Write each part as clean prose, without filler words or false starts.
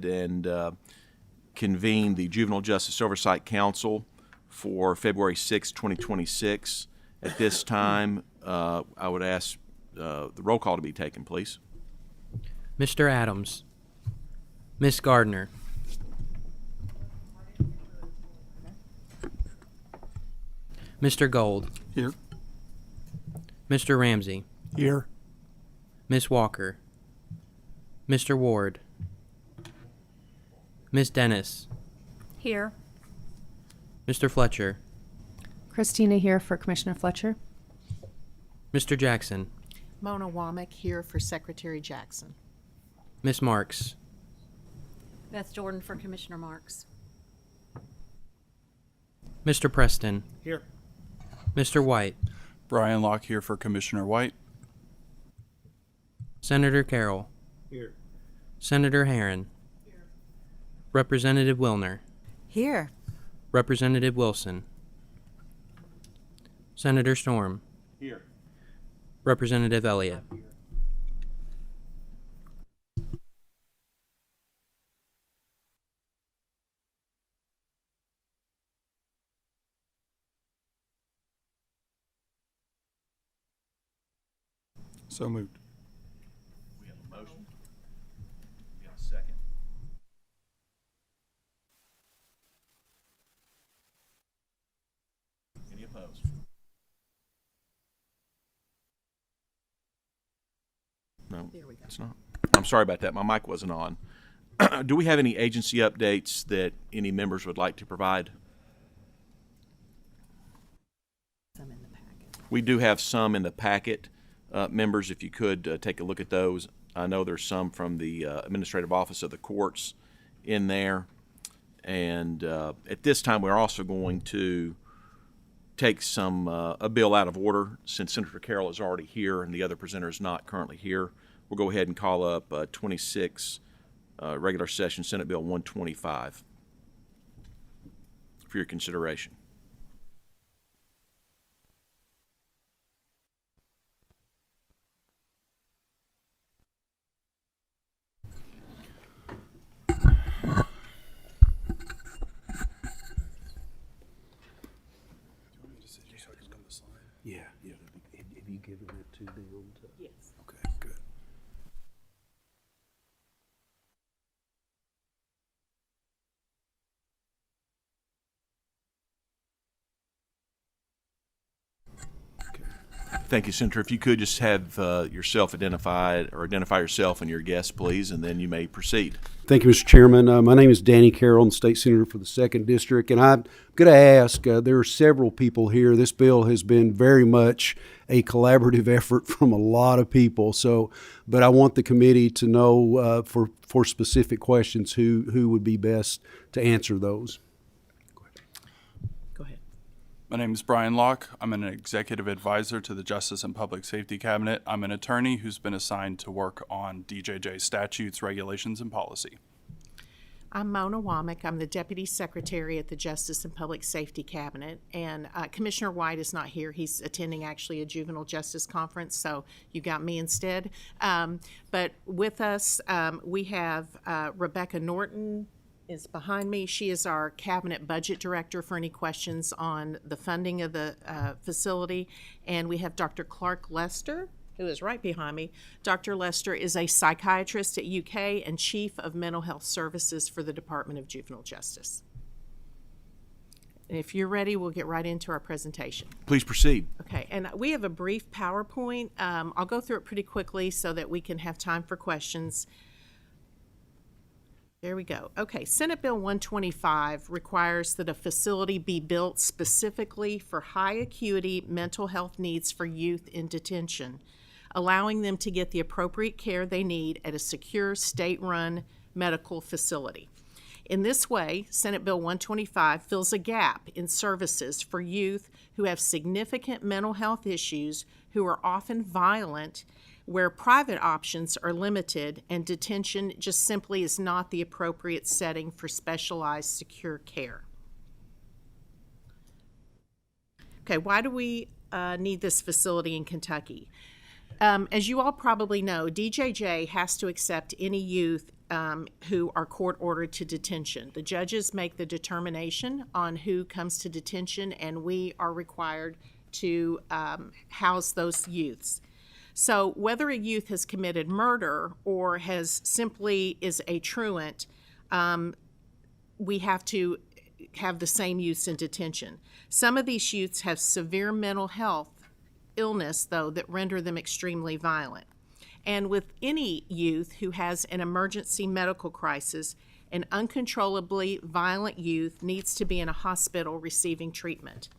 and convene the Juvenile Justice Oversight Council for February 6, 2026. At this time, I would ask the roll call to be taken, please. Mr. Adams. Miss Gardner. Mr. Gold. Here. Mr. Ramsey. Here. Miss Walker. Mr. Ward. Miss Dennis. Here. Mr. Fletcher. Christina here for Commissioner Fletcher. Mr. Jackson. Mona Womack here for Secretary Jackson. Miss Marks. Beth Jordan for Commissioner Marks. Mr. Preston. Here. Mr. White. Brian Locke here for Commissioner White. Senator Carroll. Here. Senator Herron. Here. Representative Wilner. Here. Representative Wilson. Senator Storm. Here. Representative Elliott. So moved. We have a motion. We got a second. Any opposed? No, There we go. it's not. I'm sorry about that. My mic wasn't on. Do we have any agency updates that any members would like to provide? Some in the packet. We do have some in the packet. Members, if you could take a look at those. I know there's some from the Administrative Office of the Courts in there. And at this time, we're also going to take a bill out of order since Senator Carroll is already here and the other presenter is not currently here. We'll go ahead and call up 26 regular session Senate Bill 125 for your consideration. Yeah. Have you given it to them? Yes. Okay, good. Thank you, Senator. If you could just have yourself identified or identify yourself and your guest, please, and then you may proceed. Thank you, Mr. Chairman. My name is Danny Carroll, I'm State Senator for the 2nd District, and I'm going to ask, there are several people here. This bill has been very much a collaborative effort from a lot of people, but I want the committee to know for specific questions who would be best to answer those. Go ahead. My name is Brian Locke. I'm an executive advisor to the Justice and Public Safety Cabinet. I'm an attorney who's been assigned to work on DJJ statutes, regulations, and policy. I'm Mona Womack. I'm the Deputy Secretary at the Justice and Public Safety Cabinet. And Commissioner White is not here. He's attending actually a juvenile justice conference, so you got me instead. But with us, we have Rebecca Norton is behind me. She is our Cabinet Budget Director for any questions on the funding of the facility. And we have Dr. Clark Lester, who is right behind me. Dr. Lester is a psychiatrist at UK and Chief of Mental Health Services for the Department of Juvenile Justice. And if you're ready, we'll get right into our presentation. Please proceed. Okay, and we have a brief PowerPoint. I'll go through it pretty quickly so that we can have time for questions. There we go. Okay, Senate Bill 125 requires that a facility be built specifically for high acuity mental health needs for youth in detention, allowing them to get the appropriate care they need at a secure state-run medical facility. In this way, Senate Bill 125 fills a gap in services for youth who have significant mental health issues, who are often violent, where private options are limited and detention just simply is not the appropriate setting for specialized secure care. Okay, why do we need this facility in Kentucky? As you all probably know, DJJ has to accept any youth who are court-ordered to detention. The judges make the determination on who comes to detention, and we are required to house those youths. So whether a youth has committed murder or has simply is a truant, we have to have the same youths in detention. Some of these youths have severe mental health illness, though, that render them extremely violent. And with any youth who has an emergency medical crisis, an uncontrollably violent youth needs to be in a hospital receiving treatment.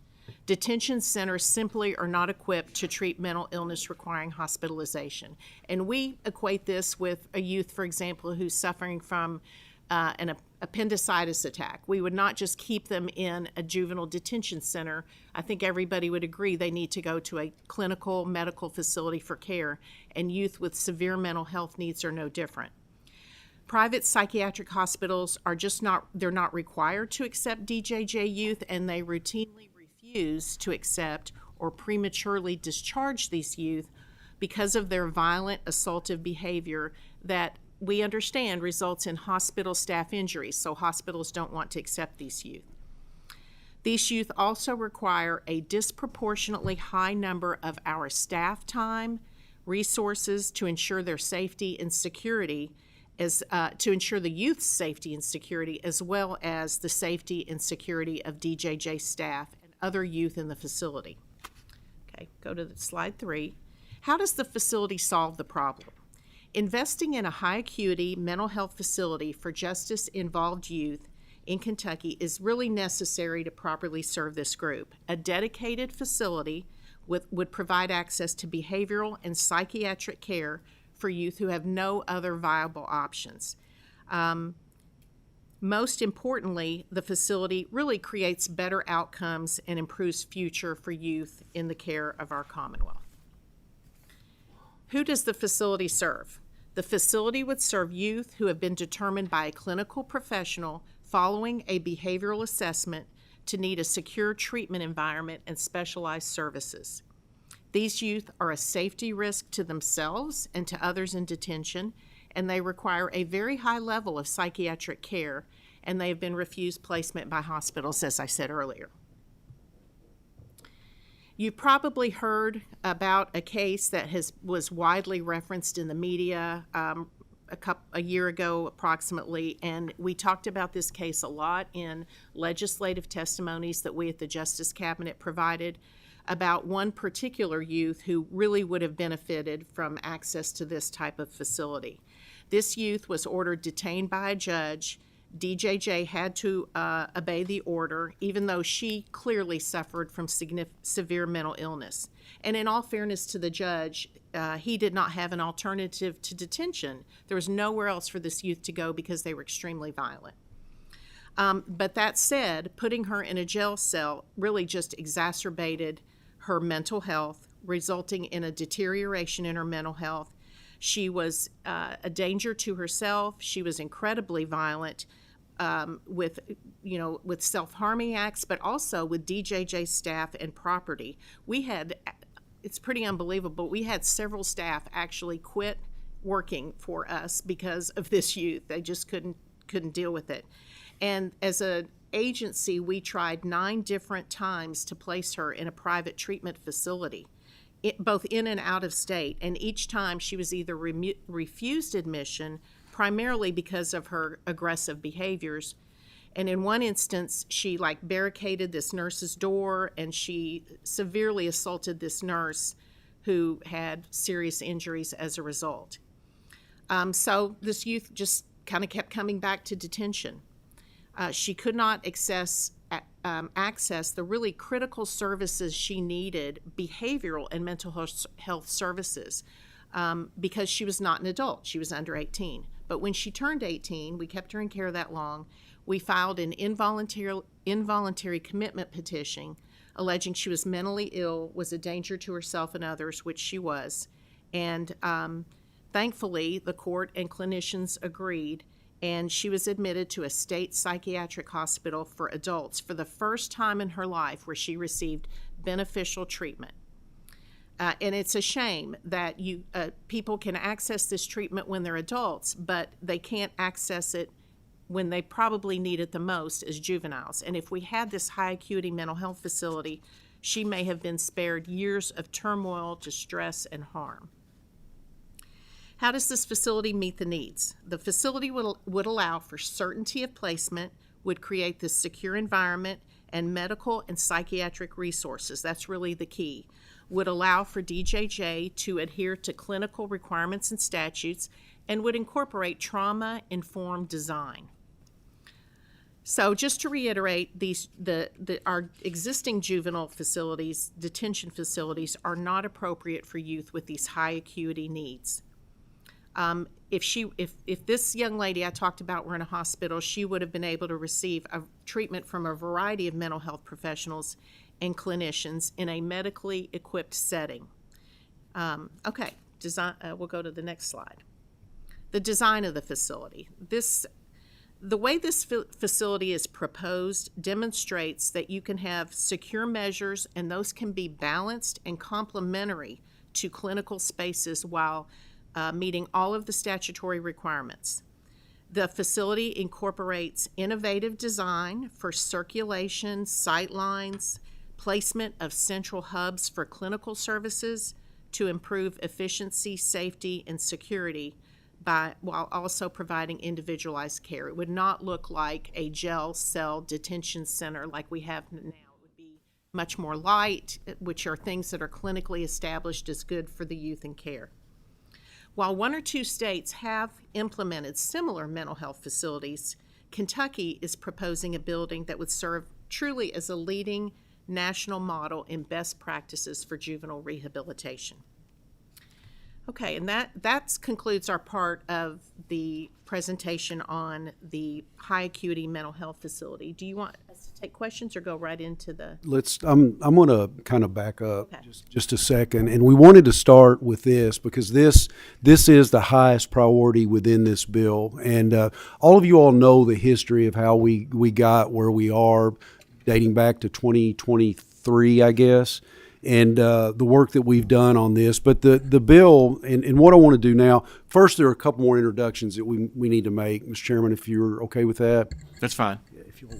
Detention centers simply are not equipped to treat mental illness requiring hospitalization. And we equate this with a youth, for example, who's suffering from an appendicitis attack. We would not just keep them in a juvenile detention center. I think everybody would agree they need to go to a clinical medical facility for care, and youth with severe mental health needs are no different. Private psychiatric hospitals are they're not required to accept DJJ youth, and they routinely refuse to accept or prematurely discharge these youth because of their violent, assaultive behavior that we understand results in hospital staff injuries, so hospitals don't want to accept these youth. These youth also require a disproportionately high number of our staff time, resources to ensure their safety and security, to ensure the youth's safety and security, as well as the safety and security of DJJ staff and other youth in the facility. Okay, go to slide 3. How does the facility solve the problem? Investing in a high acuity mental health facility for justice-involved youth in Kentucky is really necessary to properly serve this group. A dedicated facility would provide access to behavioral and psychiatric care for youth who have no other viable options. Most importantly, the facility really creates better outcomes and improves future for youth in the care of our Commonwealth. Who does the facility serve? The facility would serve youth who have been determined by a clinical professional following a behavioral assessment to need a secure treatment environment and specialized services. These youth are a safety risk to themselves and to others in detention, and they require a very high level of psychiatric care, and they have been refused placement by hospitals, as I said earlier. You've probably heard about a case that was widely referenced in the media a year ago approximately, and we talked about this case a lot in legislative testimonies that we at the Justice Cabinet provided about one particular youth who really would have benefited from access to this type of facility. This youth was ordered detained by a judge. DJJ had to obey the order, even though she clearly suffered from severe mental illness. And in all fairness to the judge, he did not have an alternative to detention. There was nowhere else for this youth to go because they were extremely violent. But that said, putting her in a jail cell really just exacerbated her mental health, resulting in a deterioration in her mental health. She was a danger to herself. She was incredibly violent with self-harming acts, but also with DJJ staff and property. It's pretty unbelievable. We had several staff actually quit working for us because of this youth. They just couldn't deal with it. And as an agency, we tried 9 different times to place her in a private treatment facility, both in and out of state, and each time she was either refused admission, primarily because of her aggressive behaviors, and in one instance she barricaded this nurse's door, and she severely assaulted this nurse who had serious injuries as a result. So this youth just kind of kept coming back to detention. She could not access the really critical services she needed, behavioral and mental health services, because she was not an adult. She was under 18. But when she turned 18, we kept her in care that long. We filed an involuntary commitment petition alleging she was mentally ill, was a danger to herself and others, which she was. And thankfully, the court and clinicians agreed, and she was admitted to a state psychiatric hospital for adults for the first time in her life, where she received beneficial treatment. And it's a shame that people can access this treatment when they're adults, but they can't access it when they probably need it the most as juveniles. And if we had this high acuity mental health facility, she may have been spared years of turmoil, distress, and harm. How does this facility meet the needs? The facility would allow for certainty of placement, would create this secure environment, and medical and psychiatric resources. That's really the key. Would allow for DJJ to adhere to clinical requirements and statutes, and would incorporate trauma-informed design. So just to reiterate, our existing juvenile facilities, detention facilities, are not appropriate for youth with these high acuity needs. If this young lady I talked about were in a hospital, she would have been able to receive a treatment from a variety of mental health professionals and clinicians in a medically equipped setting. We'll go to the next slide. The design of the facility. The way this facility is proposed demonstrates that you can have secure measures, and those can be balanced and complementary to clinical spaces while meeting all of the statutory requirements. The facility incorporates innovative design for circulation, sight lines, placement of central hubs for clinical services to improve efficiency, safety, and security while also providing individualized care. It would not look like a jail cell detention center like we have now. It would be much more light, which are things that are clinically established as good for the youth in care. While 1 or 2 states have implemented similar mental health facilities, Kentucky is proposing a building that would serve truly as a leading national model in best practices for juvenile rehabilitation. Okay, and that concludes our part of the presentation on the high acuity mental health facility. Do you want us to take questions or go right into the? I'm going to kind of back up Okay. just a second, and we wanted to start with this because this is the highest priority within this bill, and all of you all know the history of how we got where we are, dating back to 2023, I guess. And the work that we've done on this. But the bill, and what I want to do now, first there are a couple more introductions that we need to make. Mr. Chairman, if you're okay with that. That's fine. Yeah, if you would,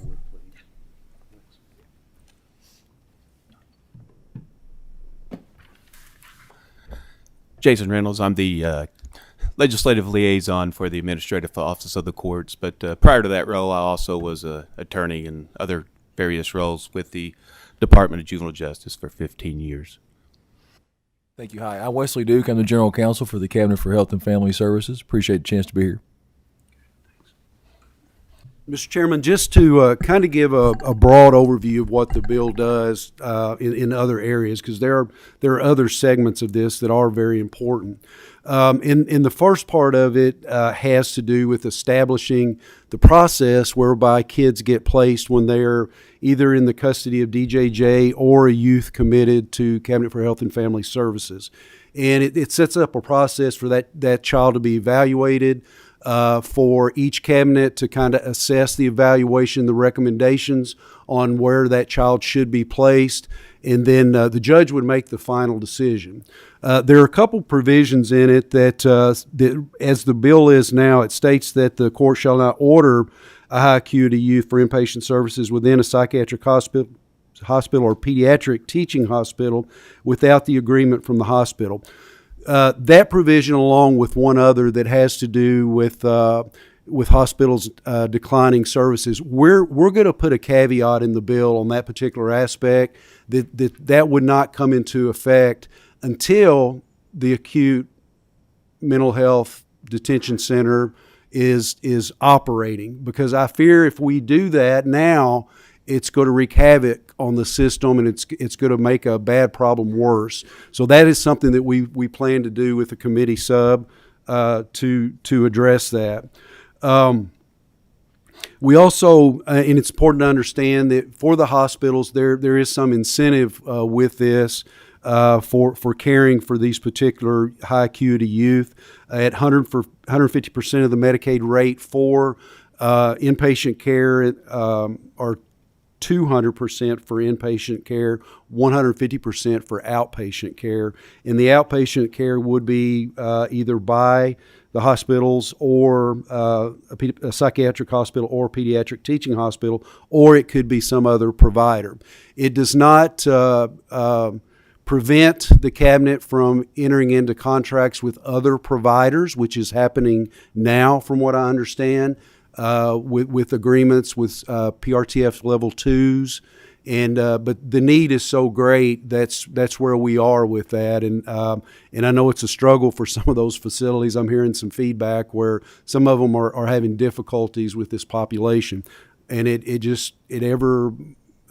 please. Jason Reynolds. I'm the legislative liaison for the Administrative Office of the Courts. But prior to that role, I also was an attorney in other various roles with the Department of Juvenile Justice for 15 years. Thank you. Hi, I'm Wesley Duke. I'm the General Counsel for the Cabinet for Health and Family Services. Appreciate the chance to be here. Mr. Chairman, just to kind of give a broad overview of what the bill does in other areas, because there are other segments of this that are very important. In the first part of it has to do with establishing the process whereby kids get placed when they're either in the custody of DJJ or a youth committed to Cabinet for Health and Family Services. And it sets up a process for that child to be evaluated, for each cabinet to kind of assess the evaluation, the recommendations on where that child should be placed, and then the judge would make the final decision. There are a couple provisions in it that as the bill is now, it states that the court shall not order a high acuity youth for inpatient services within a psychiatric hospital or pediatric teaching hospital without the agreement from the hospital. That provision, along with one other that has to do with hospitals declining services, we're going to put a caveat in the bill on that particular aspect that would not come into effect until the acute mental health detention center is operating. Because I fear if we do that now, it's going to wreak havoc on the system, and it's going to make a bad problem worse. So that is something that we plan to do with the committee sub to address that. We also, and it's important to understand that for the hospitals, there is some incentive with this for caring for these particular high acuity youth at 150% of the Medicaid rate for inpatient care or 200% for inpatient care, 150% for outpatient care. And the outpatient care would be either by the hospitals or a psychiatric hospital or pediatric teaching hospital, or it could be some other provider. It does not prevent the cabinet from entering into contracts with other providers, which is happening now from what I understand, with agreements with PRTF level 2s. But the need is so great, that's where we are with that. And I know it's a struggle for some of those facilities. I'm hearing some feedback where some of them are having difficulties with this population. And it ever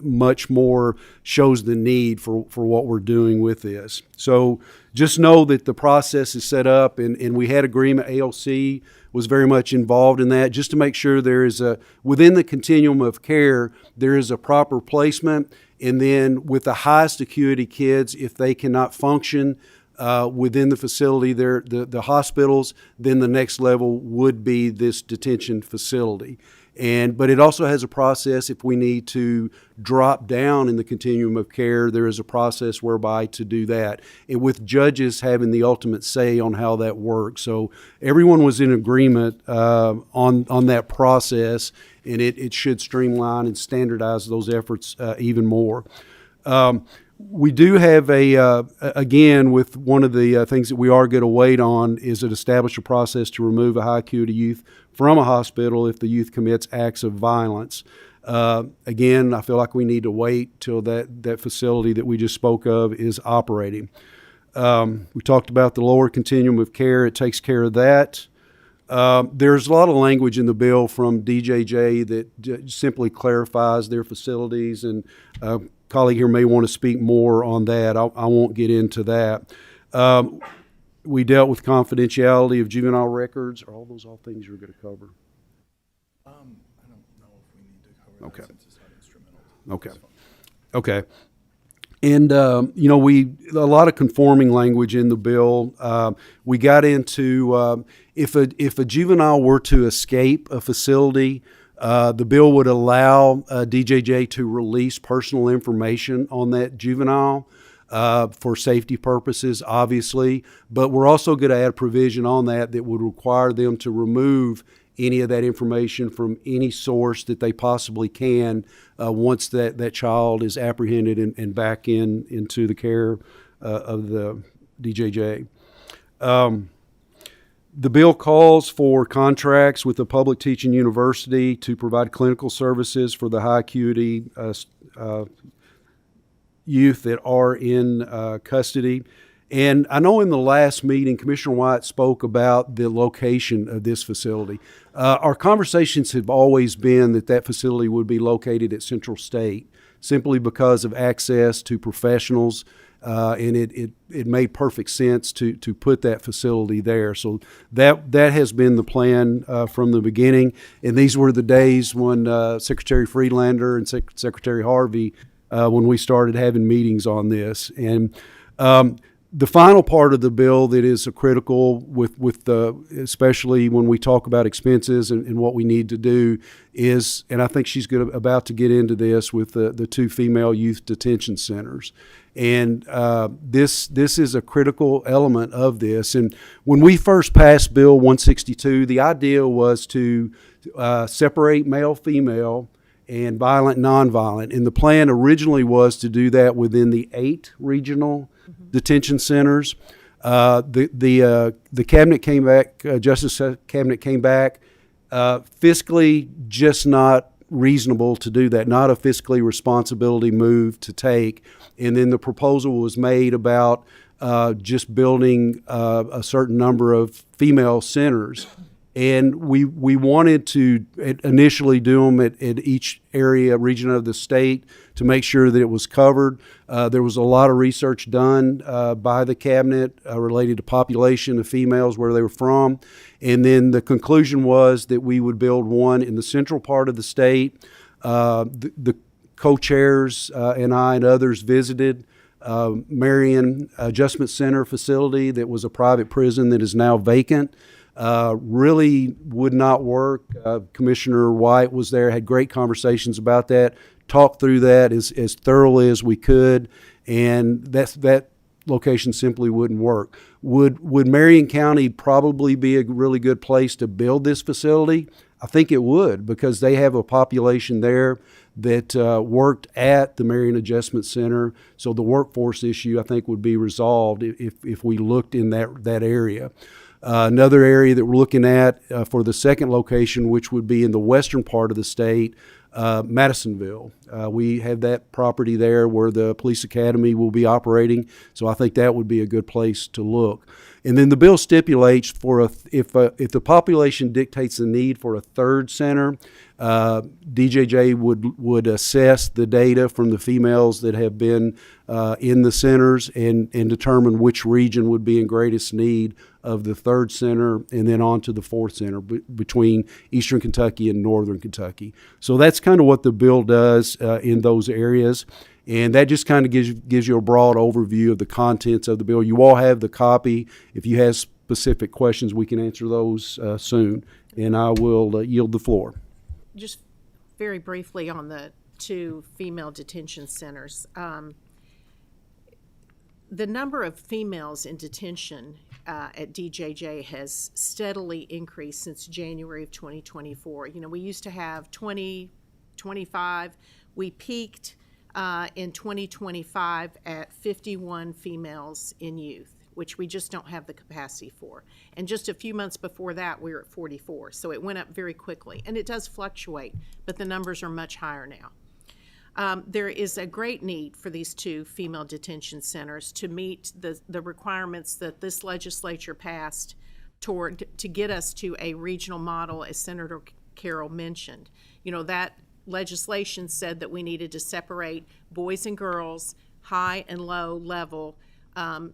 much more shows the need for what we're doing with this. So just know that the process is set up, and we had agreement. ALC was very much involved in that, just to make sure there is within the continuum of care, there is a proper placement. And then with the highest acuity kids, if they cannot function within the facility, the hospitals, then the next level would be this detention facility. But it also has a process if we need to drop down in the continuum of care. There is a process whereby to do that, and with judges having the ultimate say on how that works. So everyone was in agreement on that process, and it should streamline and standardize those efforts even more. We do have again, with one of the things that we are going to wait on is to establish a process to remove a high acuity youth from a hospital if the youth commits acts of violence. Again, I feel like we need to wait till that facility that we just spoke of is operating. We talked about the lower continuum of care. It takes care of that. There's a lot of language in the bill from DJJ that simply clarifies their facilities, and colleague here may want to speak more on that. I won't get into that. We dealt with confidentiality of juvenile records. Are all those things you're going to cover? I don't know if we need to cover that since it's not instrumental. Okay. And, a lot of conforming language in the bill. We got into if a juvenile were to escape a facility, the bill would allow DJJ to release personal information on that juvenile for safety purposes, obviously. But we're also going to add provision on that would require them to remove any of that information from any source that they possibly can once that child is apprehended and back into the care of the DJJ. The bill calls for contracts with the public teaching university to provide clinical services for the high acuity youth that are in custody. And I know in the last meeting, Commissioner White spoke about the location of this facility. Our conversations have always been that facility would be located at Central State, simply because of access to professionals, and it made perfect sense to put that facility there. So that has been the plan from the beginning. And these were the days when Secretary Friedlander and Secretary Harvey, when we started having meetings on this. And the final part of the bill that is critical especially when we talk about expenses and what we need to do is, and I think she's about to get into this with the 2 female youth detention centers. And this is a critical element of this. And when we first passed Bill 162, the idea was to separate male-female and violent, nonviolent. And the plan originally was to do that within the 8 regional detention centers. The cabinet came back, Justice Cabinet came back, fiscally just not reasonable to do that, not a fiscally responsibility move to take. And then the proposal was made about just building a certain number of female centers. And we wanted to initially do them at each region of the state to make sure that it was covered. There was a lot of research done by the cabinet related to population of females, where they were from. And then the conclusion was that we would build one in the central part of the state. The co-chairs and I and others visited Marion Adjustment Center facility that was a private prison that is now vacant. really would not work. Commissioner White was there, had great conversations about that, talked through that as thoroughly as we could, and that location simply wouldn't work. Would Marion County probably be a really good place to build this facility? I think it would, because they have a population there that worked at the Marion Adjustment Center. So the workforce issue, I think, would be resolved if we looked in that area. Another area that we're looking at for the second location, which would be in the western part of the state, Madisonville. We have that property there where the police academy will be operating, so I think that would be a good place to look. And then the bill stipulates if the population dictates the need for a third center, DJJ would assess the data from the females that have been in the centers and determine which region would be in greatest need of the third center, and then on to the fourth center between Eastern Kentucky and Northern Kentucky. So that's kind of what the bill does in those areas. And that just kind of gives you a broad overview of the contents of the bill. You all have the copy. If you have specific questions, we can answer those soon. And I will yield the floor. Just very briefly on the 2 female detention centers. The number of females in detention at DJJ has steadily increased since January of 2024. You know, we used to have 20, 25. We peaked in 2025 at 51 females in youth, which we just don't have the capacity for. And just a few months before that, we were at 44. So it went up very quickly. And it does fluctuate, but the numbers are much higher now. There is a great need for these 2 female detention centers to meet the requirements that this legislature passed to get us to a regional model, as Senator Carroll mentioned. You know, that legislation said that we needed to separate boys and girls, high and low level,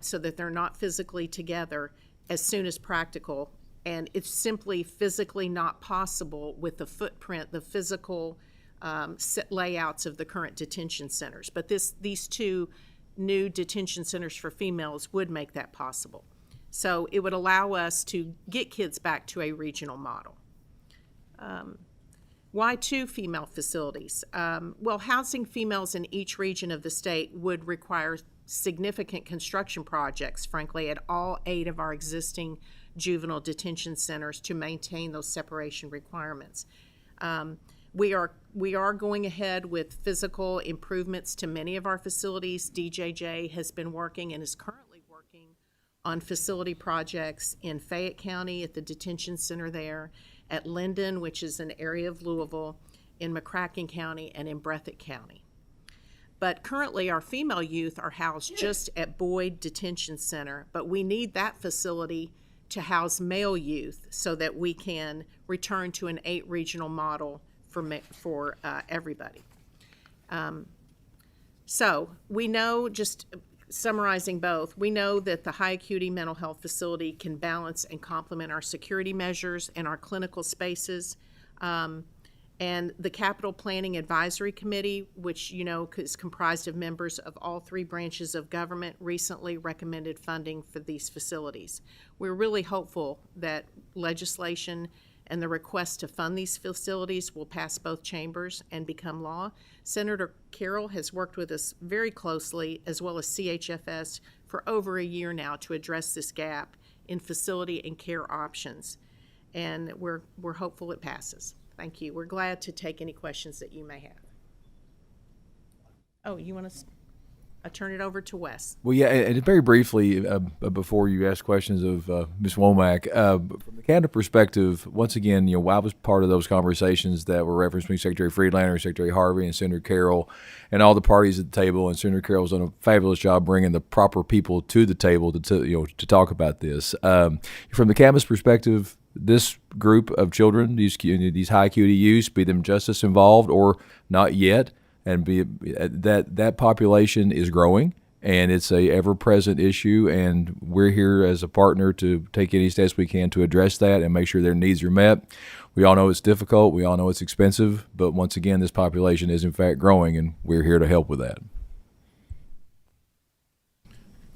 so that they're not physically together as soon as practical. And it's simply physically not possible with the footprint, the physical layouts of the current detention centers. But these 2 new detention centers for females would make that possible. So it would allow us to get kids back to a regional model. Why 2 female facilities? Well, housing females in each region of the state would require significant construction projects, frankly, at all 8 of our existing juvenile detention centers to maintain those separation requirements. We are going ahead with physical improvements to many of our facilities. DJJ has been working and is currently working on facility projects in Fayette County at the detention center there, at Linden, which is an area of Louisville, in McCracken County, and in Breathitt County. But currently our female youth are housed just at Boyd Detention Center, but we need that facility to house male youth so that we can return to an 8 regional model for everybody. So we know, just summarizing both, we know that the high acuity mental health facility can balance and complement our security measures and our clinical spaces. And the Capital Planning Advisory Committee, which you know is comprised of members of all 3 branches of government, recently recommended funding for these facilities. We're really hopeful that legislation and the request to fund these facilities will pass both chambers and become law. Senator Carroll has worked with us very closely, as well as CHFS, for over a year now to address this gap in facility and care options. And we're hopeful it passes. Thank you. We're glad to take any questions that you may have. Oh, you want to? I turn it over to Wes. Well, yeah, and very briefly, before you ask questions of Ms. Womack, from the cabinet perspective, once again, you know, I was part of those conversations that were referenced between Secretary Friedlander, Secretary Harvey, and Senator Carroll, and all the parties at the table. And Senator Carroll's done a fabulous job bringing the proper people to the table to talk about this. From the cabinet's perspective, this group of children, these high acuity youths, be them justice involved or not yet, and that population is growing, and it's a ever-present issue, and we're here as a partner to take any steps we can to address that and make sure their needs are met. We all know it's difficult, we all know it's expensive, but once again, this population is in fact growing, and we're here to help with that.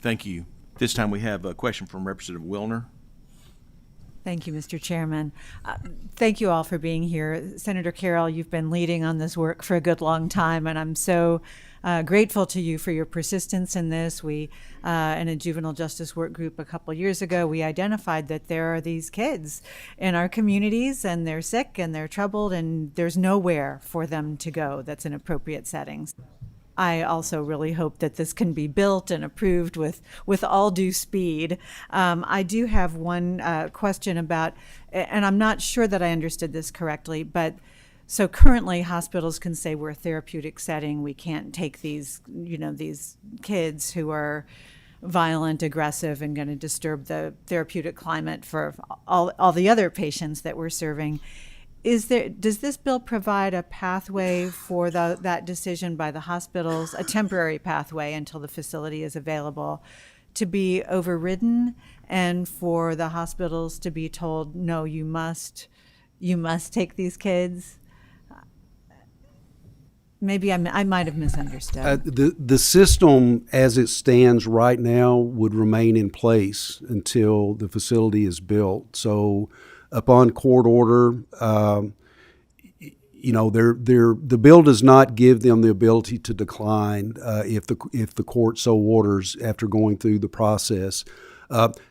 Thank you. This time we have a question from Representative Wilner. Thank you, Mr. Chairman. Thank you all for being here. Senator Carroll, you've been leading on this work for a good long time, and I'm so grateful to you for your persistence in this. We, in a juvenile justice work group a couple years ago, we identified that there are these kids in our communities, and they're sick and they're troubled, and there's nowhere for them to go that's in appropriate settings. I also really hope that this can be built and approved with all due speed. I do have one question about, and I'm not sure that I understood this correctly, but so currently hospitals can say we're a therapeutic setting. We can't take these, these kids who are violent, aggressive, and going to disturb the therapeutic climate for all the other patients that we're serving. Does this bill provide a pathway for that decision by the hospitals, a temporary pathway until the facility is available, to be overridden, and for the hospitals to be told, no, you must take these kids? Maybe I might have misunderstood. The system as it stands right now would remain in place until the facility is built. So upon court order, the bill does not give them the ability to decline if the court so orders after going through the process.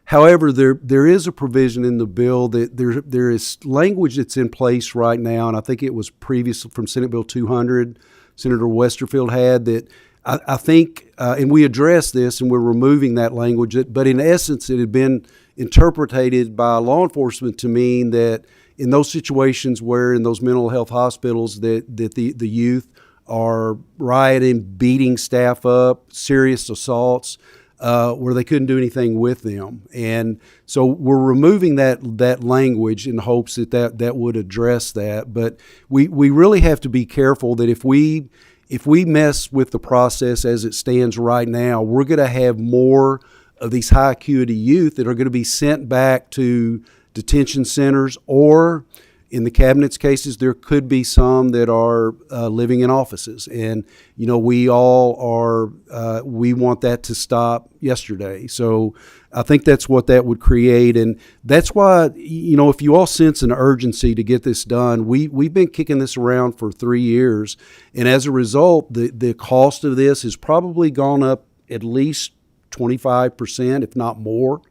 However, there is a provision in the bill that there is language that's in place right now, and I think it was previous from Senate Bill 200, Senator Westerfield had that. I think, and we addressed this, and we're removing that language, but in essence, it had been interpreted by law enforcement to mean that in those situations where in those mental health hospitals that the youth are rioting, beating staff up, serious assaults, where they couldn't do anything with them. And so we're removing that language in hopes that would address that. But we really have to be careful that if we mess with the process as it stands right now, we're going to have more of these high acuity youth that are going to be sent back to detention centers, or in the cabinet's cases, there could be some that are living in offices. And, we all are, we want that to stop yesterday. So I think that's what that would create. And that's why, if you all sense an urgency to get this done, we've been kicking this around for 3 years. And as a result, the cost of this has probably gone up at least 25%, if not more.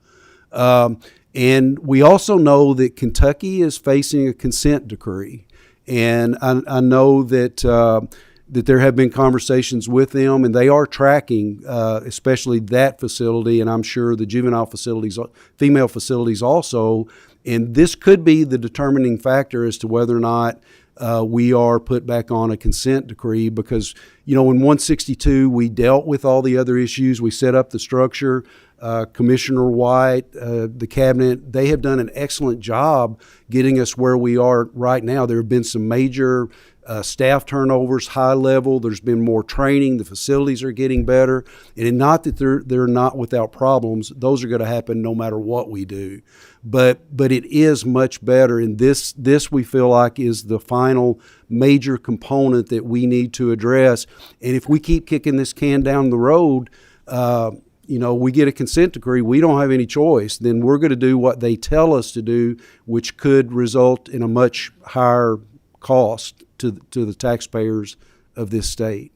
And we also know that Kentucky is facing a consent decree. And I know that that there have been conversations with them, and they are tracking, especially that facility, and I'm sure the juvenile facilities, female facilities also. And this could be the determining factor as to whether or not we are put back on a consent decree, because, in 162, we dealt with all the other issues. We set up the structure. Commissioner White, the cabinet, they have done an excellent job getting us where we are right now. There have been some major staff turnovers, high level. There's been more training. The facilities are getting better. And not that they're not without problems. Those are going to happen no matter what we do. But it is much better. And this we feel like is the final major component that we need to address. And if we keep kicking this can down the road, we get a consent decree, we don't have any choice, then we're going to do what they tell us to do, which could result in a much higher cost to the taxpayers of this state.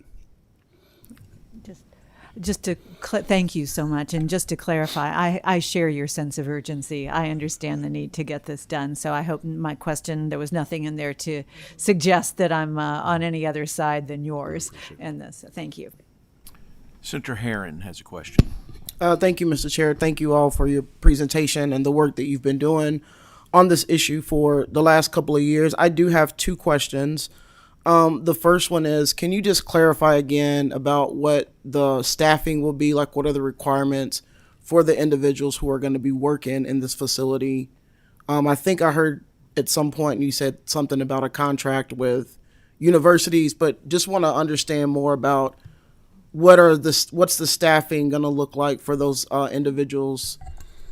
Thank you so much. And just to clarify, I share your sense of urgency. I understand the need to get this done. So I hope my question, there was nothing in there to suggest that I'm on any other side than yours in this. Thank you. Senator Herron has a question. Thank you, Mr. Chair. Thank you all for your presentation and the work that you've been doing on this issue for the last couple of years. I do have two questions. The first one is, can you just clarify again about what the staffing will be like? What are the requirements for the individuals who are going to be working in this facility? I think I heard at some point you said something about a contract with universities, but just want to understand more about what's the staffing going to look like for those individuals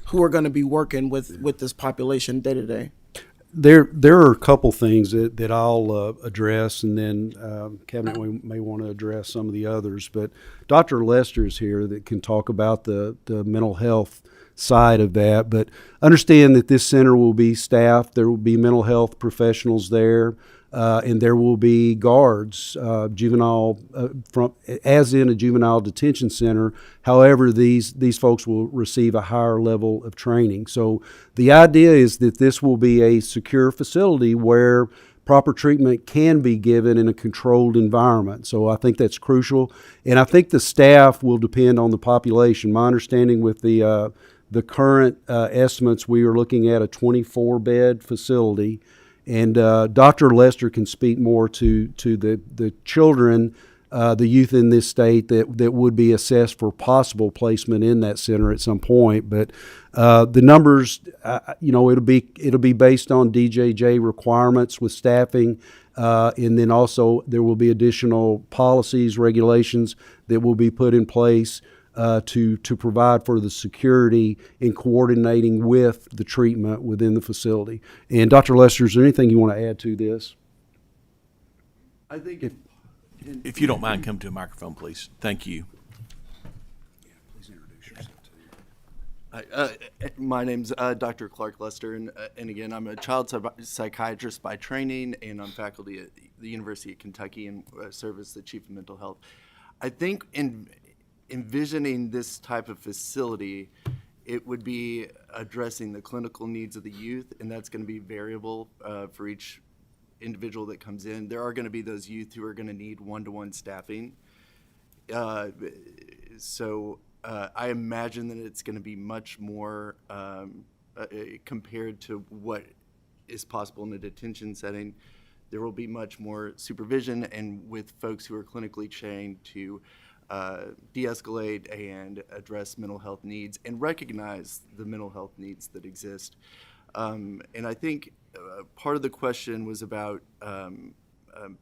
who are going to be working with this population day to day? There are a couple things that I'll address, and then Cabinet may want to address some of the others. But Dr. Lester is here that can talk about the mental health side of that. But understand that this center will be staffed. There will be mental health professionals there, and there will be guards, juvenile, as in a juvenile detention center. However, these folks will receive a higher level of training. So the idea is that this will be a secure facility where proper treatment can be given in a controlled environment. So I think that's crucial. And I think the staff will depend on the population. My understanding with the current estimates, we are looking at a 24-bed facility. And Dr. Lester can speak more to the children, the youth in this state that would be assessed for possible placement in that center at some point. But the numbers, it'll be based on DJJ requirements with staffing, and then also there will be additional policies, regulations that will be put in place to provide for the security in coordinating with the treatment within the facility. And Dr. Lester, is there anything you want to add to this? I think if you don't mind, come to a microphone, please. Thank you. Please introduce yourself. My name's Dr. Clark Lester, and again, I'm a child psychiatrist by training, and I'm faculty at the University of Kentucky and serve as the chief of mental health. I think in envisioning this type of facility, it would be addressing the clinical needs of the youth, and that's going to be variable for each individual that comes in. There are going to be those youth who are going to need one-to-one staffing. So I imagine that it's going to be much more compared to what is possible in a detention setting. There will be much more supervision, and with folks who are clinically trained to de-escalate and address mental health needs and recognize the mental health needs that exist. And I think part of the question was about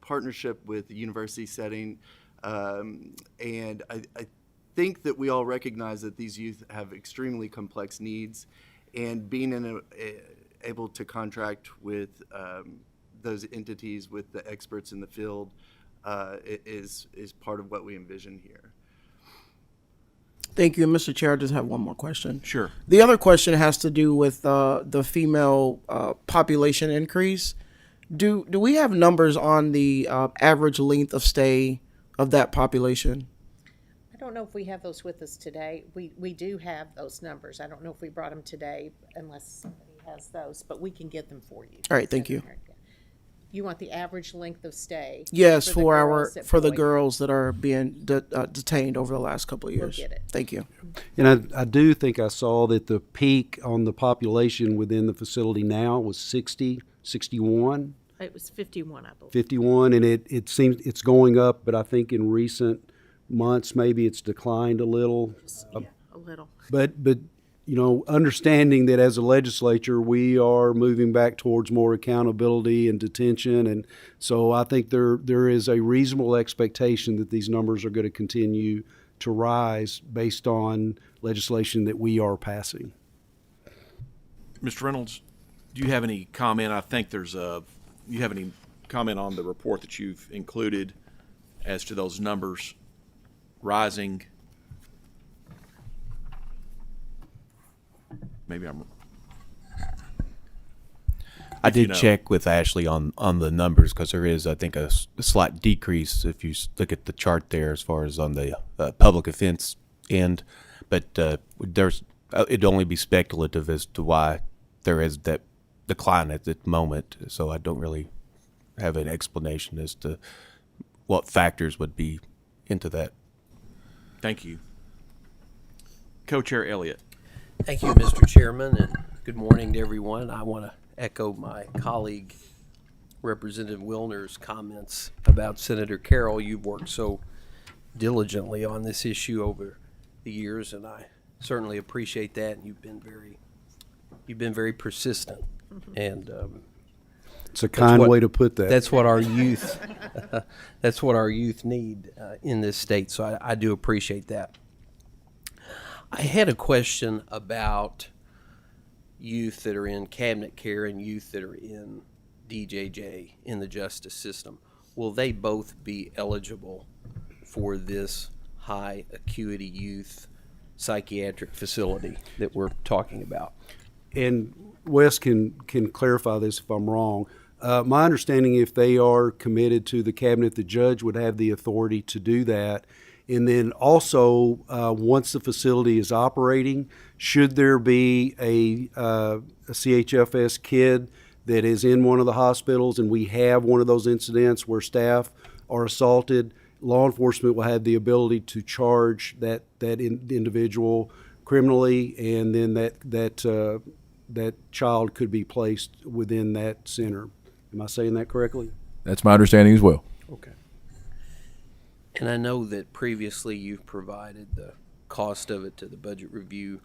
partnership with the university setting. And I think that we all recognize that these youth have extremely complex needs, and being able to contract with those entities, with the experts in the field, is part of what we envision here. Thank you. And Mr. Chair, I just have one more question. Sure. The other question has to do with the female population increase. Do we have numbers on the average length of stay of that population? I don't know if we have those with us today. We do have those numbers. I don't know if we brought them today unless somebody has those, but we can get them for you. All right, thank you. You want the average length of stay? Yes, for the girls that are being detained over the last couple of years. We'll get it. Thank you. And I do think I saw that the peak on the population within the facility now was 61. It was 51, I believe. 51, and it seems it's going up, but I think in recent months maybe it's declined a little. Yeah, a little. But understanding that as a legislature we are moving back towards more accountability and detention, and so I think there is a reasonable expectation that these numbers are going to continue to rise based on legislation that we are passing. Mr. Reynolds, do you have any comment? I think you have any comment on the report that you've included as to those numbers rising? Maybe I did check with Ashley on the numbers, because there is, I think, a slight decrease if you look at the chart there as far as on the public offense end. But it'd only be speculative as to why there is that decline at the moment. So I don't really have an explanation as to what factors would be into that. Thank you. Co-Chair Elliott. Thank you, Mr. Chairman, and good morning to everyone. I want to echo my colleague, Representative Wilner's comments about Senator Carroll. You've worked so diligently on this issue over the years, and I certainly appreciate that. And you've been very persistent, and it's a kind way to put that. That's what our youth, that's what our youth need in this state. So I do appreciate that. I had a question about youth that are in cabinet care and youth that are in DJJ in the justice system. Will they both be eligible for this high acuity youth psychiatric facility that we're talking about. And Wes can clarify this if I'm wrong. My understanding, if they are committed to the cabinet, the judge would have the authority to do that. And then also, once the facility is operating, should there be a CHFS kid that is in one of the hospitals and we have one of those incidents where staff are assaulted, law enforcement will have the ability to charge that individual criminally, and then that child could be placed within that center. Am I saying that correctly? That's my understanding as well. Okay. And I know that previously you've provided the cost of it to the Budget Review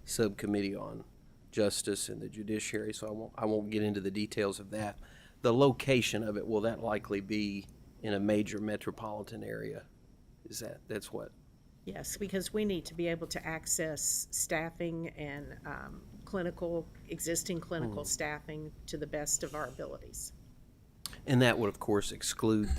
Subcommittee on Justice and the Judiciary, so I won't get into the details of that. The location of it, will that likely be in a major metropolitan area? That's what? Yes, because we need to be able to access staffing and existing clinical staffing to the best of our abilities. And that would, of course, exclude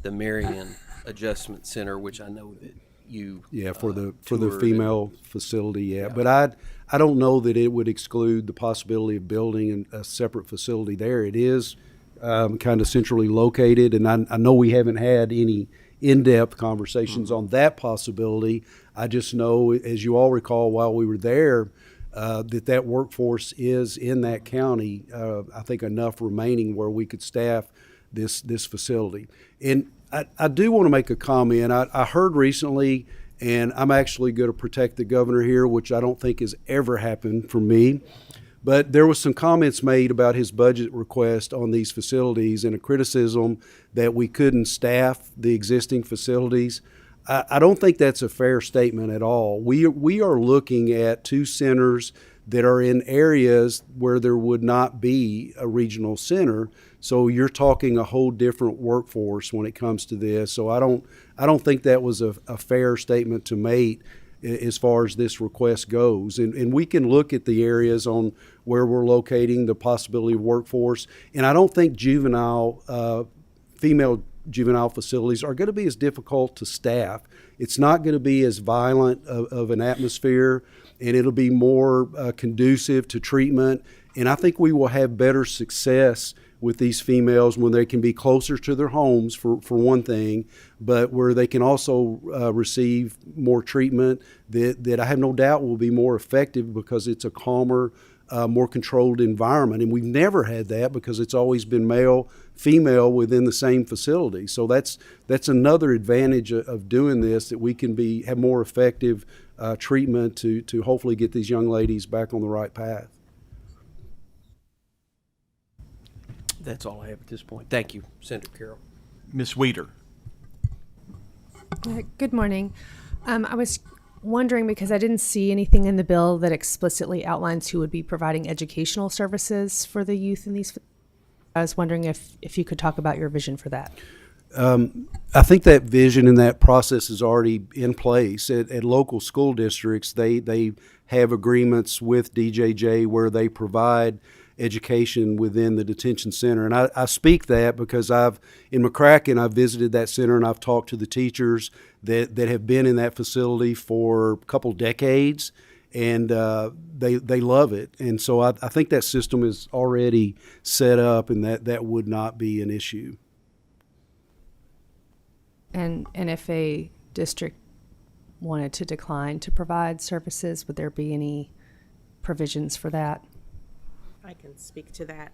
the Marion Adjustment Center, which I know that you for the toured female facility, but I don't know that it would exclude the possibility of building a separate facility there. It is kind of centrally located, and I know we haven't had any in-depth conversations on that possibility. I just know, as you all recall, while we were there, that workforce is in that county. I think enough remaining where we could staff this facility. And I do want to make a comment. I heard recently, and I'm actually going to protect the governor here, which I don't think has ever happened for me, but there was some comments made about his budget request on these facilities and a criticism that we couldn't staff the existing facilities. I don't think that's a fair statement at all. We are looking at two centers that are in areas where there would not be a regional center. So you're talking a whole different workforce when it comes to this. So I don't think that was a fair statement to make as far as this request goes. And we can look at the areas on where we're locating the possibility of workforce. And I don't think female juvenile facilities are going to be as difficult to staff. It's not going to be as violent of an atmosphere, and it'll be more conducive to treatment. And I think we will have better success with these females when they can be closer to their homes, for one thing, but where they can also receive more treatment that I have no doubt will be more effective because it's a calmer, more controlled environment. And we've never had that because it's always been male, female within the same facility. So that's another advantage of doing this, that we can have more effective treatment to hopefully get these young ladies back on the right path. That's all I have at this point. Thank you, Senator Carroll. Ms. Weeder. Good morning. I was wondering, because I didn't see anything in the bill that explicitly outlines who would be providing educational services for the youth in these. I was wondering if you could talk about your vision for that. I think that vision and that process is already in place at local school districts. They have agreements with DJJ where they provide education within the detention center. And I speak that because in McCracken, I've visited that center and I've talked to the teachers that have been in that facility for a couple decades, and they love it. And so I think that system is already set up, and that would not be an issue. And if a district wanted to decline to provide services, would there be any provisions for that? I can speak to that.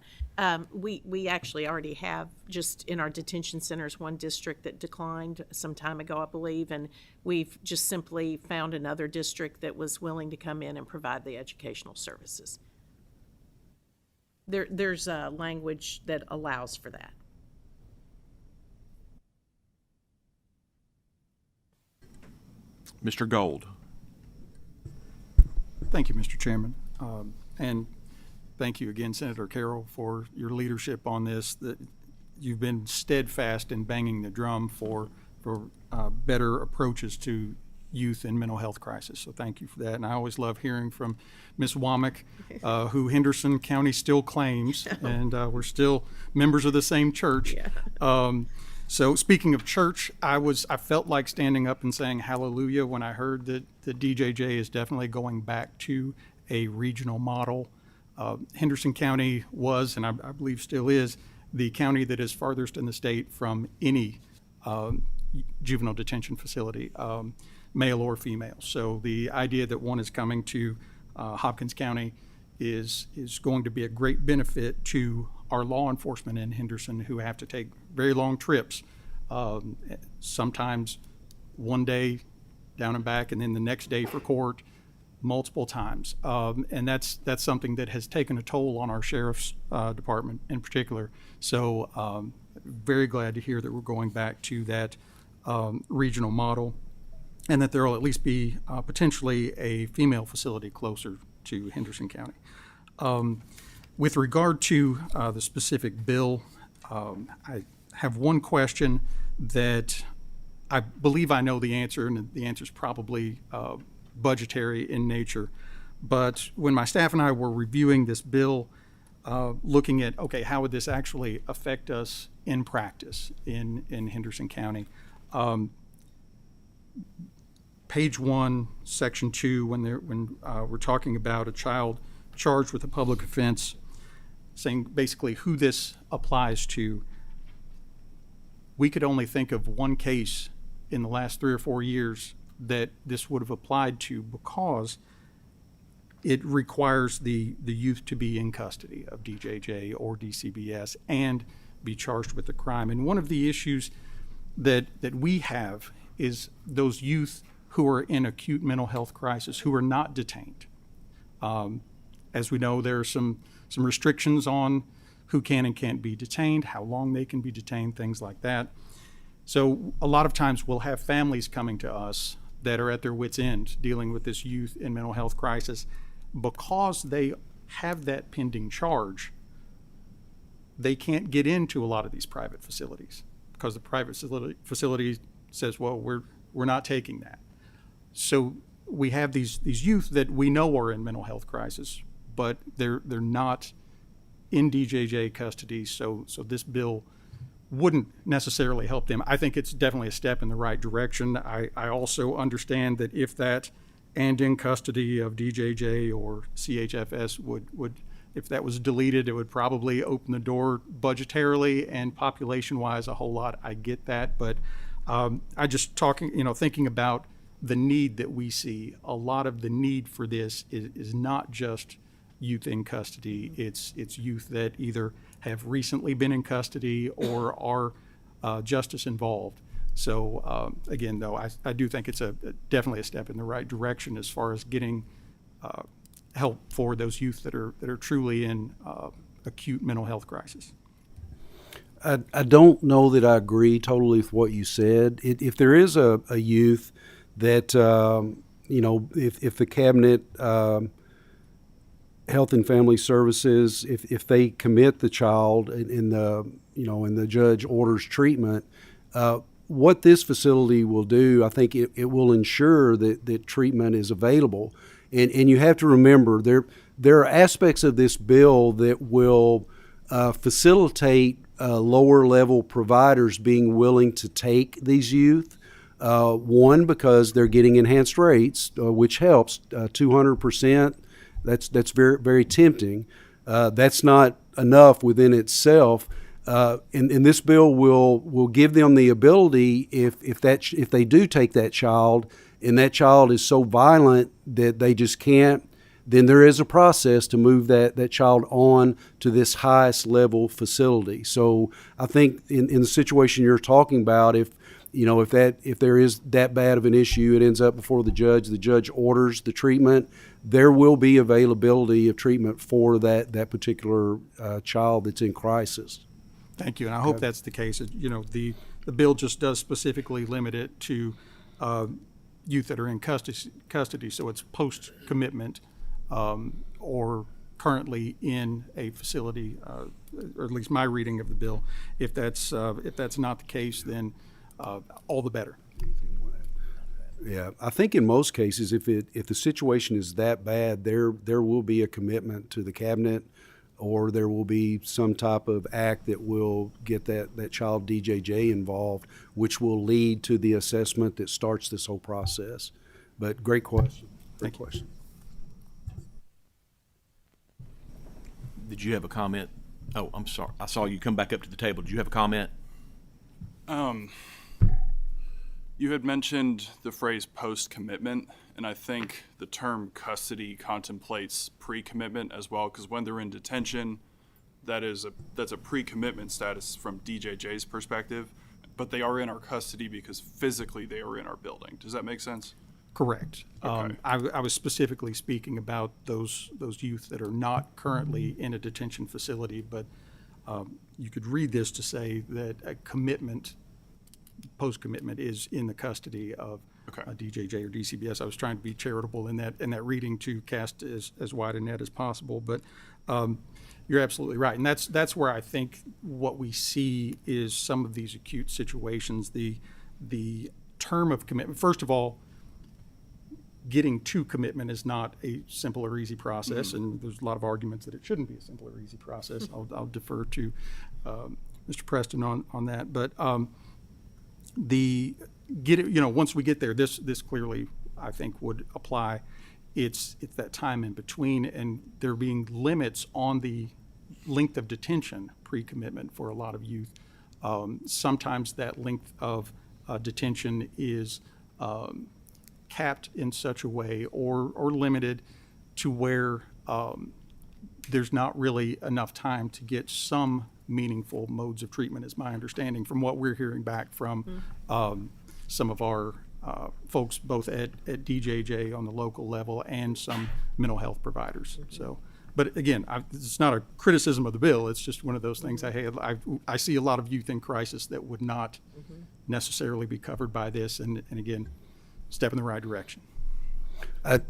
We actually already have, just in our detention centers, one district that declined some time ago, I believe, and we've just simply found another district that was willing to come in and provide the educational services. There's a language that allows for that. Mr. Gold. Thank you, Mr. Chairman. And thank you again, Senator Carroll, for your leadership on this. That you've been steadfast in banging the drum for better approaches to youth and mental health crisis. So thank you for that. And I always love hearing from Ms. Womack, who Henderson County still claims, and we're still members of the same church. Yeah. So speaking of church, I felt like standing up and saying hallelujah when I heard that the DJJ is definitely going back to a regional model. Henderson County was, and I believe still is, the county that is farthest in the state from any juvenile detention facility, male or female. So the idea that one is coming to Hopkins County is going to be a great benefit to our law enforcement in Henderson, who have to take very long trips, sometimes one day down and back, and then the next day for court, multiple times. And that's something that has taken a toll on our sheriff's department in particular. So very glad to hear that we're going back to that regional model, and that there will at least be potentially a female facility closer to Henderson County. With regard to the specific bill, I have one question that I believe I know the answer, and the answer is probably budgetary in nature. But when my staff and I were reviewing this bill, looking at, okay, how would this actually affect us in practice in Henderson County? Page 1, Section 2, when we're talking about a child charged with a public offense, saying basically who this applies to, we could only think of one case in the last 3 or 4 years that this would have applied to, because it requires the youth to be in custody of DJJ or DCBS and be charged with the crime. And one of the issues that we have is those youth who are in acute mental health crisis, who are not detained. As we know, there are some restrictions on who can and can't be detained, how long they can be detained, things like that. So a lot of times we'll have families coming to us that are at their wits' end dealing with this youth in mental health crisis. Because they have that pending charge, they can't get into a lot of these private facilities because the private facility says, well, we're not taking that. So we have these youth that we know are in mental health crisis, but they're not in DJJ custody. So this bill wouldn't necessarily help them. I think it's definitely a step in the right direction. I also understand that if that and in custody of DJJ or CHFS would if that was deleted, it would probably open the door budgetarily and population-wise a whole lot. I get that, but I just thinking about the need that we see. A lot of the need for this is not just youth in custody. It's youth that either have recently been in custody or are justice involved. So again, though, I do think it's definitely a step in the right direction as far as getting help for those youth that are truly in acute mental health crisis. I don't know that I agree totally with what you said. If there is a youth that if the cabinet, Health and Family Services, if they commit the child and the judge orders treatment, what this facility will do, I think it will ensure that treatment is available. And you have to remember, there are aspects of this bill that will facilitate lower level providers being willing to take these youth. One, because they're getting enhanced rates, which helps, 200%. That's very, very tempting. That's not enough within itself. And this bill will give them the ability, if they do take that child and that child is so violent that they just can't, then there is a process to move that child on to this highest level facility. So I think in the situation you're talking about, if there is that bad of an issue, it ends up before the judge orders the treatment, there will be availability of treatment for that particular child that's in crisis. Thank you, and I hope that's the case. The bill just does specifically limit it to youth that are in custody, so it's post-commitment or currently in a facility, or at least my reading of the bill. If that's not the case, then all the better. Yeah, I think in most cases, if the situation is that bad, there will be a commitment to the cabinet or there will be some type of act that will get that child DJJ involved, which will lead to the assessment that starts this whole process. But great question. Great question. Did you have a comment? Oh, I'm sorry. I saw you come back up to the table. Did you have a comment? You had mentioned the phrase post-commitment, and I think the term custody contemplates pre-commitment as well, because when they're in detention, that's a pre-commitment status from DJJ's perspective, but they are in our custody because physically they are in our building. Does that make sense? Correct. Okay. I was specifically speaking about those youth that are not currently in a detention facility, but you could read this to say that a commitment, post-commitment, is in the custody of DJJ or DCBS. I was trying to be charitable in that reading to cast as wide a net as possible, but you're absolutely right, and that's where I think what we see is some of these acute situations. The term of commitment. First of all, getting to commitment is not a simple or easy process, and there's a lot of arguments that it shouldn't be a simple or easy process. I'll defer to Mr. Preston on that, but once we get there, this clearly I think would apply. It's that time in between, and there being limits on the length of detention pre-commitment for a lot of youth. Sometimes that length of detention is capped in such a way or limited to where there's not really enough time to get some meaningful modes of treatment, is my understanding from what we're hearing back from some of our folks both at DJJ on the local level and some mental health providers. So, but again, it's not a criticism of the bill. It's just one of those things. I see a lot of youth in crisis that would not necessarily be covered by this, and again, step in the right direction. Go ahead.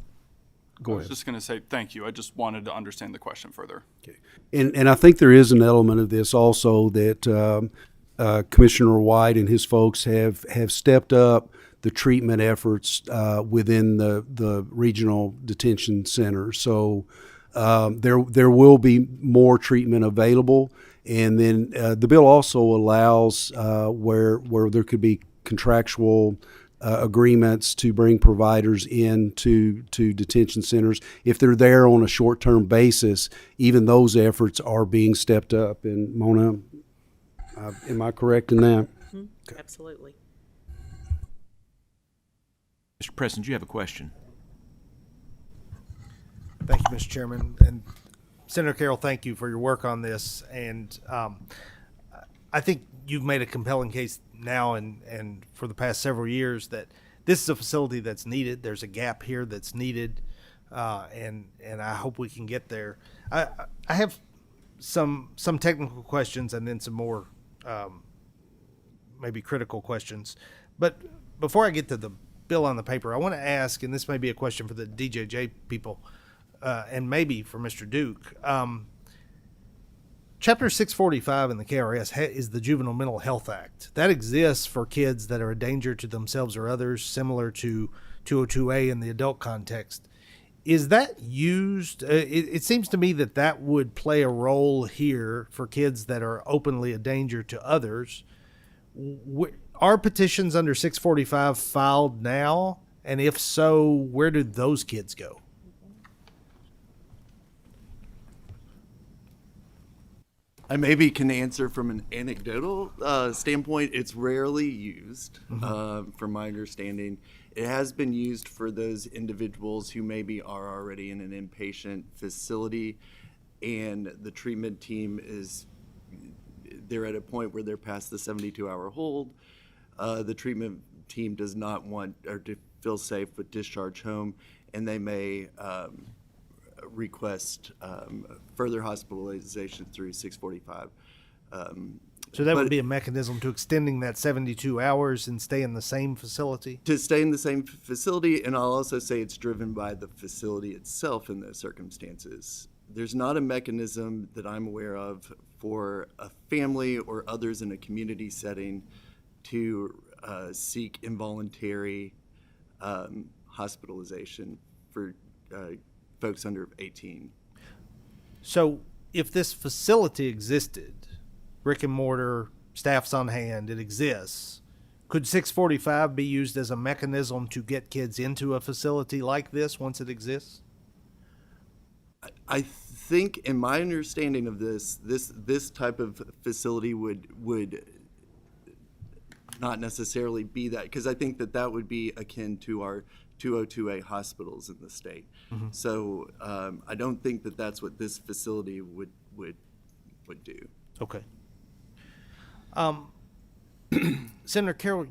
I was just going to say thank you. I just wanted to understand the question further. Okay. And I think there is an element of this also that Commissioner White and his folks have stepped up the treatment efforts within the regional detention centers. So there will be more treatment available. And then the bill also allows where there could be contractual agreements to bring providers into detention centers. If they're there on a short-term basis, even those efforts are being stepped up. And Mona, am I correct in that? Okay. Absolutely. Mr. Preston, do you have a question? Thank you, Mr. Chairman. And Senator Carroll, thank you for your work on this. And I think you've made a compelling case now and for the past several years that this is a facility that's needed. There's a gap here that's needed, and I hope we can get there. I have some technical questions and then some more maybe critical questions. But before I get to the bill on the paper, I want to ask, and this may be a question for the DJJ people and maybe for Mr. Duke. Chapter 645 in the KRS is the Juvenile Mental Health Act. That exists for kids that are a danger to themselves or others, similar to 202A in the adult context. Is that used? It seems to me that would play a role here for kids that are openly a danger to others. Are petitions under 645 filed now? And if so, where do those kids go? I maybe can answer from an anecdotal standpoint. It's rarely used, from my understanding. It has been used for those individuals who maybe are already in an inpatient facility, and the treatment team they're at a point where they're past the 72-hour hold. The treatment team does not want or to feel safe with discharge home, and they may request further hospitalization through 645. So that would be a mechanism to extending that 72 hours and stay in the same facility? To stay in the same facility, and I'll also say it's driven by the facility itself in those circumstances. There's not a mechanism that I'm aware of for a family or others in a community setting to seek involuntary hospitalization for folks under 18. So if this facility existed, brick and mortar, staff's on hand, it exists, could 645 be used as a mechanism to get kids into a facility like this once it exists? I think, in my understanding of this type of facility would not necessarily be that, because I think that would be akin to our 202A hospitals in the state. Mm-hmm. So I don't think that that's what this facility would do. Okay. Senator Carroll,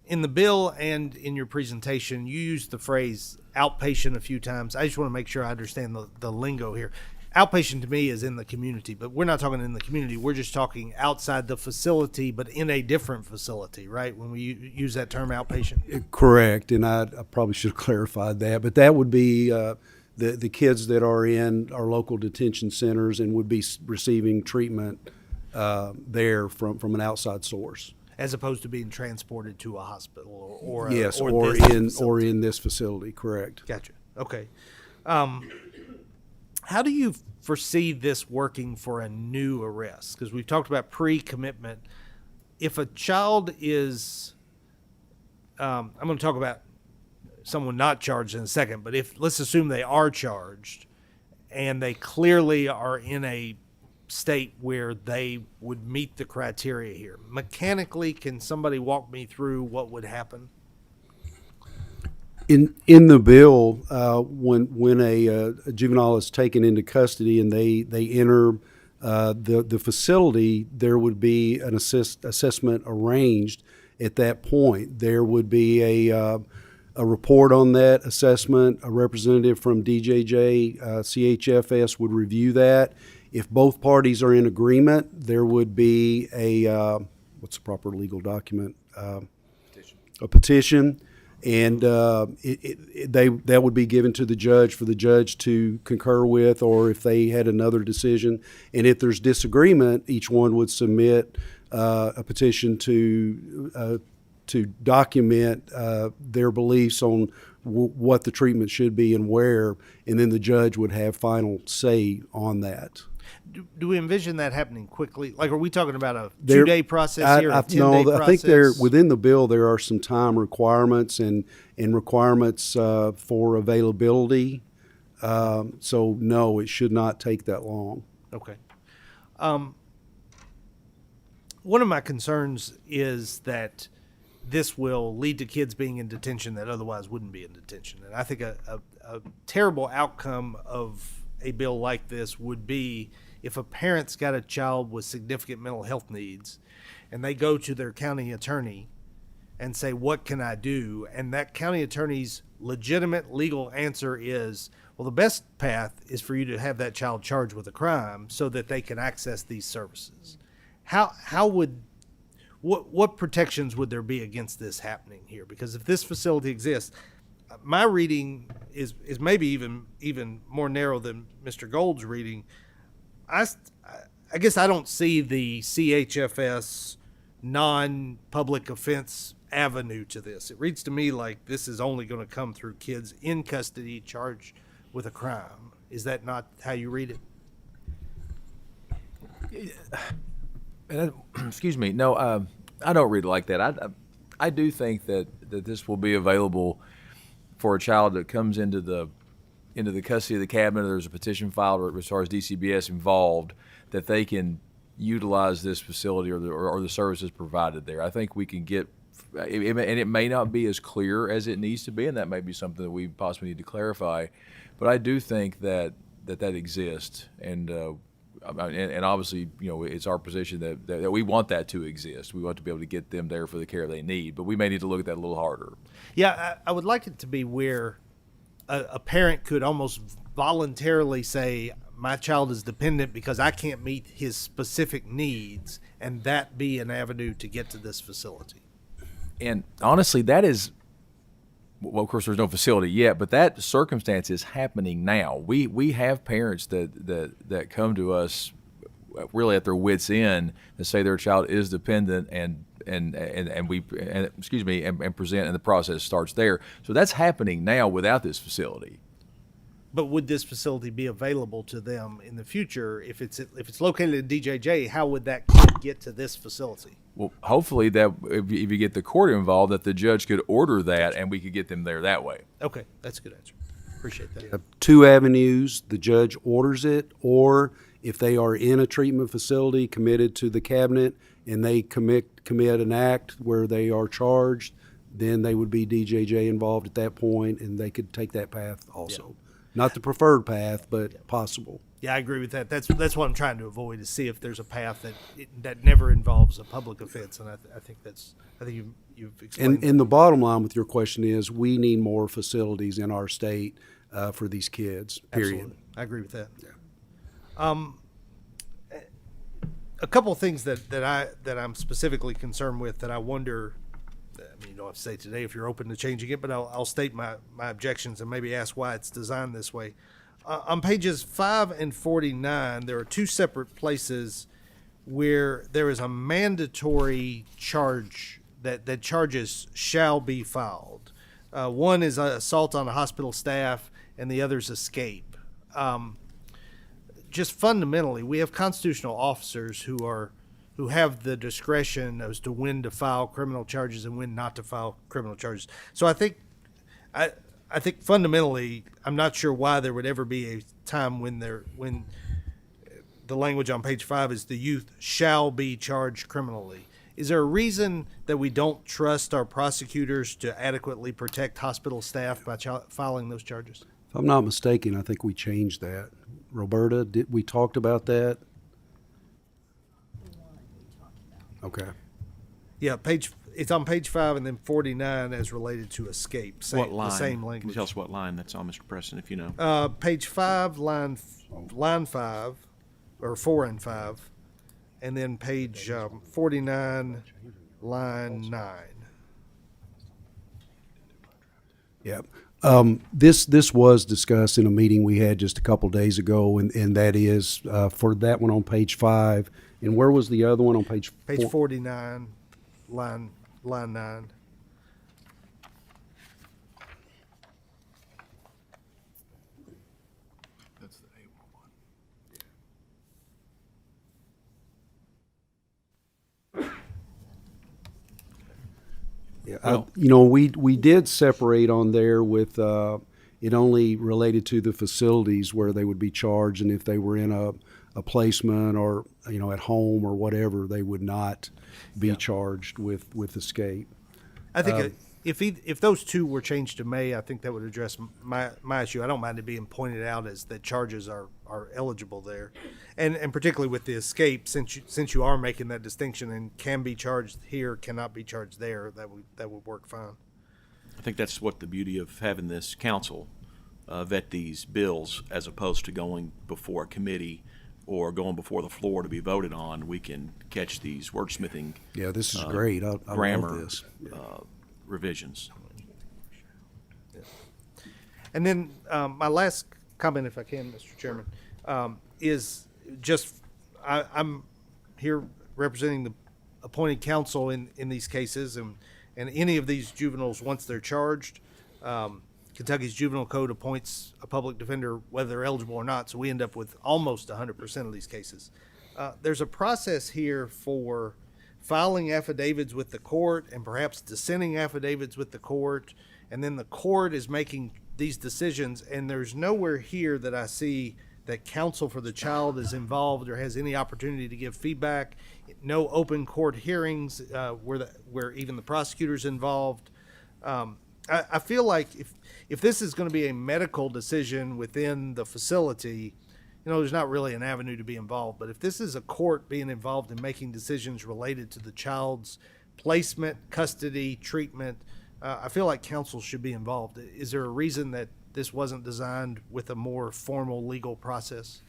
in the bill and in your presentation, you used the phrase outpatient a few times. I just want to make sure I understand the lingo here. Outpatient to me is in the community, but we're not talking in the community. We're just talking outside the facility, but in a different facility, right? When we use that term outpatient. Correct, and I probably should have clarified that, but that would be the kids that are in our local detention centers and would be receiving treatment there from an outside source. As opposed to being transported to a hospital or yes, or in this facility. Correct. Gotcha. Okay. How do you foresee this working for a new arrest? Because we've talked about pre-commitment. If a child is, I'm going to talk about someone not charged in a second, but let's assume they are charged and they clearly are in a state where they would meet the criteria here. Mechanically, can somebody walk me through what would happen? In the bill, when a juvenile is taken into custody and they enter the facility, there would be an assessment arranged at that point. There would be a report on that assessment. A representative from DJJ, CHFS would review that. If both parties are in agreement, there would be what's the proper legal document? Petition. A petition. And that would be given to the judge for the judge to concur with, or if they had another decision. And if there's disagreement, each one would submit a petition to document their beliefs on what the treatment should be and where, and then the judge would have final say on that. Do we envision that happening quickly? Like, are we talking about a 2-day process here, a 10-day process? I think within the bill there are some time requirements and requirements for availability. So no, it should not take that long. Okay. One of my concerns is that this will lead to kids being in detention that otherwise wouldn't be in detention. And I think a terrible outcome of a bill like this would be if a parent's got a child with significant mental health needs and they go to their county attorney and say, what can I do? And that county attorney's legitimate legal answer is, well, the best path is for you to have that child charged with a crime so that they can access these services. What protections would there be against this happening here? Because if this facility exists, my reading is maybe even more narrow than Mr. Gold's reading. I guess I don't see the CHFS non-public offense avenue to this. It reads to me like this is only going to come through kids in custody charged with a crime. Is that not how you read it? Excuse me. No, I don't read it like that. I do think that this will be available for a child that comes into the custody of the cabinet. There's a petition filed as far as DCBS involved, that they can utilize this facility or the services provided there. I think we can get, and it may not be as clear as it needs to be, and that may be something that we possibly need to clarify. But I do think that exists, and obviously, it's our position that we want that to exist. We want to be able to get them there for the care they need, but we may need to look at that a little harder. Yeah, I would like it to be where a parent could almost voluntarily say, my child is dependent because I can't meet his specific needs, and that be an avenue to get to this facility. And honestly, that is, well, of course, there's no facility yet, but that circumstance is happening now. We have parents that come to us really at their wits' end that say their child is dependent and present, and the process starts there. So that's happening now without this facility. But would this facility be available to them in the future if it's located in DJJ? How would that kid get to this facility? Well, hopefully that if you get the court involved, that the judge could order that and we could get them there that way. Okay, that's a good answer. Appreciate that. Two avenues: the judge orders it, or if they are in a treatment facility committed to the cabinet and they commit an act where they are charged, then they would be DJJ involved at that point, and they could take that path also. Yeah. Not the preferred path, but possible. Yeah, I agree with that. That's what I'm trying to avoid, is see if there's a path that never involves a public offense, and I think you've explained. And the bottom line with your question is, we need more facilities in our state for these kids. Period. Absolutely. I agree with that. Yeah. A couple of things that I'm specifically concerned with that I wonder. I mean, you don't have to say today if you're open to changing it, but I'll state my objections and maybe ask why it's designed this way. On pages 5 and 49, there are two separate places where there is a mandatory charge that charges shall be filed. One is assault on a hospital staff, and the other is escape. Just fundamentally, we have constitutional officers who have the discretion as to when to file criminal charges and when not to file criminal charges. So I think fundamentally, I'm not sure why there would ever be a time when the language on page 5 is the youth shall be charged criminally. Is there a reason that we don't trust our prosecutors to adequately protect hospital staff by filing those charges? If I'm not mistaken, I think we changed that. Roberta, we talked about that? Okay. Yeah, it's on page 5 and then 49 as related to escape. What line? The same language. Can you tell us what line that's on, Mr. Preston, if you know? Page 5, line 5, or 4 and 5, and then page 49, line 9. Yeah. This was discussed in a meeting we had just a couple days ago, and that is for that one on page 5. And where was the other one on page 4? Page 49, line 9. That's the A1 one. Yeah, we did separate on there with it only related to the facilities where they would be charged, and if they were in a placement or at home or whatever, they would not be charged with escape. I think if those two were changed to may, I think that would address my issue. I don't mind it being pointed out as that charges are eligible there, and particularly with the escape, since you are making that distinction and can be charged here, cannot be charged there, that would work fine. I think that's what the beauty of having this council vet these bills, as opposed to going before a committee or going before the floor to be voted on. We can catch these wordsmithing. Yeah, this is great. I grammar love this. Revisions. Yeah. And then my last comment, if I can, Mr. Chairman, is just I'm here representing the appointed counsel in these cases, and any of these juveniles, once they're charged, Kentucky's Juvenile Code appoints a public defender whether they're eligible or not, so we end up with almost 100% of these cases. There's a process here for filing affidavits with the court and perhaps dissenting affidavits with the court, and then the court is making these decisions, and there's nowhere here that I see that counsel for the child is involved or has any opportunity to give feedback. No open court hearings where even the prosecutor's involved. I feel like if this is going to be a medical decision within the facility, there's not really an avenue to be involved. But if this is a court being involved in making decisions related to the child's placement, custody, treatment, I feel like counsel should be involved. Is there a reason that this wasn't designed with a more formal legal process?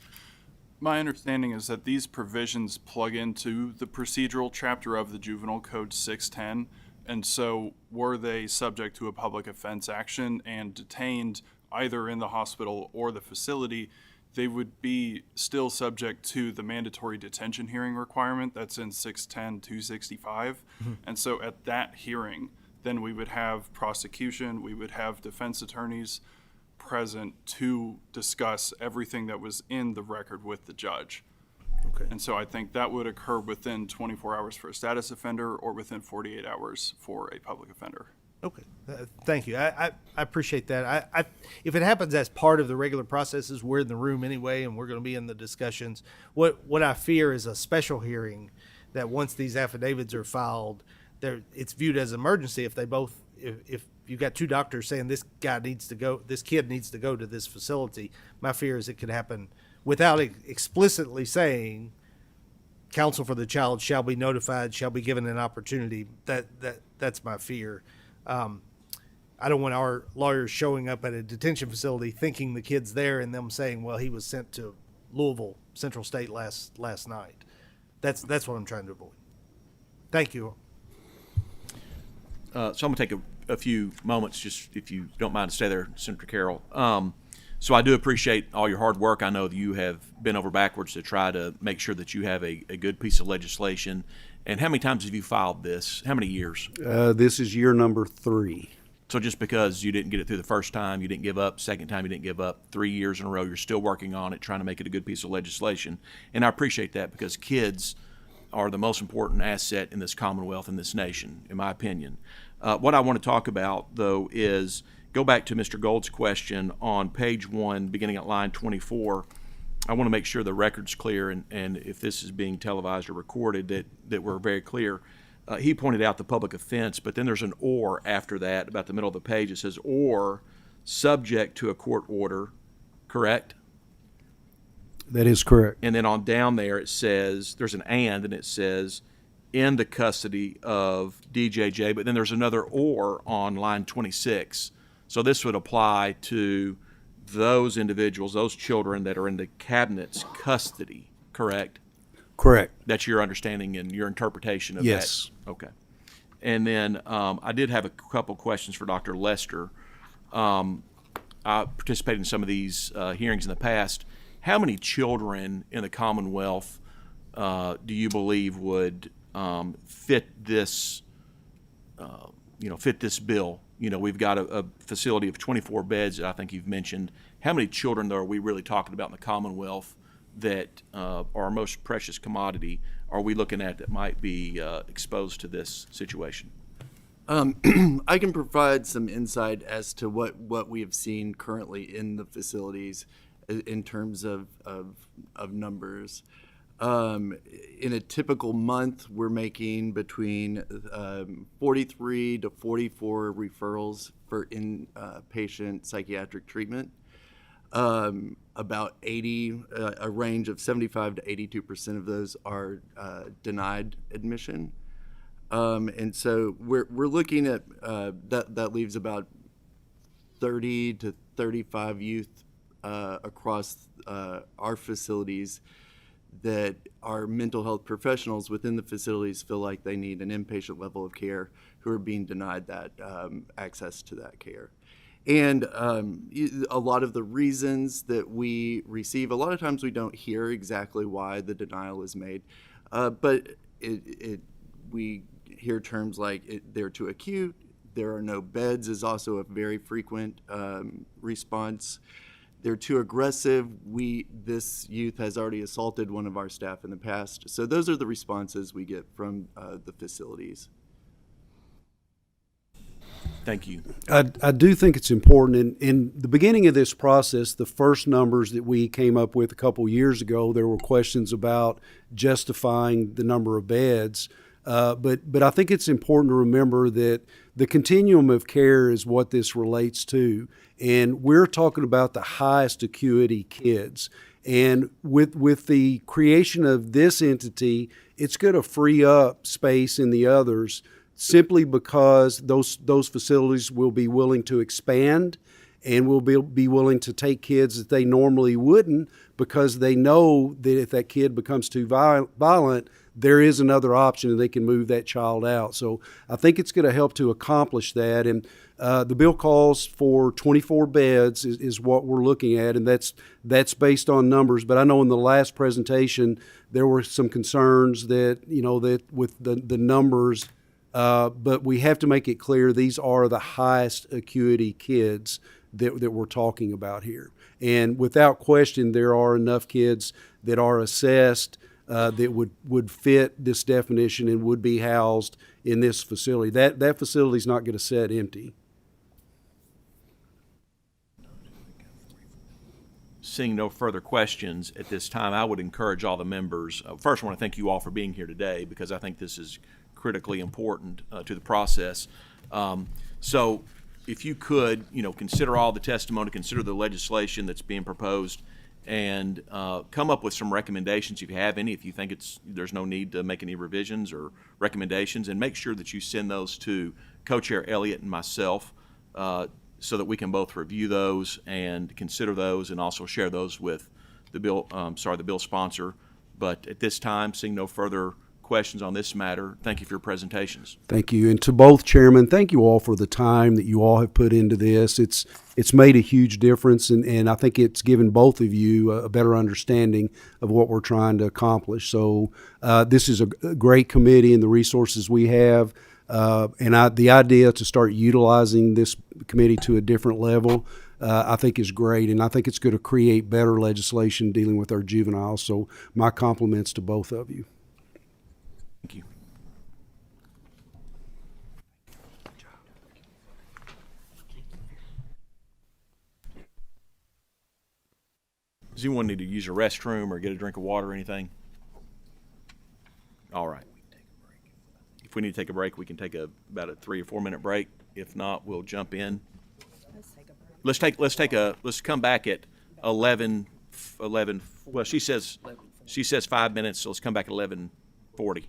My understanding is that these provisions plug into the procedural chapter of the Juvenile Code 610, and so were they subject to a public offense action and detained either in the hospital or the facility, they would be still subject to the mandatory detention hearing requirement that's in 610-265. Mm-hmm. And so at that hearing, then we would have prosecution, we would have defense attorneys present to discuss everything that was in the record with the judge. Okay. And so I think that would occur within 24 hours for a status offender or within 48 hours for a public offender. Okay, thank you. I appreciate that. If it happens as part of the regular processes, we're in the room anyway, and we're going to be in the discussions. What I fear is a special hearing that once these affidavits are filed, it's viewed as emergency if if you've got two doctors saying this kid needs to go to this facility. My fear is it could happen without explicitly saying counsel for the child shall be notified, shall be given an opportunity. That's my fear. I don't want our lawyers showing up at a detention facility thinking the kid's there and them saying, well, he was sent to Louisville Central State last night. That's what I'm trying to avoid. Thank you. So I'm going to take a few moments, just if you don't mind to stay there, Senator Carroll. So I do appreciate all your hard work. I know that you have been over backwards to try to make sure that you have a good piece of legislation. And how many times have you filed this? How many years? This is year number 3. So just because you didn't get it through the first time, you didn't give up, second time you didn't give up, 3 years in a row, you're still working on it, trying to make it a good piece of legislation. And I appreciate that because kids are the most important asset in this Commonwealth, in this nation, in my opinion. What I want to talk about, though, is go back to Mr. Gold's question on page 1, beginning at line 24. I want to make sure the record's clear, and if this is being televised or recorded, that we're very clear. He pointed out the public offense, but then there's an or after that, about the middle of the page. It says, or subject to a court order, correct? That is correct. And then on down there it says, there's an and it says, in the custody of DJJ, but then there's another or on line 26. So this would apply to those individuals, those children that are in the cabinet's custody, correct? Correct. That's your understanding and your interpretation of Yes. that? Okay. And then I did have a couple questions for Dr. Lester. I participated in some of these hearings in the past. How many children in the Commonwealth do you believe would fit this, fit this bill? You know, we've got a facility of 24 beds that I think you've mentioned. How many children, though, are we really talking about in the Commonwealth that are our most precious commodity are we looking at that might be exposed to this situation? I can provide some insight as to what we have seen currently in the facilities in terms of numbers. In a typical month, we're making between 43 to 44 referrals for inpatient psychiatric treatment. About 80, a range of 75 to 82% of those are denied admission. And so we're looking at that leaves about 30 to 35 youth across our facilities that our mental health professionals within the facilities feel like they need an inpatient level of care who are being denied that access to that care. And a lot of the reasons that we receive, a lot of times we don't hear exactly why the denial is made, but we hear terms like they're too acute, there are no beds is also a very frequent response. They're too aggressive. This youth has already assaulted one of our staff in the past. So those are the responses we get from the facilities. Thank you. I do think it's important. In the beginning of this process, the first numbers that we came up with a couple years ago, there were questions about justifying the number of beds. But I think it's important to remember that the continuum of care is what this relates to. And we're talking about the highest acuity kids. And with the creation of this entity, it's going to free up space in the others simply because those facilities will be willing to expand and will be willing to take kids that they normally wouldn't, because they know that if that kid becomes too violent, there is another option and they can move that child out. So I think it's going to help to accomplish that. And the bill calls for 24 beds is what we're looking at, and that's based on numbers. But I know in the last presentation there were some concerns that with the numbers. But we have to make it clear these are the highest acuity kids that we're talking about here. And without question, there are enough kids that are assessed that would fit this definition and would be housed in this facility. That facility is not going to sit empty. Seeing no further questions at this time, I would encourage all the members. First, I want to thank you all for being here today because I think this is critically important to the process. So if you could, consider all the testimony, consider the legislation that's being proposed, and come up with some recommendations if you have any, if you think there's no need to make any revisions or recommendations, and make sure that you send those to Co-Chair Elliott and myself so that we can both review those and consider those and also share those with the bill sponsor. But at this time, seeing no further questions on this matter, thank you for your presentations. Thank you. And to both chairmen, thank you all for the time that you all have put into this. It's made a huge difference, and I think it's given both of you a better understanding of what we're trying to accomplish. So this is a great committee and the resources we have. The idea to start utilizing this committee to a different level, I think is great, and I think it's going to create better legislation dealing with our juveniles. So my compliments to both of you. Thank you. Does anyone need to use a restroom or get a drink of water or anything? All right. If we need to take a break, we can take about a 3 or 4 minute break. If not, we'll jump in. Let's come back at 11. Well, she says 5 minutes, so let's come back at 11:40.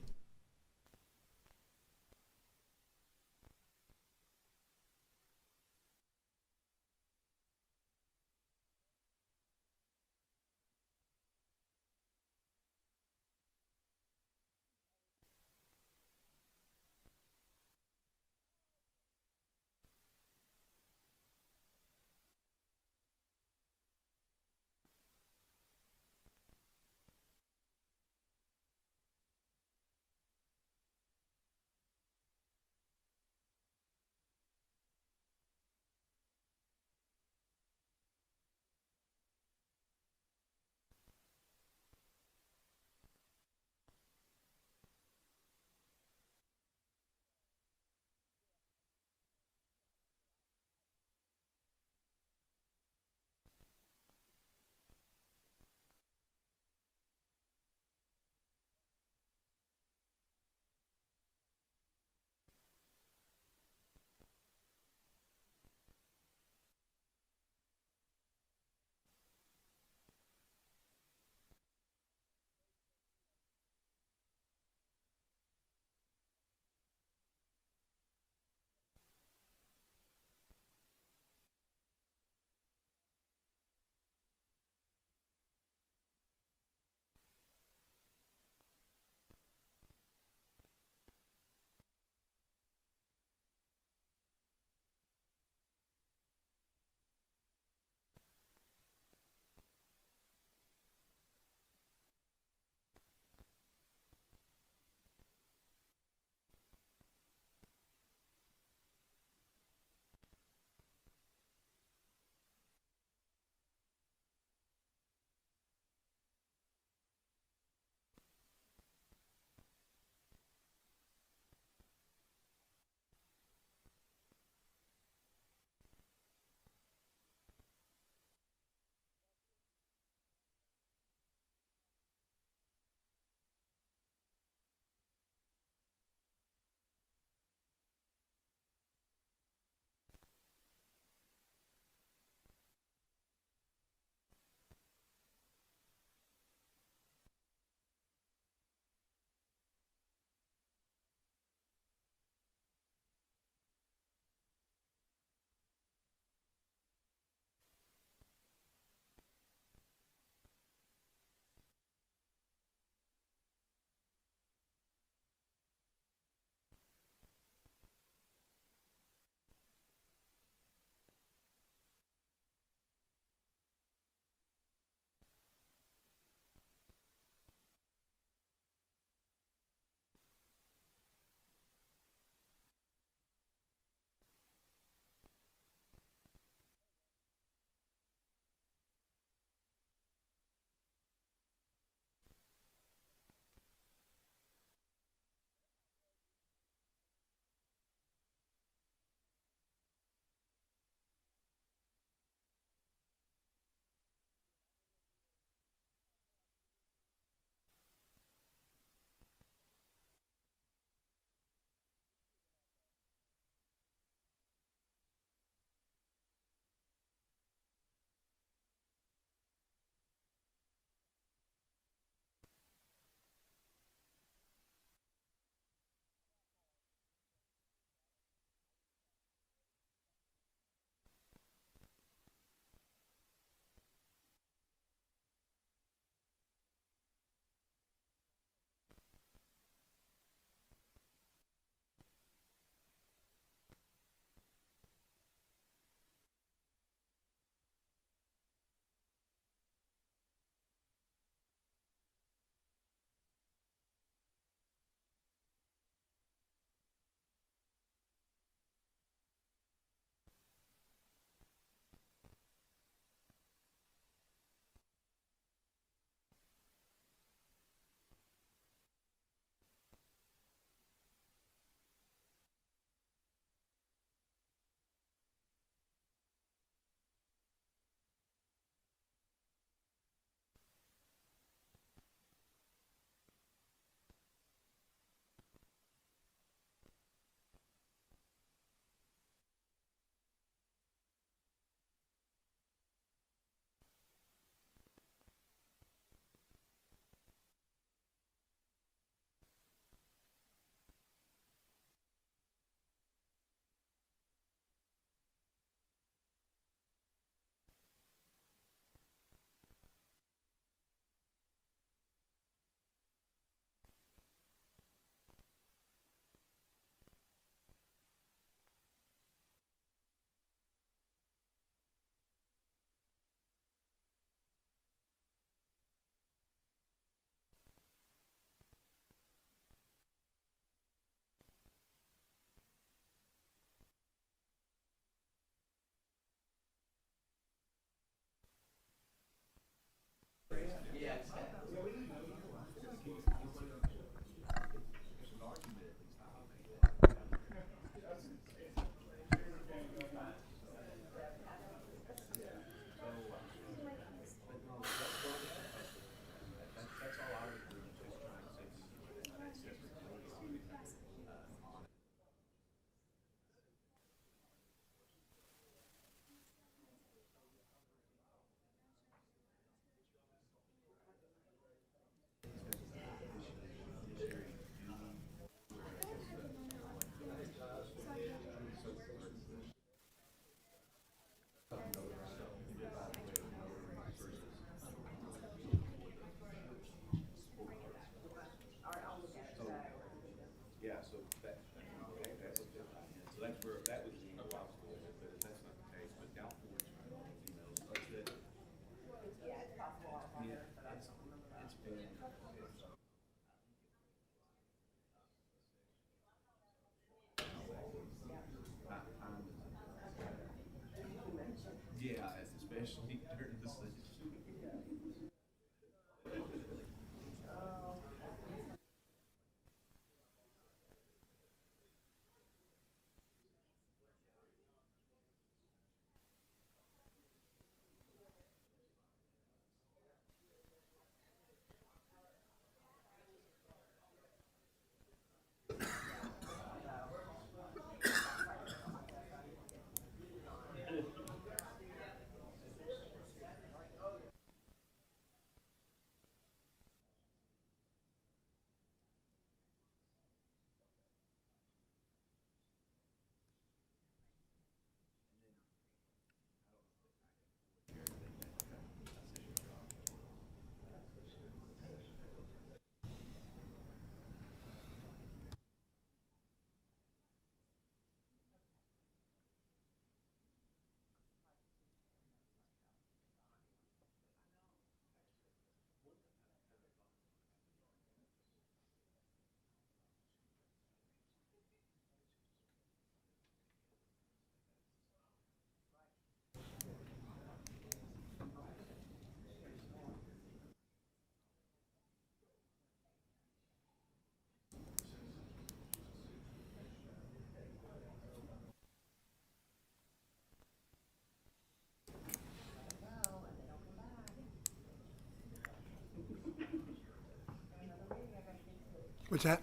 What's that?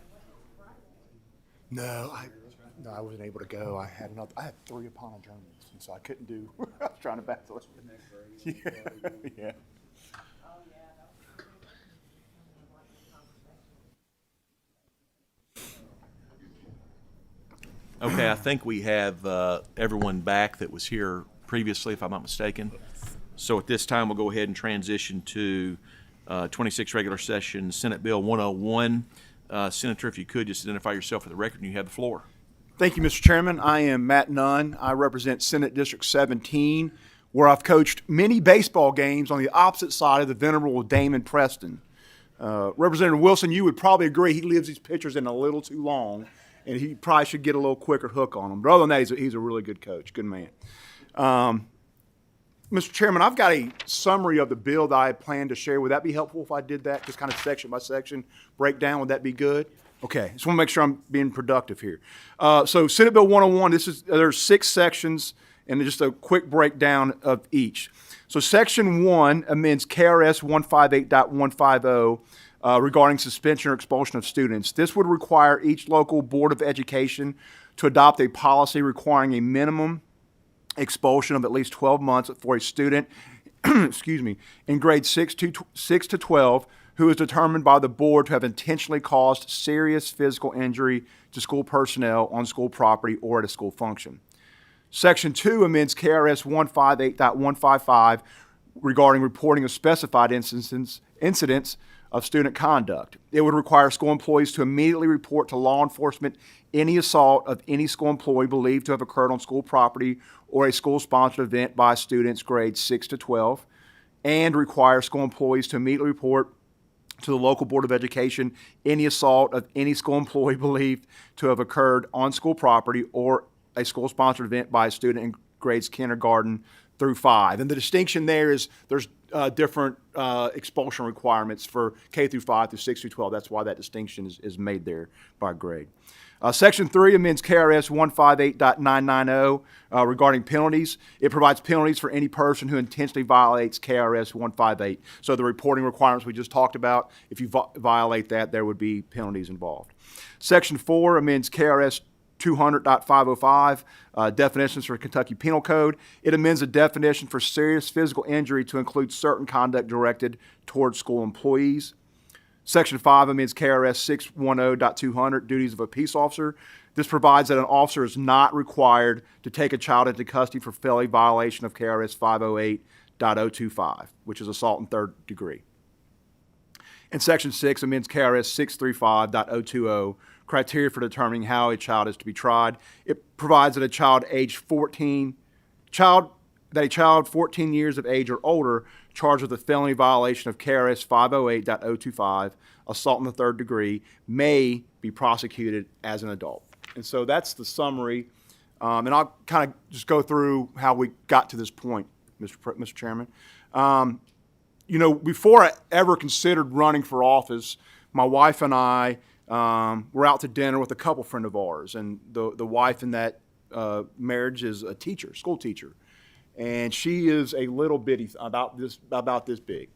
No, I wasn't able to go. I had 3 upon adjournments, and so I couldn't do. I was trying to battle it. Yeah. Okay, I think we have everyone back that was here previously, if I'm not mistaken. So at this time, we'll go ahead and transition to 26 regular session Senate Bill 101. Senator, if you could just identify yourself for the record, and you have the floor. Thank you, Mr. Chairman. I am Matt Nunn. I represent Senate District 17, where I've coached many baseball games on the opposite side of the venerable Damon Preston. Representative Wilson, you would probably agree he leaves these pitchers in a little too long, and he probably should get a little quicker hook on them. But other than that, he's a really good coach, good man. Mr. Chairman, I've got a summary of the bill that I plan to share. Would that be helpful if I did that, just kind of section by section breakdown? Would that be good? Okay, just want to make sure I'm being productive here. So Senate Bill 101, there's 6 sections, and just a quick breakdown of each. So Section 1 amends KRS 158.150 regarding suspension or expulsion of students. This would require each local Board of Education to adopt a policy requiring a minimum expulsion of at least 12 months for a student in grades 6 to 12 who is determined by the board to have intentionally caused serious physical injury to school personnel on school property or at a school function. Section 2 amends KRS 158.155 regarding reporting of specified incidents of student conduct. It would require school employees to immediately report to law enforcement any assault of any school employee believed to have occurred on school property or a school-sponsored event by students grades 6 to 12, and require school employees to immediately report to the local Board of Education any assault of any school employee believed to have occurred on school property or a school-sponsored event by a student in grades kindergarten through 5. And the distinction there is there's different expulsion requirements for K through 5 through 6 through 12. That's why that distinction is made there by grade. Section 3 amends KRS 158.990 regarding penalties. It provides penalties for any person who intentionally violates KRS 158. So the reporting requirements we just talked about, if you violate that, there would be penalties involved. Section 4 amends KRS 200.505, definitions for Kentucky Penal Code. It amends a definition for serious physical injury to include certain conduct directed towards school employees. Section 5 amends KRS 610.200, duties of a peace officer. This provides that an officer is not required to take a child into custody for felony violation of KRS 508.025, which is assault in third degree. And Section 6 amends KRS 635.020, criteria for determining how a child is to be tried. It provides that a child 14 years of age or older charged with a felony violation of KRS 508.025, assault in the third degree, may be prosecuted as an adult. And so that's the summary. And I'll kind of just go through how we got to this point, Mr. Chairman. Before I ever considered running for office, my wife and I were out to dinner with a couple friend of ours, and the wife in that marriage is a teacher, school teacher, and she is a little bitty, about this big,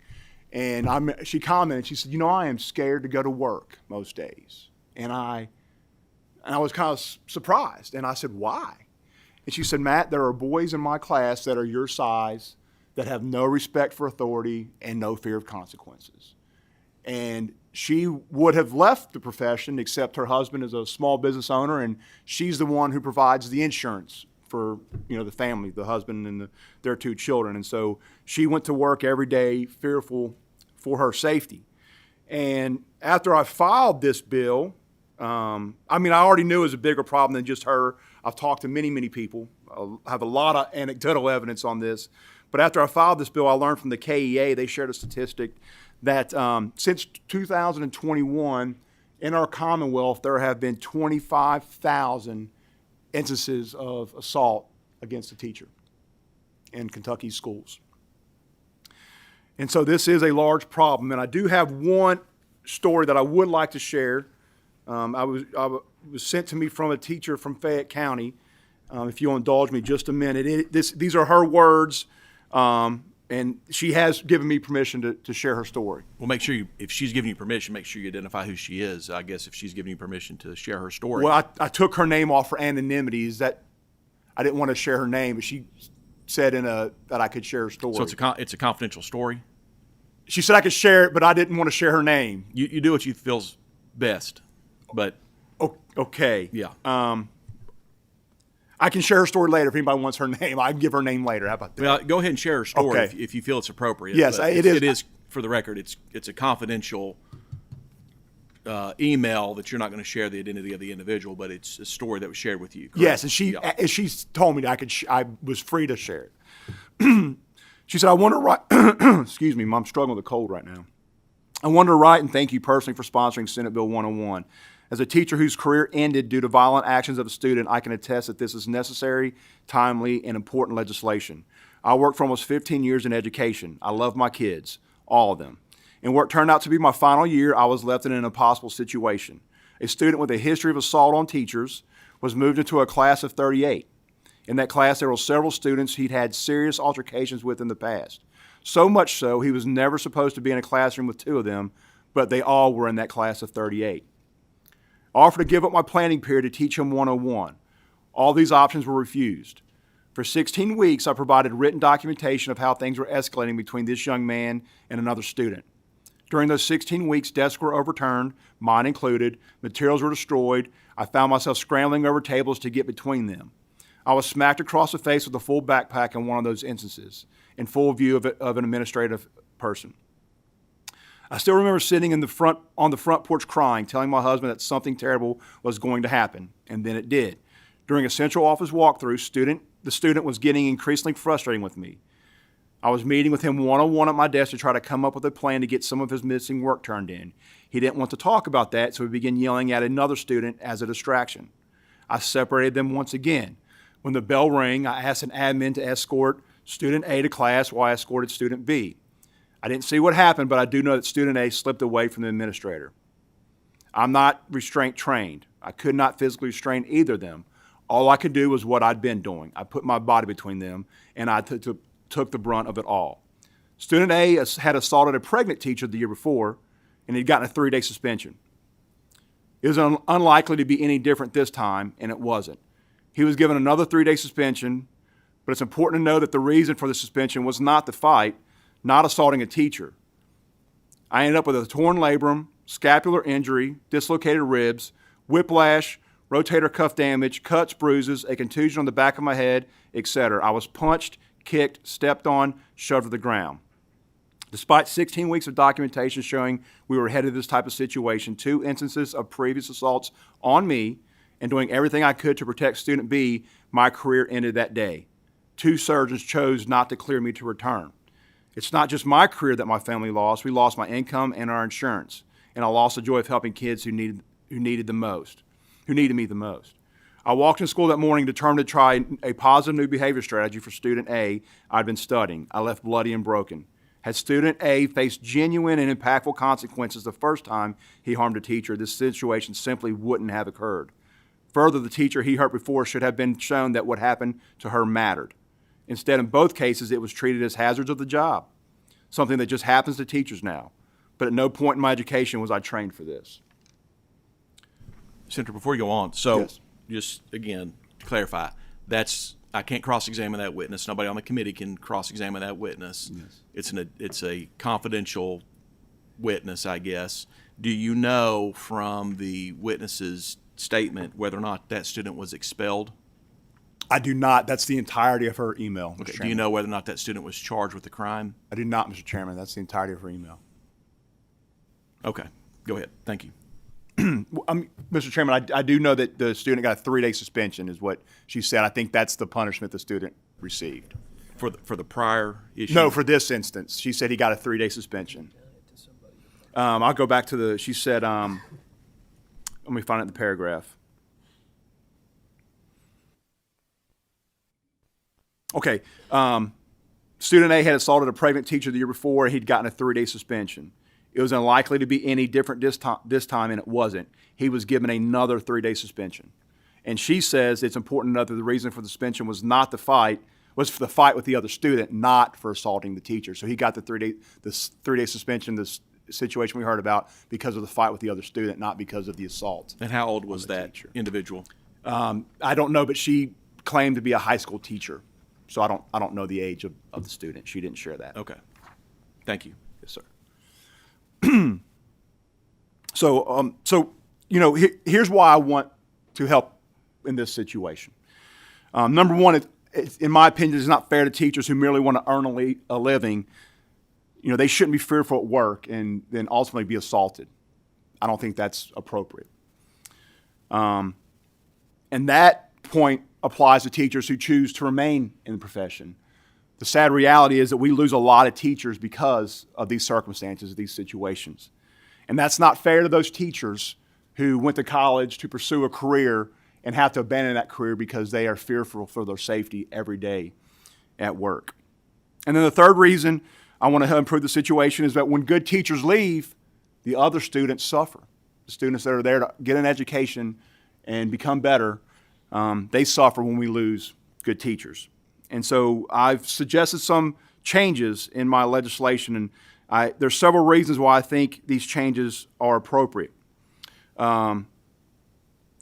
and she commented, she said, I am scared to go to work most days, and I was kind of surprised, and I said, why? And she said, Matt, there are boys in my class that are your size that have no respect for authority and no fear of consequences. And she would have left the profession, except her husband is a small business owner, and she's the one who provides the insurance for the family, the husband and their two children. And so she went to work every day fearful for her safety. And after I filed this bill, I already knew it was a bigger problem than just her. I've talked to many, many people. I have a lot of anecdotal evidence on this. But after I filed this bill, I learned from the KEA, they shared a statistic that since 2021, in our Commonwealth, there have been 25,000 instances of assault against a teacher in Kentucky schools. And so this is a large problem. And I do have one story that I would like to share. I was sent to me from a teacher from Fayette County. If you'll indulge me just a minute. These are her words. And she has given me permission to share her story. Well, make sure if she's giving you permission, make sure you identify who she is. I guess if she's giving you permission to share her story. Well, I took her name off for anonymity. Is that I didn't want to share her name, but she said that I could share her story. So it's a confidential story? She said I could share it, but I didn't want to share her name. You do what you feel's best, but okay. Yeah. I can share her story later if anybody wants her name. I can give her name later. How about that? Well, go ahead and share her story Okay. if you feel it's appropriate. Yes, But it is. It is, for the record, it's a confidential email that you're not going to share the identity of the individual, but it's a story that was shared with you. Correct? Yes, and she told me that I was free to share it. She said, I want to write, excuse me, I'm struggling with a cold right now. I wanted to write and thank you personally for sponsoring Senate Bill 101. As a teacher whose career ended due to violent actions of a student, I can attest that this is necessary, timely, and important legislation. I worked for almost 15 years in education. I love my kids, all of them. In what turned out to be my final year, I was left in an impossible situation. A student with a history of assault on teachers was moved into a class of 38. In that class, there were several students he'd had serious altercations with in the past. So much so, he was never supposed to be in a classroom with two of them, but they all were in that class of 38. I offered to give up my planning period to teach him 101. All these options were refused. For 16 weeks, I provided written documentation of how things were escalating between this young man and another student. During those 16 weeks, desks were overturned, mine included, materials were destroyed. I found myself scrambling over tables to get between them. I was smacked across the face with a full backpack in one of those instances, in full view of an administrative person. I still remember sitting on the front porch crying, telling my husband that something terrible was going to happen, and then it did. During a central office walkthrough, the student was getting increasingly frustrating with me. I was meeting with him one-on-one at my desk to try to come up with a plan to get some of his missing work turned in. He didn't want to talk about that, so he began yelling at another student as a distraction. I separated them once again. When the bell rang, I asked an admin to escort student A to class while I escorted student B. I didn't see what happened, but I do know that student A slipped away from the administrator. I'm not restraint trained. I could not physically restrain either of them. All I could do was what I'd been doing. I put my body between them, and I took the brunt of it all. Student A had assaulted a pregnant teacher the year before, and he'd gotten a 3-day suspension. It was unlikely to be any different this time, and it wasn't. He was given another 3-day suspension, but it's important to know that the reason for the suspension was not the fight, not assaulting a teacher. I ended up with a torn labrum, scapular injury, dislocated ribs, whiplash, rotator cuff damage, cuts, bruises, a contusion on the back of my head, etc. I was punched, kicked, stepped on, shoved to the ground. Despite 16 weeks of documentation showing we were headed to this type of situation, 2 instances of previous assaults on me, and doing everything I could to protect student B, my career ended that day. 2 surgeons chose not to clear me to return. It's not just my career that my family lost. We lost my income and our insurance, and I lost the joy of helping kids who needed me the most. I walked in school that morning determined to try a positive new behavior strategy for student A I'd been studying. I left bloody and broken. Had student A faced genuine and impactful consequences the first time he harmed a teacher, this situation simply wouldn't have occurred. Further, the teacher he hurt before should have been shown that what happened to her mattered. Instead, in both cases, it was treated as hazards of the job, something that just happens to teachers now. But at no point in my education was I trained for this. Senator, before you go on, so Yes. just again, clarify, I can't cross-examine that witness. Nobody on the committee can cross-examine that witness. Yes. It's a confidential witness, I guess. Do you know from the witness's statement whether or not that student was expelled? I do not. That's the entirety of her email. Mr. Okay. Do Chairman. you know whether or not that student was charged with the crime? I do not, Mr. Chairman. That's the entirety of her email. Okay. Go ahead. Thank you. Mr. Chairman, I do know that the student got a 3-day suspension is what she said. I think that's the punishment the student received. For the prior issue? No, for this instance. She said he got a 3-day suspension. I'll go back to she said, let me find it in the paragraph. Okay, student A had assaulted a pregnant teacher the year before. He'd gotten a 3-day suspension. It was unlikely to be any different this time, and it wasn't. He was given another 3-day suspension. And she says it's important to note that the reason for the suspension was not the fight, was for the fight with the other student, not for assaulting the teacher. So he got the 3-day suspension, this situation we heard about, because of the fight with the other student, not because of the assault. And how old was that individual? I don't know, but she claimed to be a high school teacher. So I don't know the age of the student. She didn't share that. Okay. Thank you. Yes, sir. So here's why I want to help in this situation. Number one, in my opinion, it's not fair to teachers who merely want to earn a living. They shouldn't be fearful at work and then ultimately be assaulted. I don't think that's appropriate. And that point applies to teachers who choose to remain in the profession. The sad reality is that we lose a lot of teachers because of these circumstances, these situations. And that's not fair to those teachers who went to college to pursue a career and have to abandon that career because they are fearful for their safety every day at work. And then the third reason I want to improve the situation is that when good teachers leave, the other students suffer. The students that are there to get an education and become better, they suffer when we lose good teachers. And so I've suggested some changes in my legislation, and there's several reasons why I think these changes are appropriate. The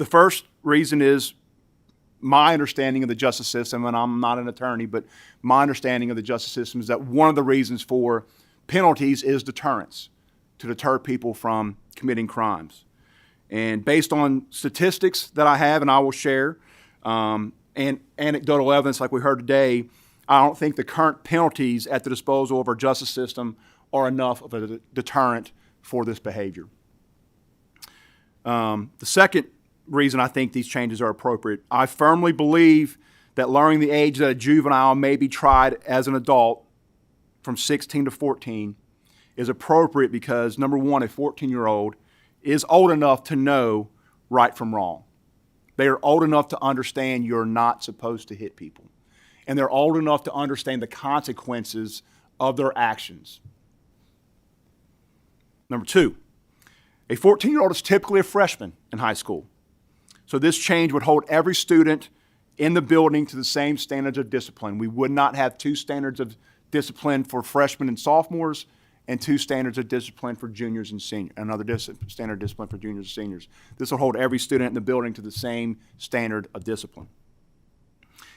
first reason is my understanding of the justice system, and I'm not an attorney, but my understanding of the justice system is that one of the reasons for penalties is deterrence, to deter people from committing crimes. And based on statistics that I have and I will share, and anecdotal evidence like we heard today, I don't think the current penalties at the disposal of our justice system are enough of a deterrent for this behavior. The second reason I think these changes are appropriate, I firmly believe that lowering the age that a juvenile may be tried as an adult from 16 to 14 is appropriate because, number one, a 14-year-old is old enough to know right from wrong. They are old enough to understand you're not supposed to hit people. And they're old enough to understand the consequences of their actions. Number two, a 14-year-old is typically a freshman in high school. So this change would hold every student in the building to the same standards of discipline. We would not have 2 standards of discipline for freshmen and sophomores and 2 standards of discipline for juniors and seniors, another standard of discipline for juniors and seniors. This will hold every student in the building to the same standard of discipline.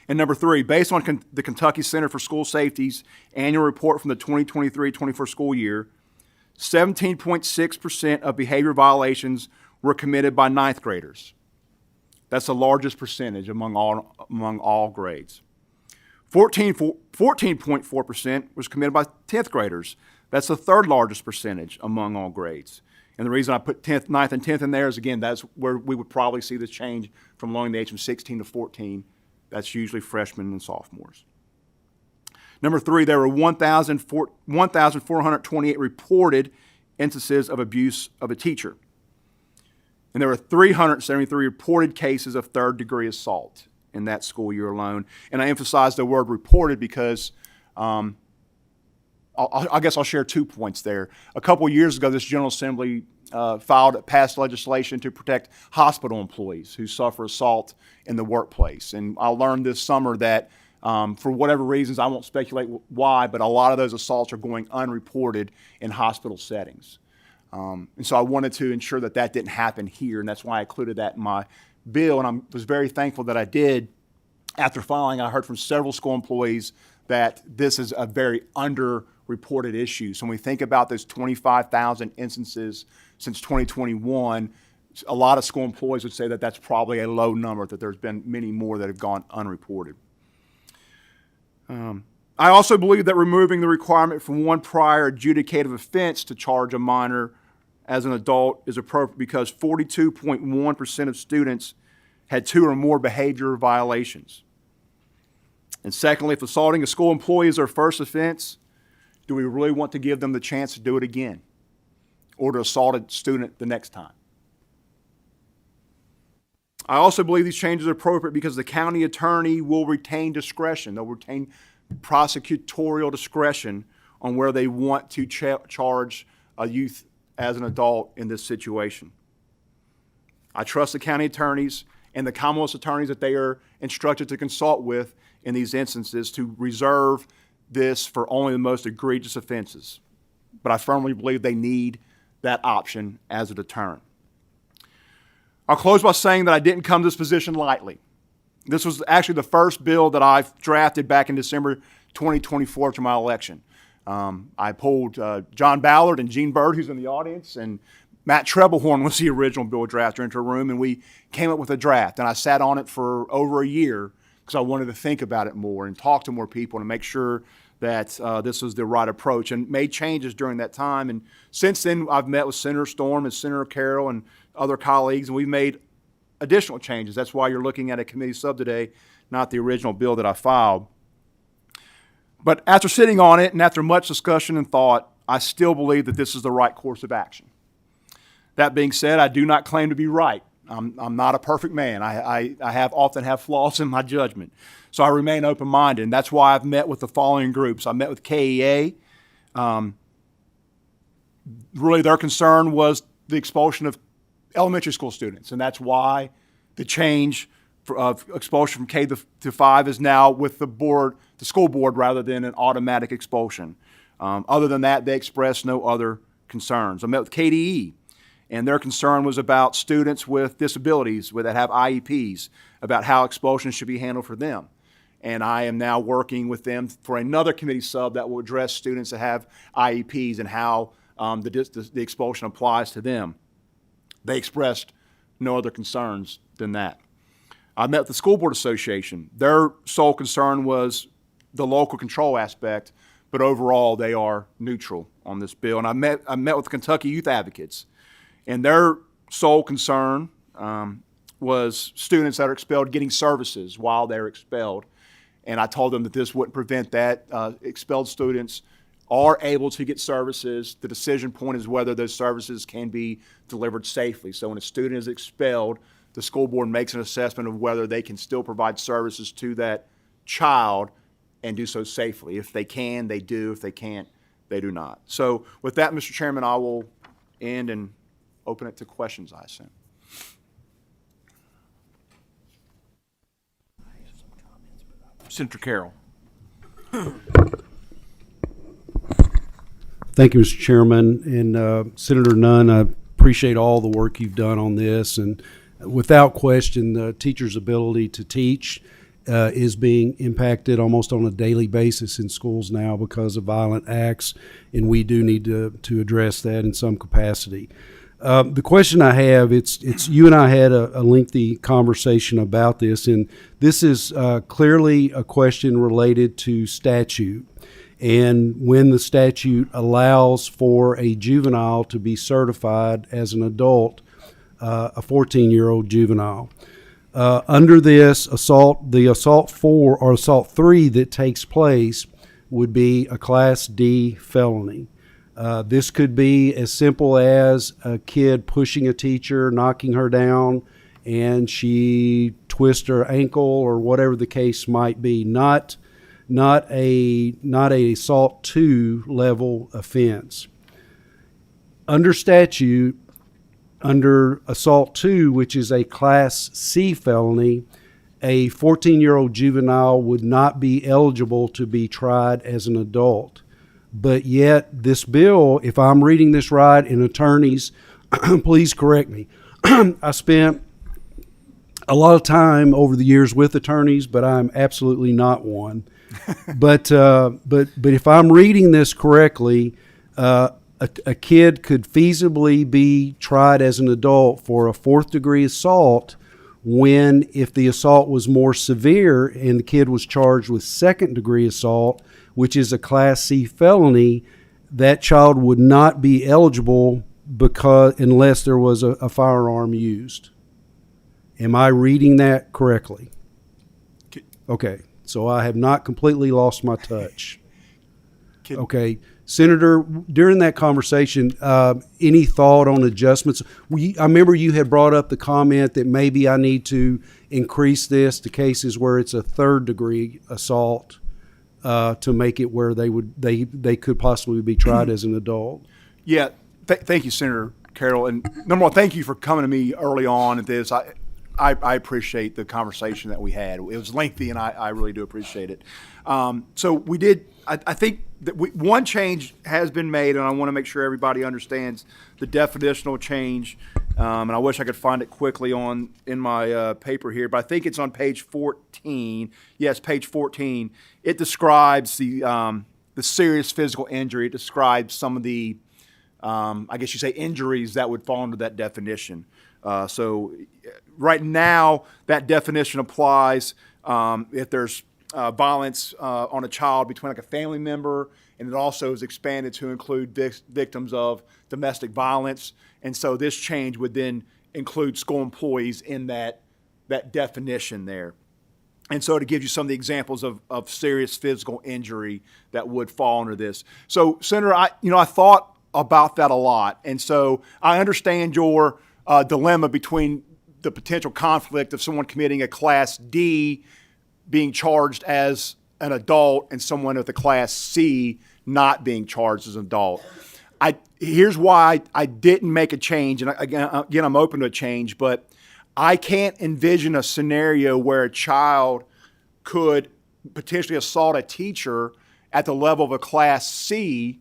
And number 3, based on the Kentucky Center for School Safety's annual report from the 2023-24 school year, 17.6% of behavior violations were committed by 9th graders. That's the largest percentage among all grades. 14.4% was committed by 10th graders. That's the third largest percentage among all grades. And the reason I put 10th, 9th, and 10th in there is, again, that's where we would probably see this change from lowering the age from 16 to 14. That's usually freshmen and sophomores. Number 3, there were 1,428 reported instances of abuse of a teacher. And there were 373 reported cases of third-degree assault in that school year alone. And I emphasize the word reported because I guess I'll share 2 points there. A couple of years ago, this General Assembly passed legislation to protect hospital employees who suffer assault in the workplace. And I learned this summer that for whatever reasons, I won't speculate why, but a lot of those assaults are going unreported in hospital settings. And so I wanted to ensure that that didn't happen here, and that's why I included that in my bill, and I was very thankful that I did. After filing, I heard from several school employees that this is a very underreported issue. So when we think about those 25,000 instances since 2021, a lot of school employees would say that that's probably a low number, that there's been many more that have gone unreported. I also believe that removing the requirement from one prior adjudicative offense to charge a minor as an adult is appropriate because 42.1% of students had 2 or more behavior violations. And secondly, if assaulting a school employee is their first offense, do we really want to give them the chance to do it again or to assault a student the next time? I also believe these changes are appropriate because the county attorney will retain discretion. They'll retain prosecutorial discretion on where they want to charge a youth as an adult in this situation. I trust the county attorneys and the Commonwealth's attorneys that they are instructed to consult with in these instances to reserve this for only the most egregious offenses. But I firmly believe they need that option as a deterrent. I'll close by saying that I didn't come to this position lightly. This was actually the first bill that I drafted back in December 2024 after my election. I pulled John Ballard and Gene Bird, who's in the audience, and Matt Trebelhorn was the original bill drafter, into a room, and we came up with a draft. And I sat on it for over a year because I wanted to think about it more and talk to more people and make sure that this was the right approach, and made changes during that time. And since then, I've met with Senator Storm and Senator Carroll and other colleagues, and we've made additional changes. That's why you're looking at a committee sub today, not the original bill that I filed. But after sitting on it and after much discussion and thought, I still believe that this is the right course of action. That being said, I do not claim to be right. I'm not a perfect man. I often have flaws in my judgment. So I remain open-minded, and that's why I've met with the following groups. I met with KEA. Really, their concern was the expulsion of elementary school students, and that's why the change of expulsion from K to 5 is now with the school board, rather than an automatic expulsion. Other than that, they expressed no other concerns. I met with KDE, and their concern was about students with disabilities that have IEPs, about how expulsion should be handled for them. And I am now working with them for another committee sub that will address students that have IEPs and how the expulsion applies to them. They expressed no other concerns than that. I met with the School Board Association. Their sole concern was the local control aspect, but overall they are neutral on this bill. And I met with the Kentucky Youth Advocates, and their sole concern was students that are expelled getting services while they're expelled. And I told them that this wouldn't prevent that. Expelled students are able to get services. The decision point is whether those services can be delivered safely. So when a student is expelled, the school board makes an assessment of whether they can still provide services to that child and do so safely. If they can, they do. If they can't, they do not. So with that, Mr. Chairman, I will end and open it to questions, I assume. Senator Carroll. Thank you, Mr. Chairman. And Senator Nunn, I appreciate all the work you've done on this. And without question, the teacher's ability to teach is being impacted almost on a daily basis in schools now because of violent acts, and we do need to address that in some capacity. The question I have, it's you and I had a lengthy conversation about this, and this is clearly a question related to statute. and when the statute allows for a juvenile to be certified as an adult, a 14-year-old juvenile. Under this, the assault 4 or assault 3 that takes place would be a Class D felony. This could be as simple as a kid pushing a teacher, knocking her down, and she twists her ankle or whatever the case might be. Not a assault 2 level offense. Under statute, under assault 2, which is a Class C felony, a 14-year-old juvenile would not be eligible to be tried as an adult. But yet this bill, if I'm reading this right, and attorneys, please correct me. I spent a lot of time over the years with attorneys, but I'm absolutely not one. But if I'm reading this correctly, a kid could feasibly be tried as an adult for a 4th-degree assault when, if the assault was more severe and the kid was charged with 2nd-degree assault, which is a Class C felony, that child would not be eligible unless there was a firearm used. Am I reading that correctly? Okay, so I have not completely lost my touch. Okay. Senator, during that conversation, any thought on adjustments? I remember you had brought up the comment that maybe I need to increase this to cases where it's a 3rd-degree assault to make it where they could possibly be tried as an adult. Yeah, thank you, Senator Carroll. And number one, thank you for coming to me early on at this. I appreciate the conversation that we had. It was lengthy, and I really do appreciate it. So we did. I think that one change has been made, and I want to make sure everybody understands the definitional change. And I wish I could find it quickly in my paper here, but I think it's on page 14. Yes, page 14. It describes the serious physical injury. It describes some of the, I guess you say, injuries that would fall under that definition. So right now, that definition applies if there's violence on a child between like a family member, and it also is expanded to include victims of domestic violence. And so this change would then include school employees in that definition there. And so to give you some of the examples of serious physical injury that would fall under this. So Senator, I thought about that a lot. And so I understand your dilemma between the potential conflict of someone committing a Class D being charged as an adult and someone with a Class C not being charged as an adult. Here's why I didn't make a change, and again, I'm open to a change, but I can't envision a scenario where a child could potentially assault a teacher at the level of a Class C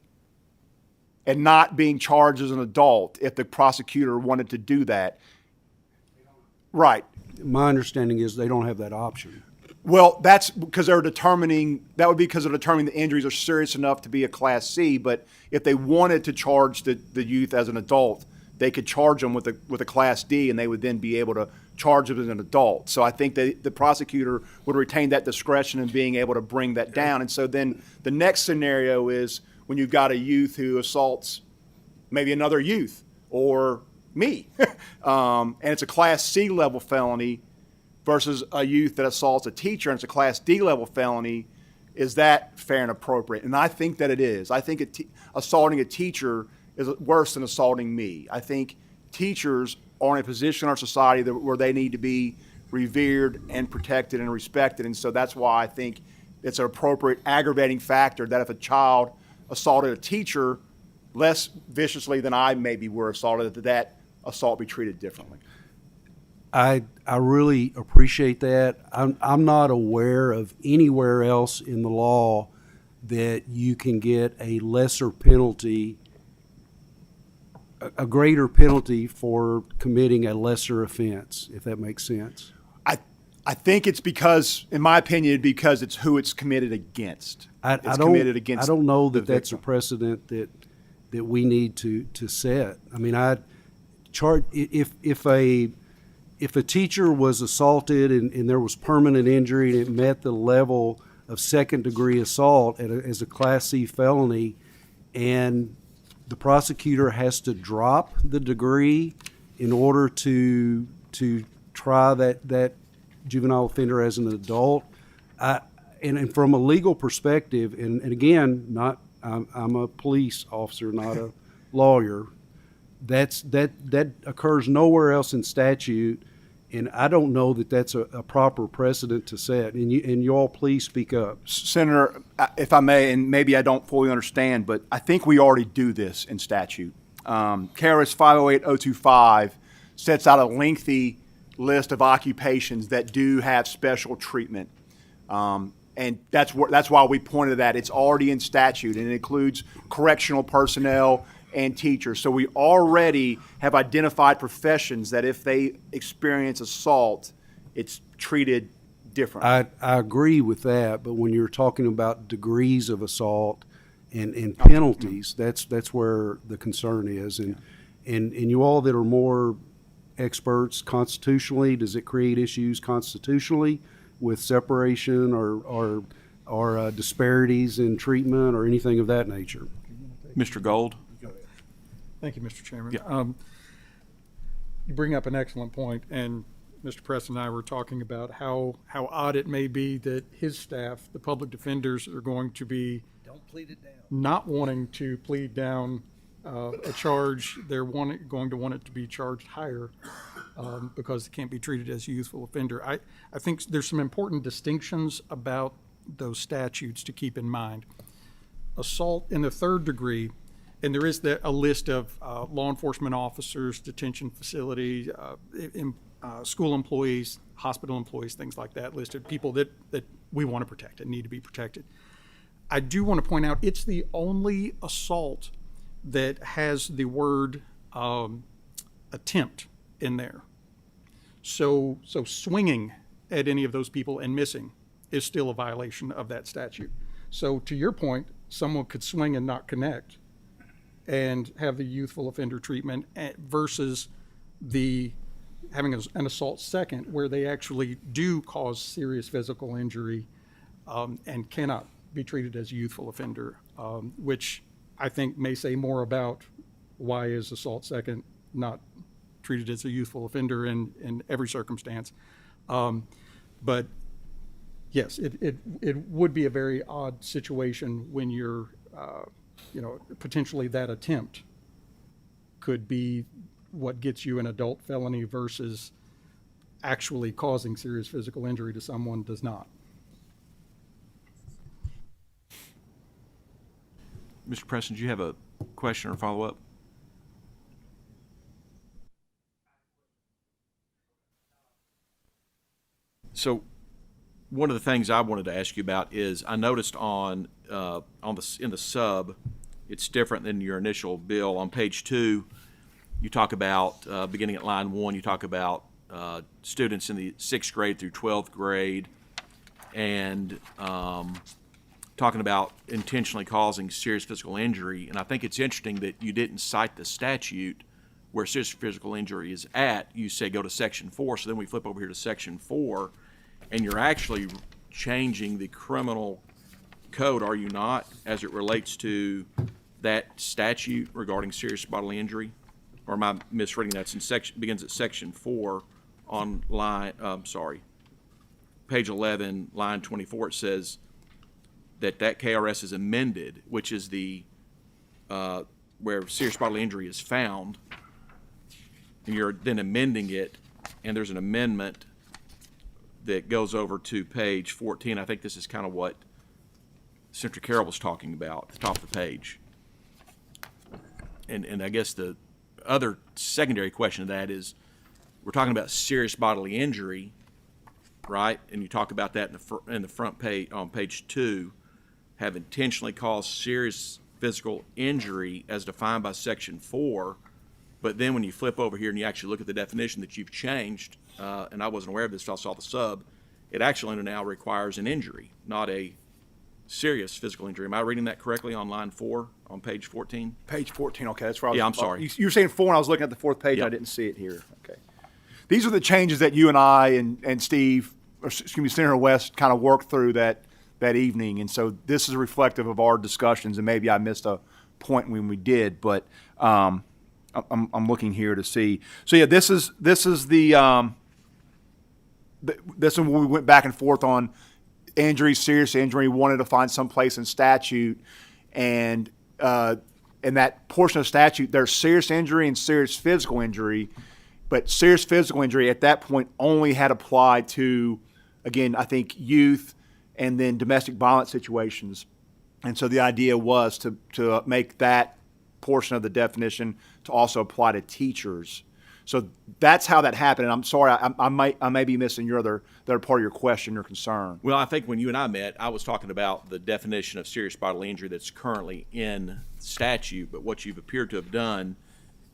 and not being charged as an adult if the prosecutor wanted to do that. Right. My understanding is they don't have that option. Well, that's because they're determining the injuries are serious enough to be a Class C, but if they wanted to charge the youth as an adult, they could charge them with a Class D, and they would then be able to charge them as an adult. So I think that the prosecutor would retain that discretion in being able to bring that down. And so then the next scenario is when you've got a youth who assaults maybe another youth or me, and it's a Class C level felony versus a youth that assaults a teacher and it's a Class D level felony. Is that fair and appropriate? And I think that it is. I think assaulting a teacher is worse than assaulting me. I think teachers are in a position in our society where they need to be revered and protected and respected. And so that's why I think it's an appropriate aggravating factor that if a child assaulted a teacher less viciously than I maybe were assaulted, that assault be treated differently. I really appreciate that. I'm not aware of anywhere else in the law that you can get a lesser penalty, a greater penalty for committing a lesser offense, if that makes sense. I think it's because, in my opinion, because it's who it's committed against. I don't know that that's a precedent that we need to set. I mean, if a teacher was assaulted and there was permanent injury and it met the level of second-degree assault as a Class C felony, and the prosecutor has to drop the degree in order to try that juvenile offender as an adult. And from a legal perspective, and again, I'm a police officer, not a lawyer. That occurs nowhere else in statute, and I don't know that that's a proper precedent to set. And you all please speak up. Senator, if I may, and maybe I don't fully understand, but I think we already do this in statute. KRS 508025 sets out a lengthy list of occupations that do have special treatment. And that's why we pointed to that. It's already in statute, and it includes correctional personnel and teachers. So we already have identified professions that if they experience assault, it's treated differently. I agree with that, but when you're talking about degrees of assault and penalties, that's where the concern is. And you all that are more experts constitutionally, does it create issues constitutionally with separation or disparities in treatment or anything of that nature? Mr. Gold? Thank you, Mr. Chairman. Yeah. You bring up an excellent point, and Mr. Preston and I were talking about how odd it may be that his staff, the public defenders, are going to be not wanting to plead down a charge. They're going to want it to be charged higher because it can't be treated as a youthful offender. I think there's some important distinctions about those statutes to keep in mind. Assault in the third degree, and there is a list of law enforcement officers, detention facility, school employees, hospital employees, things like that, listed people that we want to protect and need to be protected. I do want to point out it's the only assault that has the word attempt in there. So swinging at any of those people and missing is still a violation of that statute. So to your point, someone could swing and not connect and have the youthful offender treatment versus having an assault second where they actually do cause serious physical injury and cannot be treated as a youthful offender, which I think may say more about why is assault second not treated as a youthful offender in every circumstance. But yes, it would be a very odd situation when you're potentially that attempt could be what gets you an adult felony versus actually causing serious physical injury to someone does not. Mr. Preston, do you have a question or follow-up? So one of the things I wanted to ask you about is I noticed in the sub, it's different than your initial bill. On page 2, you talk about, beginning at line 1, you talk about students in the 6th grade through 12th grade and talking about intentionally causing serious physical injury. And I think it's interesting that you didn't cite the statute where serious physical injury is at. You say go to section 4, so then we flip over here to section 4, and you're actually changing the criminal code, are you not, as it relates to that statute regarding serious bodily injury? Or am I misreading that? Begins at section 4 on page 11, line 24. It says that KRS is amended, which is the where serious bodily injury is found, and you're then amending it, and there's an amendment that goes over to page 14. I think this is kind of what Senator Carroll was talking about at the top of the page. And I guess the other secondary question to that is, we're talking about serious bodily injury, right? And you talk about that in the front page on page 2, have intentionally caused serious physical injury as defined by section 4. But then when you flip over here and you actually look at the definition that you've changed, and I wasn't aware of this until I saw the sub, it actually now requires an injury, not a serious physical injury. Am I reading that correctly on line 4 on page 14? Page 14, okay, that's where I was. Yeah, I'm sorry. You were saying 4 and I was looking at the 4th page, Yep. I didn't see it here. Okay. These are the changes that you and I and Steve, or excuse me, Senator West kind of worked through that that evening. And so this is reflective of our discussions, and maybe I missed a point when we did, but I'm looking here to see. So yeah, this is this is when we went back and forth on injury, serious injury, wanted to find some place in statute, and in that portion of statute, there's serious injury and serious physical injury, but serious physical injury at that point only had applied to, again, I think youth and then domestic violence situations. And so the idea was to make that portion of the definition to also apply to teachers. So that's how that happened. And I'm sorry, I may be missing the other part of your question or concern. Well, I think when you and I met, I was talking about the definition of serious bodily injury that's currently in statute, but what you've appeared to have done,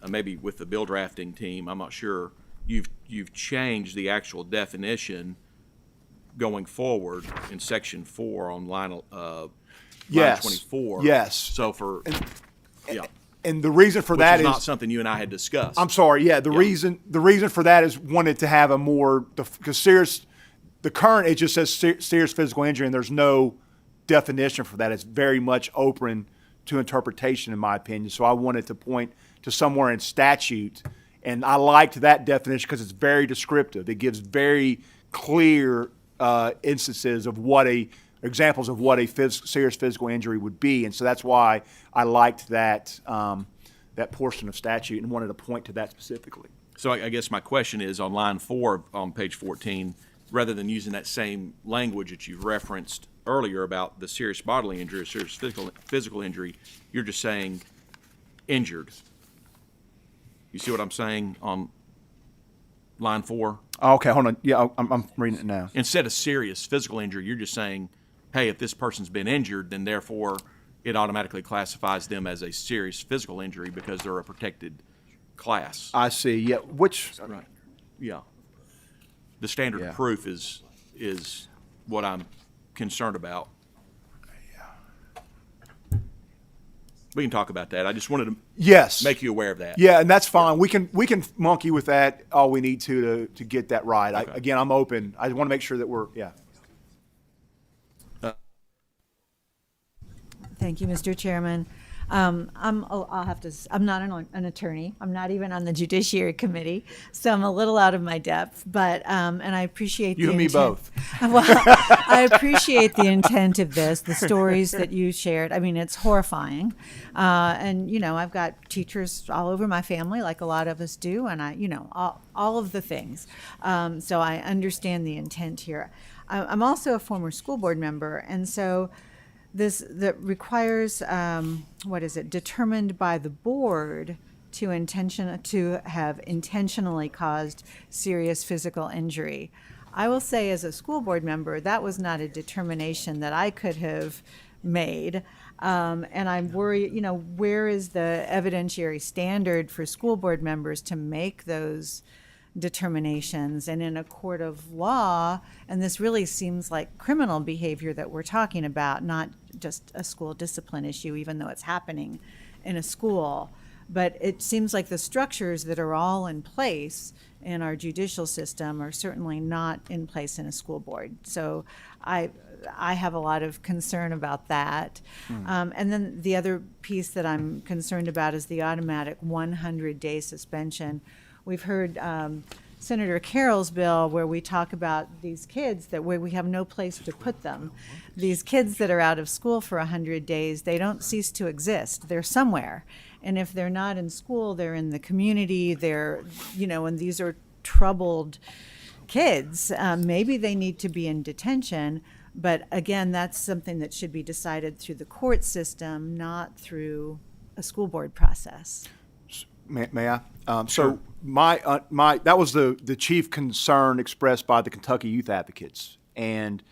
maybe with the bill drafting team, I'm not sure, you've changed the actual definition going forward in section 4 on line Yes. 24. Yes. So And the reason for which that is is not something you and I had discussed. I'm sorry. Yeah. The reason for that is wanted to have a more, because the current, it just says serious physical injury, and there's no definition for that. It's very much open to interpretation, in my opinion. So I wanted to point to somewhere in statute, and I liked that definition because it's very descriptive. It gives very clear instances of examples of what a serious physical injury would be, and so that's why I liked that portion of statute and wanted to point to that specifically. So I guess my question is on line 4 on page 14, rather than using that same language that you referenced earlier about the serious bodily injury or serious physical injury, you're just saying injured. You see what I'm saying on line 4? Okay, hold on. Yeah, I'm reading it now. Instead of serious physical injury, you're just saying, hey, if this person's been injured, then therefore it automatically classifies them as a serious physical injury because they're a protected class. I see. Yeah, Right. Yeah. The standard of proof is what I'm concerned about. We can talk about that. I just wanted to make you aware of that. Yeah, and that's fine. We can monkey with that all we need to get that right. Okay. Again, I'm open. I want to make sure that we're Thank you, Mr. Chairman. I'm not an attorney. I'm not even on the Judiciary Committee, so I'm a little out of my depth. But and I appreciate you and me both. Well, I appreciate the intent of this, the stories that you shared. I mean, it's horrifying, and I've got teachers all over my family, like a lot of us do, and all of the things. So I understand the intent here. I'm also a former school board member, and so. That requires determined by the board to have intentionally caused serious physical injury. I will say, as a school board member, that was not a determination that I could have made, and I'm worried. Where is the evidentiary standard for school board members to make those determinations? And in a court of law, and this really seems like criminal behavior that we're talking about, not just a school discipline issue, even though it's happening in a school. But it seems like the structures that are all in place in our judicial system are certainly not in place in a school board. So I have a lot of concern about that. And then the other piece that I'm concerned about is the automatic 100-day suspension. We've heard Senator Carroll's bill where we talk about these kids where we have no place to put them. These kids that are out of school for 100 days, they don't cease to exist. They're somewhere. And if they're not in school, they're in the community. They're, and these are troubled kids. Maybe they need to be in detention. But again, that's something that should be decided through the court system, not through a school board process. May I? So my that was the chief concern expressed by the Kentucky Youth Advocates, and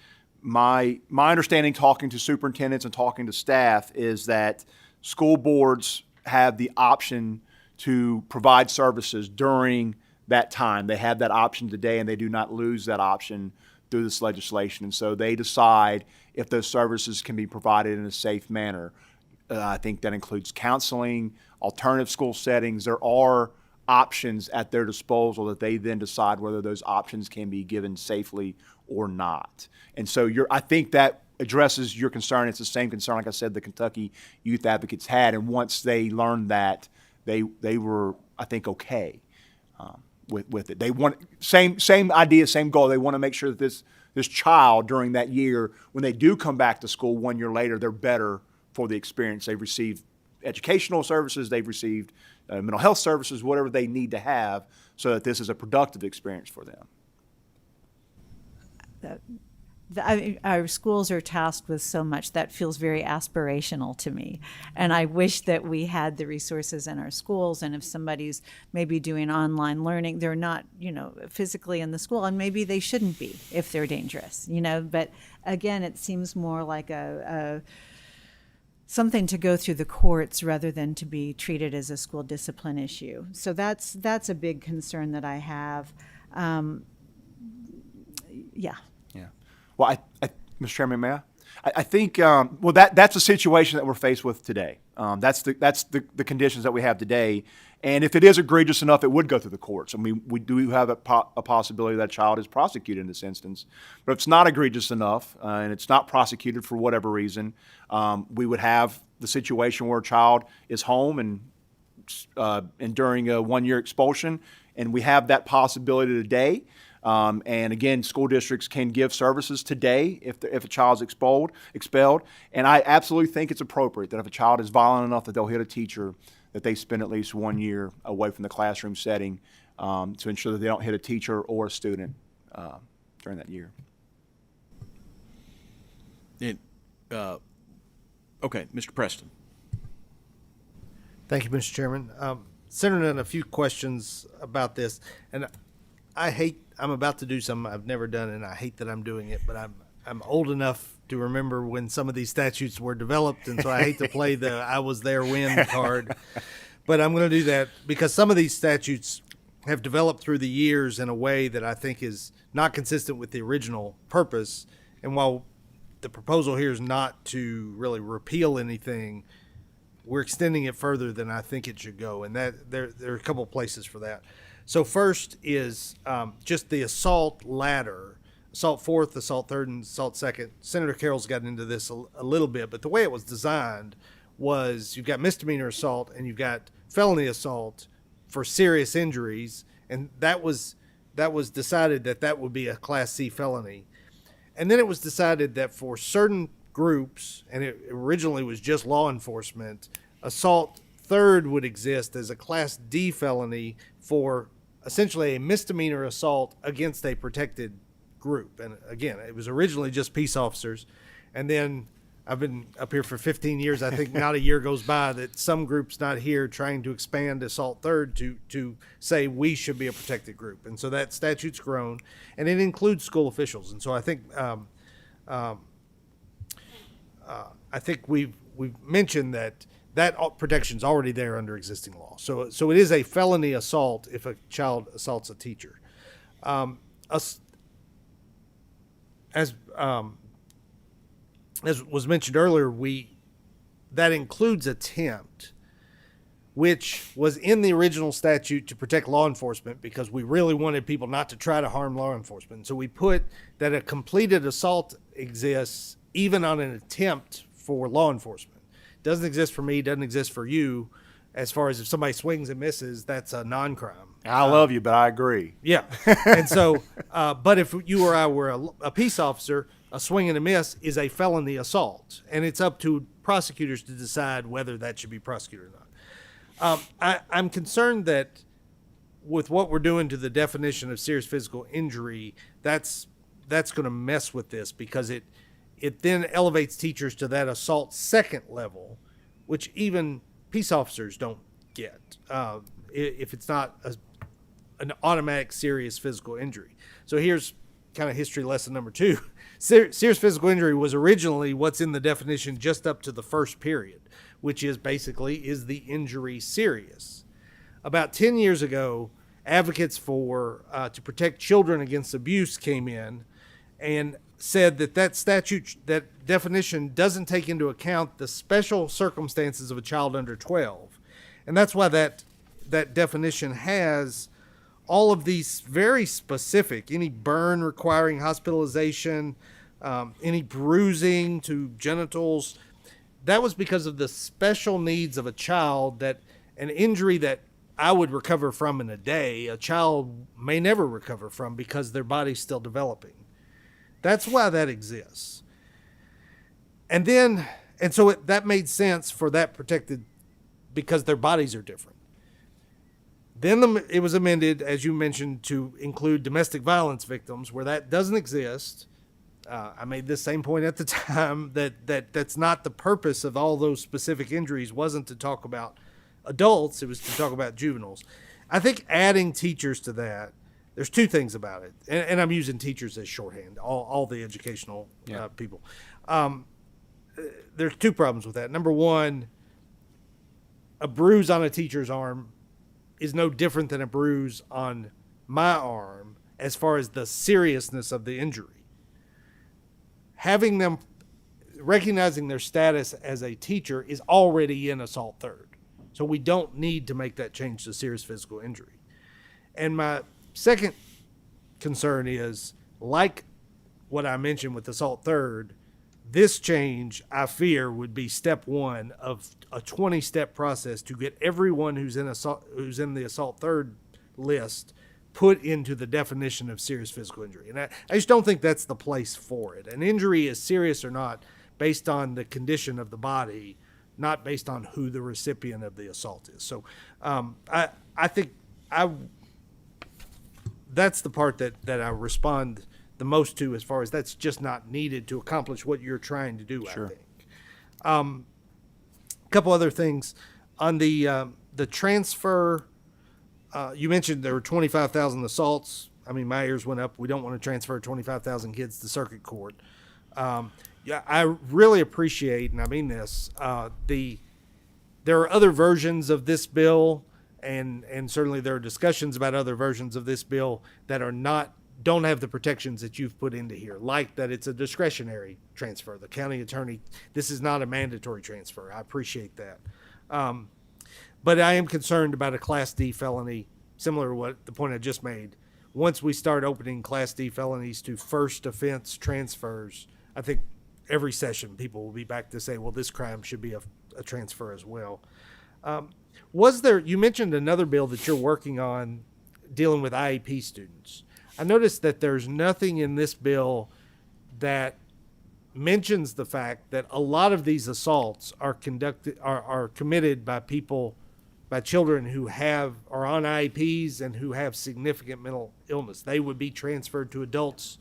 my understanding, talking to superintendents and talking to staff, is that school boards have the option to provide services during that time. They have that option today, and they do not lose that option through this legislation. And so they decide if those services can be provided in a safe manner. I think that includes counseling, alternative school settings. There are options at their disposal that they then decide whether those options can be given safely or not. And so I think that addresses your concern. It's the same concern, like I said, the Kentucky youth advocates had. And once they learned that, they were, I think, okay with it. They want same idea, same goal. They want to make sure that this child during that year, when they do come back to school 1 year later, they're better for the experience. They've received educational services, they've received mental health services, whatever they need to have, so that this is a productive experience for them. Our schools are tasked with so much that feels very aspirational to me. And I wish that we had the resources in our schools. And if somebody's maybe doing online learning, they're not, physically in the school, and maybe they shouldn't be if they're dangerous, But again, it seems more like something to go through the courts rather than to be treated as a school discipline issue. So that's a big concern that I have. Yeah. Well, Mr. Chairman, may I think that's a situation that we're faced with today. That's the conditions that we have today. And if it is egregious enough, it would go through the courts. I mean, we do have a possibility that child is prosecuted in this instance. But if it's not egregious enough and it's not prosecuted for whatever reason, we would have the situation where a child is home and during a 1 year expulsion, and we have that possibility today. And again, school districts can give services today if a child's expelled. And I absolutely think it's appropriate that if a child is violent enough that they'll hit a teacher, that they spend at least 1 year away from the classroom setting to ensure that they don't hit a teacher or a student during that year. Okay, Mr. Preston. Thank you, Mr. Chairman. Centered on a few questions about this, and I'm about to do something I've never done, and I hate that I'm doing it, but I'm old enough to remember when some of these statutes were developed, and so I hate to play the I was there when card. But I'm going to do that because some of these statutes have developed through the years in a way that I think is not consistent with the original purpose. And while the proposal here is not to really repeal anything, we're extending it further than I think it should go, and that there are a couple of places for that. So first is just the assault ladder, assault fourth, assault third, and assault second. Senator Carroll's gotten into this a little bit, but the way it was designed was you've got misdemeanor assault and you've got felony assault for serious injuries, and that was decided that would be a Class C felony. And then it was decided that for certain groups, and it originally was just law enforcement, assault third would exist as a Class D felony for essentially a misdemeanor assault against a protected group. And again, it was originally just peace officers. And then I've been up here for 15 years. I think not a year goes by that some group's not here trying to expand assault third to say we should be a protected group. And so that statute's grown, and it includes school officials. And so I think we've mentioned that protection's already there under existing law. So it is a felony assault if a child assaults a teacher. As was mentioned earlier, that includes attempt, which was in the original statute to protect law enforcement because we really wanted people not to try to harm law enforcement. So we put that a completed assault exists even on an attempt for law enforcement. Doesn't exist for me, doesn't exist for you. As far as if somebody swings and misses, that's a non-crime. I love you, but I agree. Yeah. And so, but if you or I were a peace officer, a swing and a miss is a felony assault. And it's up to prosecutors to decide whether that should be prosecuted or not. I'm concerned that with what we're doing to the definition of serious physical injury, that's going to mess with this because it then elevates teachers to that assault second level, which even peace officers don't get if it's not an automatic serious physical injury. So here's kind of history lesson number 2. Serious physical injury was originally what's in the definition just up to the first period, which is basically, is the injury serious? About 10 years ago, advocates for to protect children against abuse came in and said that statute, that definition doesn't take into account the special circumstances of a child under 12. And that's why that definition has all of these very specific, any burn requiring hospitalization, any bruising to genitals. That was because of the special needs of a child, that an injury that I would recover from in a day, a child may never recover from because their body's still developing. That's why that exists. And so that made sense for that protected, because their bodies are different. Then it was amended, as you mentioned, to include domestic violence victims, where that doesn't exist. I made this same point at the time, that's not the purpose of all those specific injuries, wasn't to talk about adults, it was to talk about juveniles. I think adding teachers to that, there's two things about it, and I'm using teachers as shorthand, all the educational people. There's two problems with that. Number one, a bruise on a teacher's arm is no different than a bruise on my arm as far as the seriousness of the injury. Having them recognizing their status as a teacher is already in assault third. So we don't need to make that change to serious physical injury. And my second concern is, like what I mentioned with assault third, this change, I fear, would be step one of a 20-step process to get everyone who's in the assault third list put into the definition of serious physical injury. And I just don't think that's the place for it. An injury is serious or not based on the condition of the body, not based on who the recipient of the assault is. So I think that's the part that I respond the most to, as far as that's just not needed to accomplish what you're trying to do. Sure. I think. A couple other things on the transfer. You mentioned there were 25,000 assaults. I mean, my ears went up. We don't want to transfer 25,000 kids to circuit court. Yeah, I really appreciate, and I mean this, there are other versions of this bill, and certainly there are discussions about other versions of this bill that don't have the protections that you've put into here, like that it's a discretionary transfer. The county attorney, this is not a mandatory transfer. I appreciate that. But I am concerned about a Class D felony, similar to what the point I just made. Once we start opening Class D felonies to first offense transfers, I think every session people will be back to say, well, this crime should be a transfer as well. You mentioned another bill that you're working on dealing with IEP students. I noticed that there's nothing in this bill that mentions the fact that a lot of these assaults are committed by children who are on IEPs and who have significant mental illness. They would be transferred to adults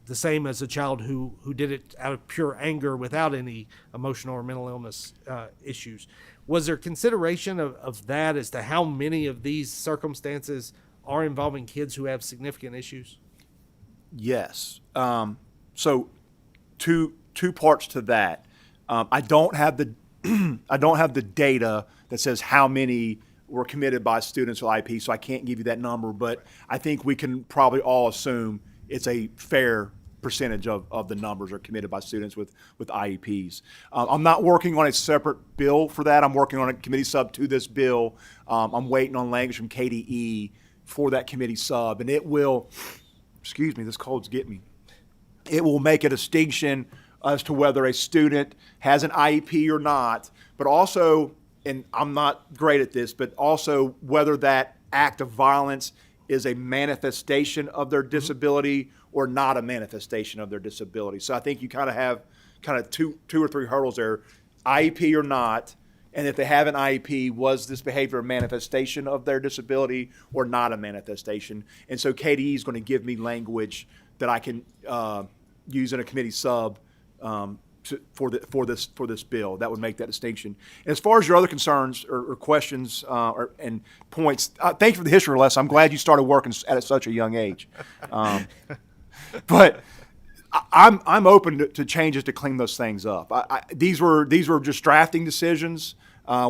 the same as a child who did it out of pure anger without any emotional or mental illness issues. Was there consideration of that as to how many of these circumstances are involving kids who have significant issues? Yes. So two parts to that. I don't have the data that says how many were committed by students with IEP, so I can't give you that number. But I think we can probably all assume it's a fair percentage of the numbers are committed by students with IEPs. I'm not working on a separate bill for that. I'm working on a committee sub to this bill. I'm waiting on language from KDE for that committee sub, and it will, excuse me, this cold's getting me. It will make a distinction as to whether a student has an IEP or not, but also, and I'm not great at this, but also whether that act of violence is a manifestation of their disability or not a manifestation of their disability. So I think you kind of have two or three hurdles there, IEP or not, and if they have an IEP, was this behavior a manifestation of their disability or not a manifestation? And so KDE is going to give me language that I can use in a committee sub for this bill that would make that distinction. And as far as your other concerns or questions and points, thank you for the history lesson. I'm glad you started working at such a young age. But I'm open to changes to clean those things up. These were just drafting decisions.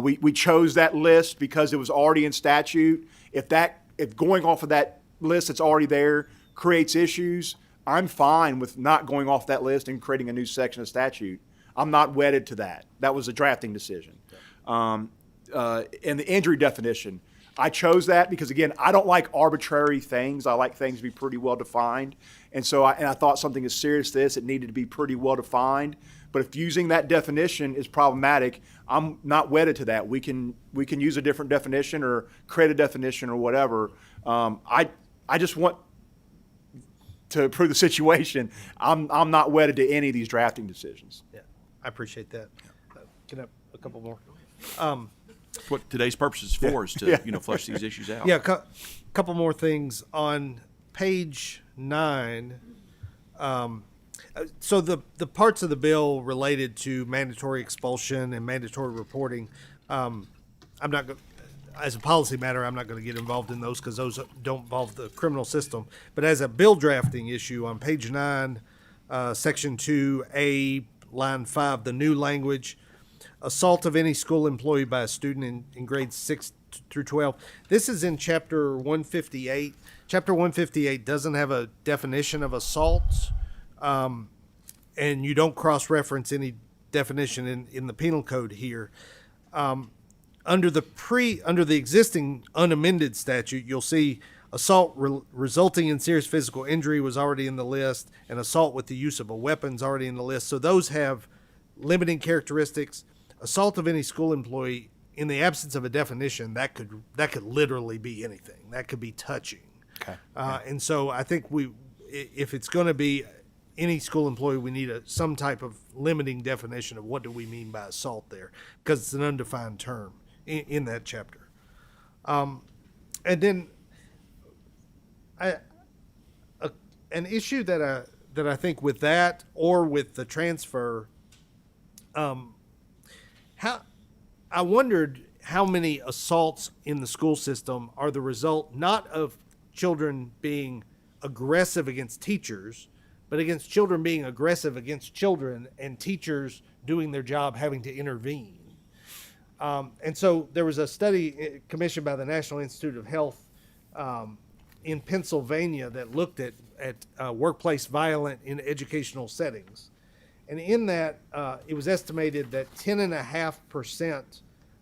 We chose that list because it was already in statute. If going off of that list that's already there creates issues, I'm fine with not going off that list and creating a new section of statute. I'm not wedded to that. That was a drafting decision. And the injury definition, I chose that because, again, I don't like arbitrary things. I like things to be pretty well defined. And so I thought something as serious as this, it needed to be pretty well defined. But if using that definition is problematic, I'm not wedded to that. We can use a different definition or create a definition or whatever. I just want to improve the situation. I'm not wedded to any of these drafting decisions. Yeah, I appreciate that. Can I have a couple more? What today's purpose is for is to flush these issues out. Yeah, couple more things on page 9. So the parts of the bill related to mandatory expulsion and mandatory reporting, I'm not going. As a policy matter, I'm not going to get involved in those because those don't involve the criminal system. But as a bill drafting issue, on page 9, section 2A, line 5, the new language, assault of any school employee by a student in grades 6 through 12. This is in chapter 158. Chapter 158 doesn't have a definition of assault, and you don't cross-reference any definition in the penal code here. Under the existing unamended statute, you'll see assault resulting in serious physical injury was already in the list, and assault with the use of a weapon is already in the list. So those have limiting characteristics. Assault of any school employee, in the absence of a definition, that could literally be anything. That could be touching. Okay. And so I think if it's going to be any school employee, we need some type of limiting definition of what do we mean by assault there, because it's an undefined term in that chapter. And then an issue that I think with that or with the transfer, I wondered how many assaults in the school system are the result not of children being aggressive against teachers, but against children being aggressive against children and teachers doing their job having to intervene. And so there was a study commissioned by the National Institute of Health in Pennsylvania that looked at workplace violence in educational settings. And in that, it was estimated that 10.5%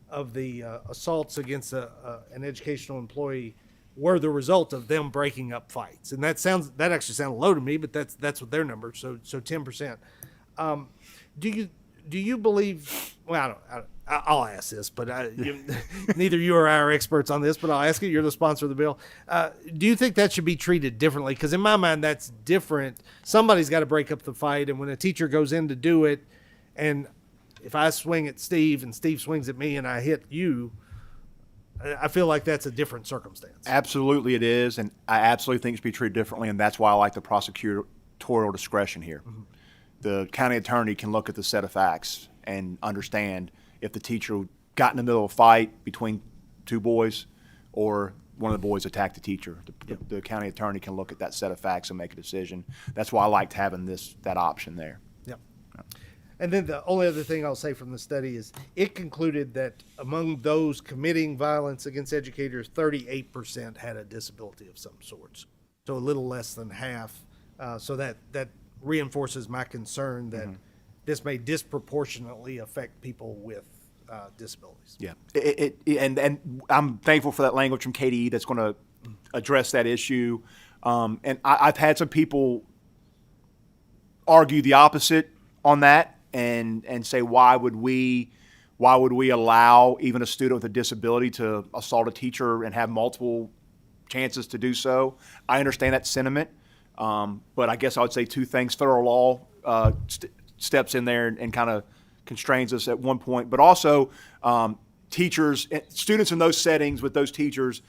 of the assaults against an educational employee were the result of them breaking up fights. And that actually sounded low to me, but that's what their number. So 10%. Do you believe? Well, I'll ask this, but neither you or I are experts on this. But I'll ask you. You're the sponsor of the bill. Do you think that should be treated differently? Because in my mind, that's different. Somebody's got to break up the fight, and when a teacher goes in to do it, and if I swing at Steve and Steve swings at me and I hit you, I feel like that's a different circumstance. Absolutely it is, and I absolutely think it should be treated differently, and that's why I like the prosecutorial discretion here. Mm-hmm. The county attorney can look at the set of facts and understand if the teacher got in the middle of a fight between two boys or one of the boys attacked the teacher. The county attorney can look at that set of facts and make a decision. That's why I liked having that option there. Yep. And then the only other thing I'll say from the study is it concluded that among those committing violence against educators, 38% had a disability of some sorts. So a little less than half. So that reinforces my concern that this may disproportionately affect people with disabilities. Yeah, and I'm thankful for that language from KDE that's going to address that issue. And I've had some people argue the opposite on that and say why would we allow even a student with a disability to assault a teacher and have multiple chances to do so? I understand that sentiment. But I guess I would say two things. Federal law steps in there and kind of constrains us at one point, but also teachers, students in those settings with those teachers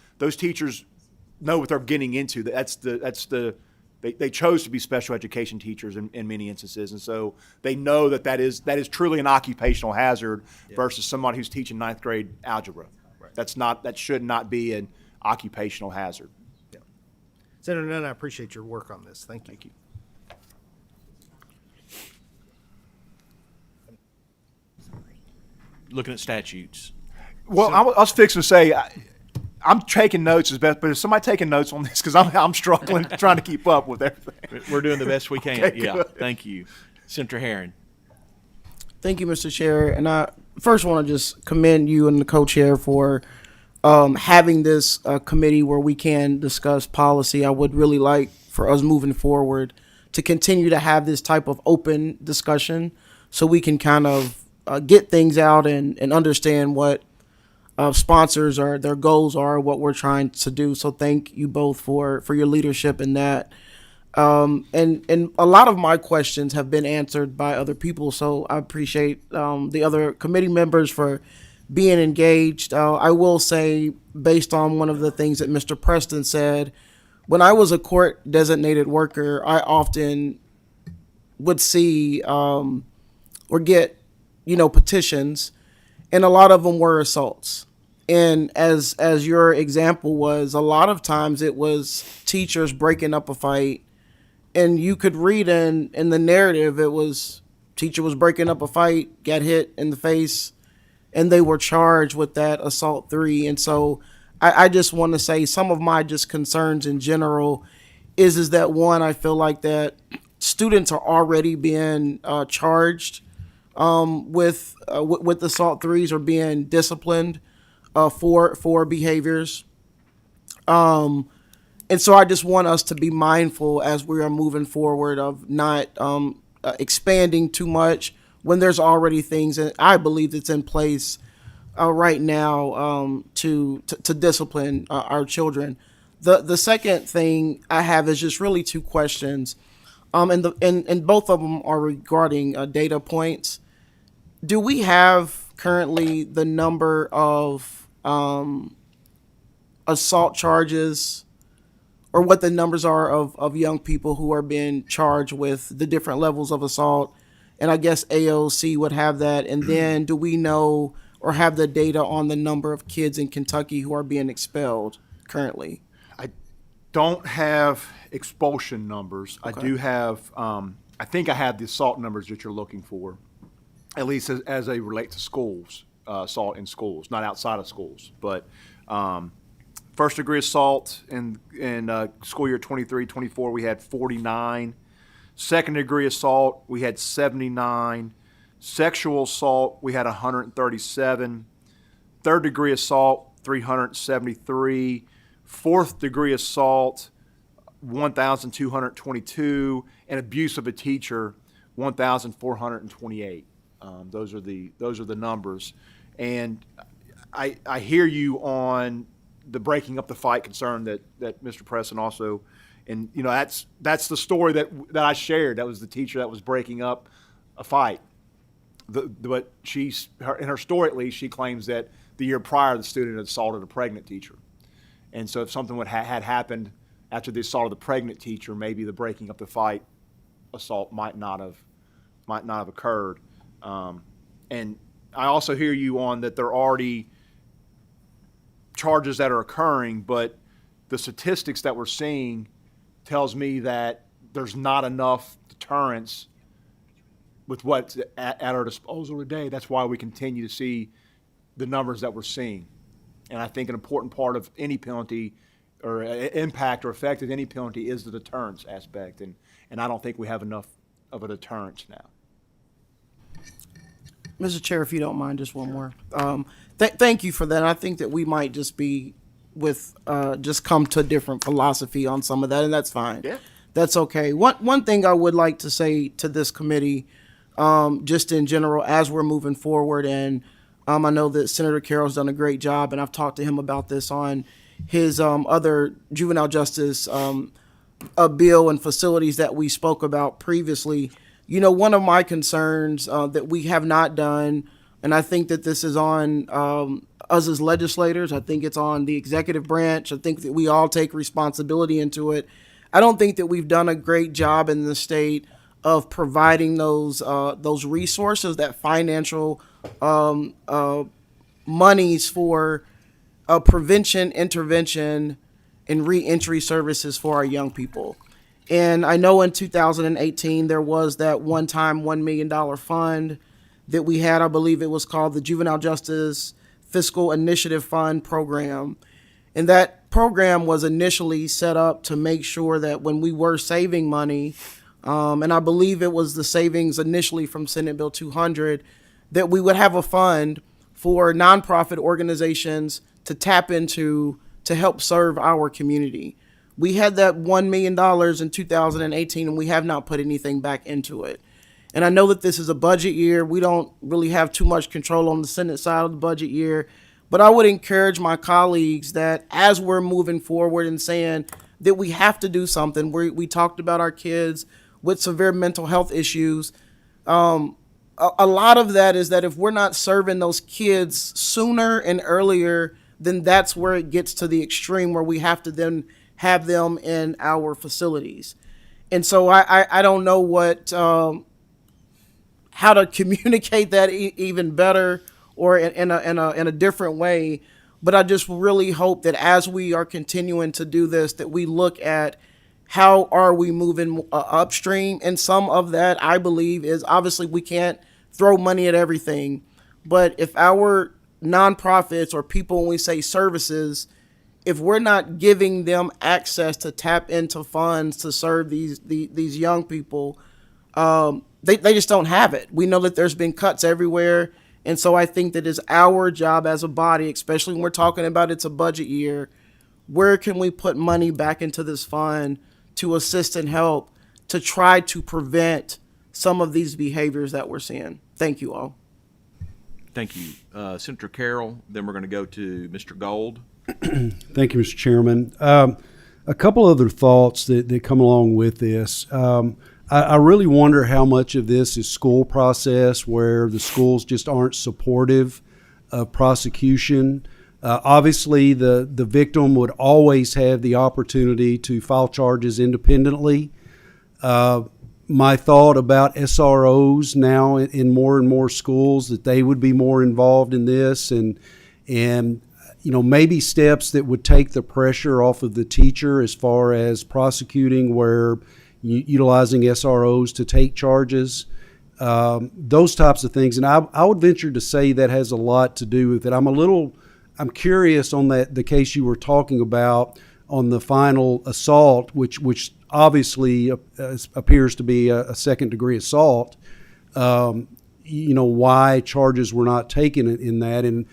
know what they're getting into. They chose to be special education teachers in many instances, and so they know that is truly an occupational hazard versus somebody who's teaching ninth grade algebra. Right. That should not be an occupational hazard. Senator Nunn, I appreciate your work on this. Thank you. Thank you. Looking at statutes. Well, I was fixing to say, I'm taking notes as best, but is somebody taking notes on this? Because I'm struggling trying to keep up with everything. We're doing the best we can. Okay, yeah, good. Thank you. Senator Herron. Thank you, Mr. Chair. And I first want to just commend you and the co-chair for having this committee where we can discuss policy. I would really like for us moving forward to continue to have this type of open discussion so we can kind of get things out and understand what sponsors are, their goals are, what we're trying to do. So thank you both for your leadership in that. And a lot of my questions have been answered by other people, so I appreciate the other committee members for being engaged. I will say, based on one of the things that Mr. Preston said, when I was a court designated worker, I often would see or get, petitions, and a lot of them were assaults. And as your example was, a lot of times it was teachers breaking up a fight, and you could read in the narrative, it was teacher was breaking up a fight, got hit in the face, and they were charged with that assault 3. And so I just want to say some of my just concerns in general is that, one, I feel like that students are already being charged with assault 3s or being disciplined for behaviors. And so I just want us to be mindful as we are moving forward of not expanding too much when there's already things that I believe that's in place right now to discipline our children. The second thing I have is just really 2 questions, and both of them are regarding data points. Do we have currently the number of assault charges, or what the numbers are of young people who are being charged with the different levels of assault? And I guess AOC would have that. And then do we know or have the data on the number of kids in Kentucky who are being expelled currently? I don't have expulsion numbers. Okay. I do have, I think I have the assault numbers that you're looking for, at least as they relate to schools, assault in schools, not outside of schools. But first degree assault in school year 23-24, we had 49. Second degree assault, we had 79. Sexual assault, we had 137. Third degree assault, 373. Fourth degree assault, 1,222. And abuse of a teacher, 1,428. Those are the numbers. And I hear you on the breaking up the fight concern that Mr. Preston also, and that's the story that I shared. That was the teacher that was breaking up a fight. But in her story at least, she claims that the year prior the student had assaulted a pregnant teacher, and so if something had happened after the assault of the pregnant teacher, maybe the breaking up the fight assault might not have occurred. And I also hear you on that there are already charges that are occurring, but the statistics that we're seeing tells me that there's not enough deterrence with what's at our disposal today. That's why we continue to see the numbers that we're seeing. And I think an important part of any penalty or impact or effect of any penalty is the deterrence aspect. And I don't think we have enough of a deterrence now. Mr. Chair, if you don't mind, just one more. Thank you for that. I think that we might just be just come to a different philosophy on some of that, and that's fine. Yeah. That's okay. One thing I would like to say to this committee, just in general, as we're moving forward, and I know that Senator Carroll's done a great job, and I've talked to him about this on his other juvenile justice bill and facilities that we spoke about previously. One of my concerns that we have not done, and I think that this is on us as legislators, I think it's on the executive branch, I think that we all take responsibility into it. I don't think that we've done a great job in the state of providing those resources, that financial monies for prevention, intervention, and reentry services for our young people. And I know in 2018 there was that one-time $1 million fund that we had. I believe it was called the Juvenile Justice Fiscal Initiative Fund program. And that program was initially set up to make sure that when we were saving money, and I believe it was the savings initially from Senate Bill 200, that we would have a fund for nonprofit organizations to tap into to help serve our community. We had that $1 million in 2018, and we have not put anything back into it. And I know that this is a budget year. We don't really have too much control on the Senate side of the budget year. But I would encourage my colleagues that as we're moving forward and saying that we have to do something, we talked about our kids with severe mental health issues. A lot of that is that if we're not serving those kids sooner and earlier, then that's where it gets to the extreme where we have to then have them in our facilities. And so I don't know what how to communicate that even better or in a different way. But I just really hope that as we are continuing to do this, that we look at how are we moving upstream. And some of that, I believe, is obviously we can't throw money at everything. But if our nonprofits or people, when we say services, if we're not giving them access to tap into funds to serve these young people, they just don't have it. We know that there's been cuts everywhere. And so I think that it's our job as a body, especially when we're talking about it's a budget year, where can we put money back into this fund to assist and help to try to prevent some of these behaviors that we're seeing? Thank you all. Thank you. Senator Carroll, then we're going to go to Mr. Gold. Thank you, Mr. Chairman. A couple other thoughts that come along with this. I really wonder how much of this is school process where the schools just aren't supportive of prosecution. Obviously, the victim would always have the opportunity to file charges independently. My thought about SROs now in more and more schools, that they would be more involved in this and maybe steps that would take the pressure off of the teacher as far as prosecuting where utilizing SROs to take charges, those types of things. And I would venture to say that has a lot to do with it. I'm curious on the case you were talking about on the final assault, which obviously appears to be a second degree assault. Why charges were not taken in that, and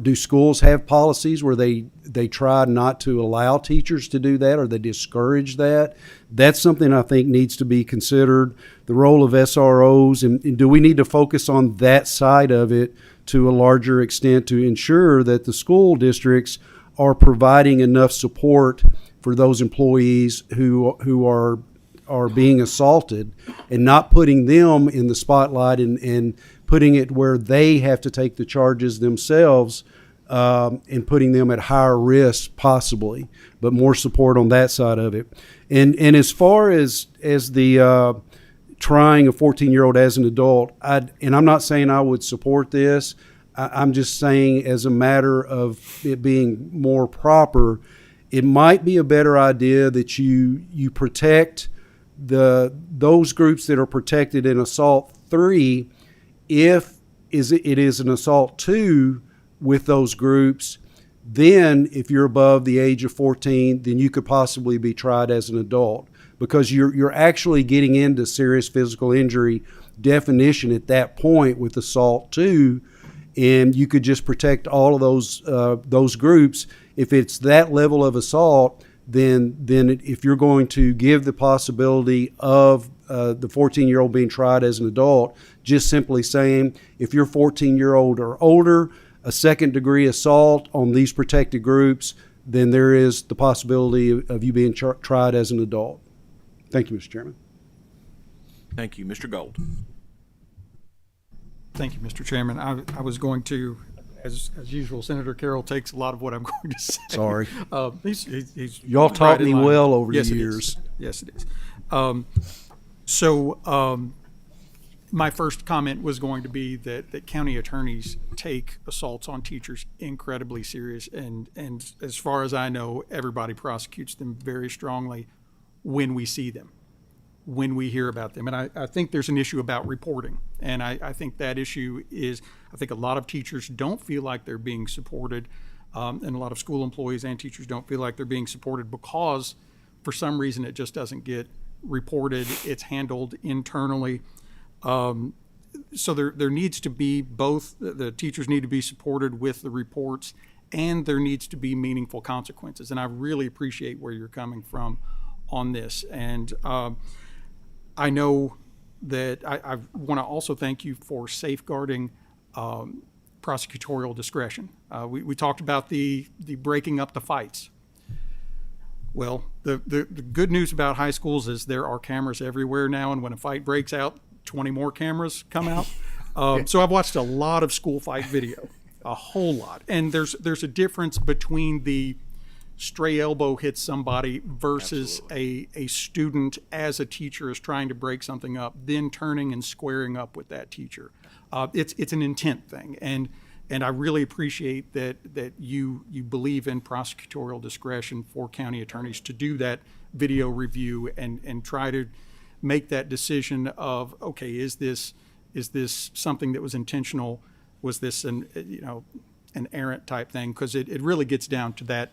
do schools have policies where they try not to allow teachers to do that, or they discourage that? That's something I think needs to be considered. The role of SROs, and do we need to focus on that side of it to a larger extent to ensure that the school districts are providing enough support for those employees who are being assaulted, and not putting them in the spotlight and putting it where they have to take the charges themselves, and putting them at higher risk possibly, but more support on that side of it. And as far as the trying a 14-year-old as an adult, and I'm not saying I would support this, I'm just saying as a matter of it being more proper, it might be a better idea that you protect those groups that are protected in assault 3 if it is an assault 2 with those groups. Then if you're above the age of 14, then you could possibly be tried as an adult, because you're actually getting into serious physical injury definition at that point with assault 2, and you could just protect all of those groups. If it's that level of assault, then if you're going to give the possibility of the 14-year-old being tried as an adult, just simply saying if you're 14-year-old or older, a second degree assault on these protected groups, then there is the possibility of you being tried as an adult. Thank you, Mr. Chairman. Thank you. Mr. Gold. Thank you, Mr. Chairman. I was going to, as usual, Senator Carroll takes a lot of what I'm going to say. Sorry. He's Y'all taught me line. well over Yes, the it years. is. Yes, it is. My first comment was going to be that county attorneys take assaults on teachers incredibly serious, and as far as I know, everybody prosecutes them very strongly when we see them, when we hear about them. And I think there's an issue about reporting, and I think that issue is, I think a lot of teachers don't feel like they're being supported, and a lot of school employees and teachers don't feel like they're being supported because for some reason it just doesn't get reported. It's handled internally. So there needs to be both. The teachers need to be supported with the reports, and there needs to be meaningful consequences. And I really appreciate where you're coming from on this. And I know that I want to also thank you for safeguarding prosecutorial discretion. We talked about the breaking up the fights. Well, the good news about high schools is there are cameras everywhere now, and when a fight breaks out, 20 more cameras come out. So I've watched a lot of school fight video, a whole lot. And there's a difference between the stray elbow hits somebody versus a student as a teacher is trying to break something up, then turning and squaring up with that teacher. It's an intent thing. And I really appreciate that you believe in prosecutorial discretion for county attorneys to do that video review and try to make that decision of, okay, is this something that was intentional? Was this an errant type thing? Because it really gets down to that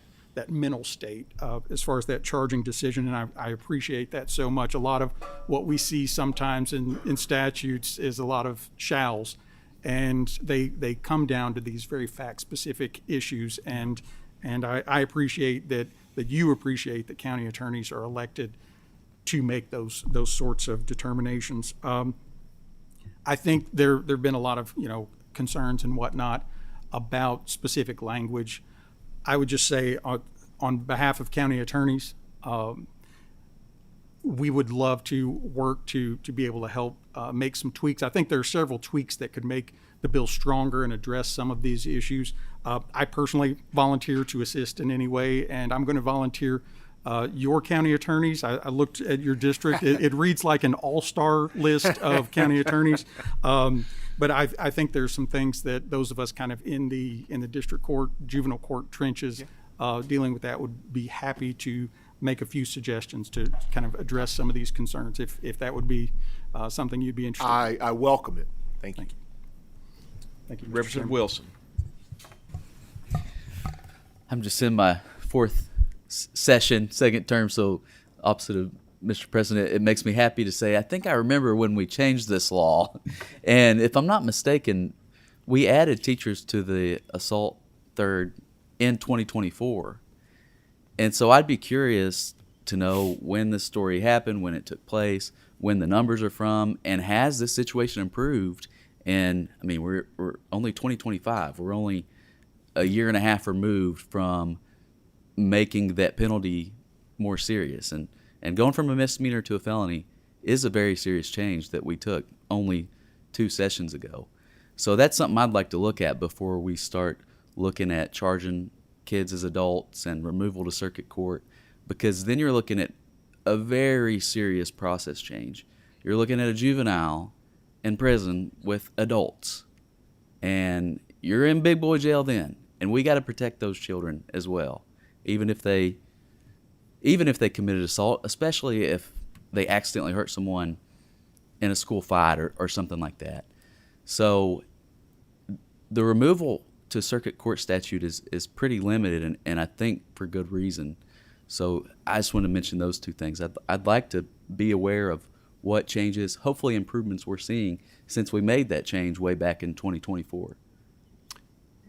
mental state as far as that charging decision, and I appreciate that so much. A lot of what we see sometimes in statutes is a lot of shalls, and they come down to these very fact-specific issues, and I appreciate that you appreciate that county attorneys are elected to make those sorts of determinations. I think there have been a lot of concerns and whatnot about specific language. I would just say on behalf of county attorneys, we would love to work to be able to help make some tweaks. I think there are several tweaks that could make the bill stronger and address some of these issues. I personally volunteer to assist in any way, and I'm going to volunteer your county attorneys. I looked at your district. It reads like an all-star list of county attorneys. But I think there's some things that those of us kind of in the district court, juvenile court trenches dealing with that would be happy to make a few suggestions to kind of address some of these concerns, if that would be something you'd be interested in. I welcome it. Thank you. Thank you, Mr. Representative Chairman. Wilson. I'm just in my fourth session, second term, so opposite of Mr. President, it makes me happy to say I think I remember when we changed this law. And if I'm not mistaken, we added teachers to the assault third in 2024. And so I'd be curious to know when this story happened, when it took place, when the numbers are from, and has this situation improved? And I mean, we're only 2025. We're only a year and a half removed from making that penalty more serious. And going from a misdemeanor to a felony is a very serious change that we took only 2 sessions ago. So that's something I'd like to look at before we start looking at charging kids as adults and removal to circuit court, because then you're looking at a very serious process change. You're looking at a juvenile in prison with adults, and you're in big boy jail then. And we got to protect those children as well, even if they committed assault, especially if they accidentally hurt someone in a school fight or something like that. So the removal to circuit court statute is pretty limited, and I think for good reason. So I just want to mention those 2 things. I'd like to be aware of what changes, hopefully improvements we're seeing since we made that change way back in 2024.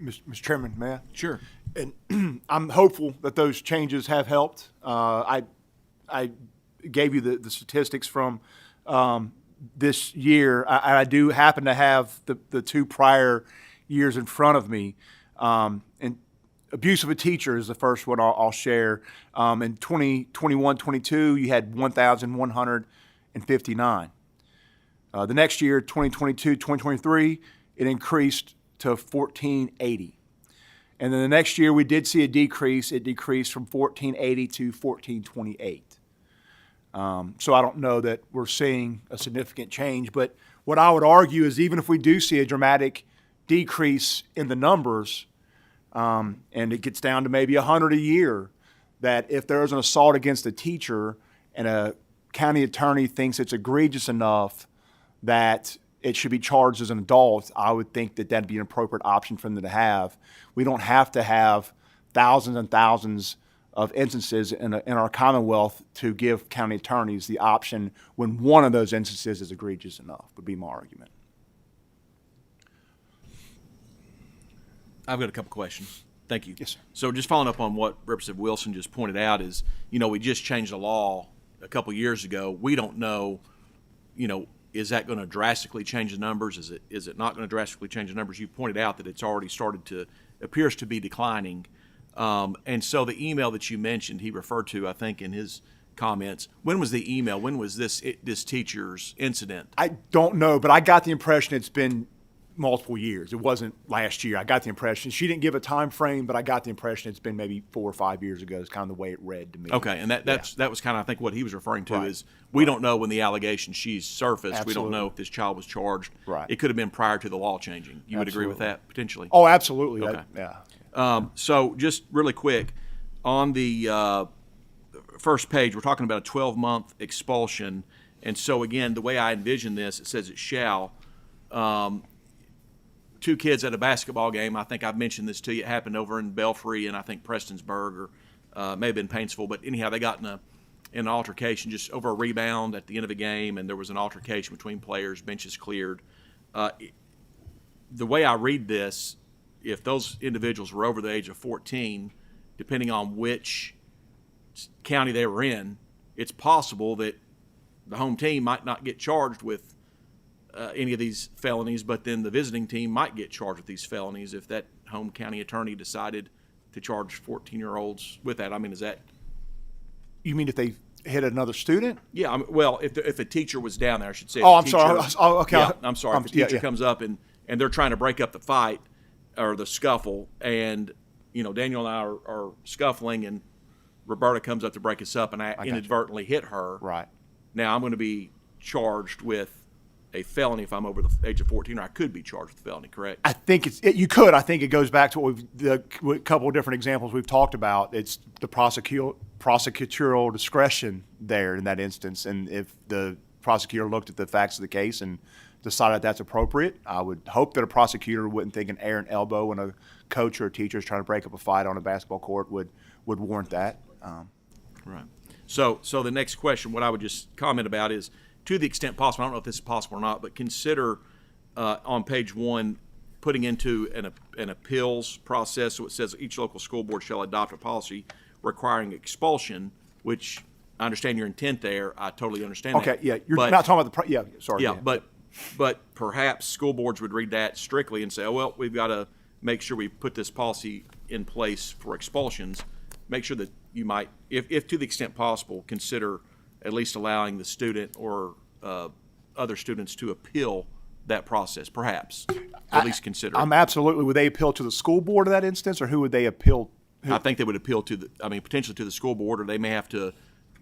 Mr. Chairman, may I? Sure. And I'm hopeful that those changes have helped. I gave you the statistics from this year. I do happen to have the 2 prior years in front of me. And abuse of a teacher is the first one I'll share. In 2021-22, you had 1,159. The next year, 2022-2023, it increased to 1,480. And then the next year, we did see a decrease. It decreased from 1,480 to 1,428. So I don't know that we're seeing a significant change. But what I would argue is even if we do see a dramatic decrease in the numbers, and it gets down to maybe 100 a year, that if there's an assault against a teacher and a county attorney thinks it's egregious enough that it should be charged as an adult, I would think that that'd be an appropriate option for them to have. We don't have to have thousands and thousands of instances in our Commonwealth to give county attorneys the option when one of those instances is egregious enough, would be my argument. I've got a couple questions. Thank you. Yes, sir. So just following up on what Representative Wilson just pointed out is, we just changed the law a couple years ago. We don't know, is that going to drastically change the numbers? Is it not going to drastically change the numbers? You pointed out that it's already appears to be declining. And so the email that you mentioned, he referred to, I think, in his comments. When was the email? When was this teacher's incident? I don't know, but I got the impression it's been multiple years. It wasn't last year. I got the impression. She didn't give a time frame, but I got the impression it's been maybe 4 or 5 years ago is kind of the way it read to me. Okay, and that was kind of, I think, what he was referring to Right. is we don't know when the allegation she's surfaced. Absolutely. We don't know if this child was charged. Right. It could have been prior to the law changing. You would agree with Absolutely. that, potentially? Oh, absolutely. Okay. Yeah. So just really quick, on the first page, we're talking about a 12-month expulsion. And so, again, the way I envision this, it says it shall. 2 kids at a basketball game, I think I've mentioned this to you, it happened over in Belfry and I think Prestonsburg, or may have been Paintsville, but anyhow, they got in an altercation just over a rebound at the end of a game, and there was an altercation between players, benches cleared. The way I read this, if those individuals were over the age of 14, depending on which county they were in, it's possible that the home team might not get charged with any of these felonies, but then the visiting team might get charged with these felonies if that home county attorney decided to charge 14-year-olds with that. I mean, is that? You mean if they hit another student? Yeah. Well, if a teacher was down there, I should say. Oh, if a I'm sorry. teacher- Oh, okay. Yeah, I'm sorry. If a Yeah, teacher yeah. comes up and they're trying to break up the fight or the scuffle, and Daniel and I are scuffling, and Roberta comes up to break us up, and I got inadvertently hit her. Right. Now I'm going to be charged with a felony if I'm over the age of 14, or I could be charged with a felony, correct? I think you could. I think it goes back to the couple of different examples we've talked about. It's the prosecutorial discretion there in that instance. And if the prosecutor looked at the facts of the case and decided that's appropriate, I would hope that a prosecutor wouldn't think an errant elbow when a coach or a teacher is trying to break up a fight on a basketball court would warrant that. Right. So the next question, what I would just comment about is, to the extent possible, I don't know if this is possible or not, but consider on page 1 putting into an appeals process. So it says each local school board shall adopt a policy requiring expulsion, which I understand your intent there. I totally understand that. Okay, yeah, you're not talking about sorry. Yeah, but perhaps school boards would read that strictly and say, oh, well, we've got to make sure we put this policy in place for expulsions. Make sure that you might, if to the extent possible, consider at least allowing the student or other students to appeal that process, perhaps. At least consider. I'm absolutely. Would they appeal to the school board in that instance, or who would they appeal? I think they would appeal to potentially to the school board, or they may have to.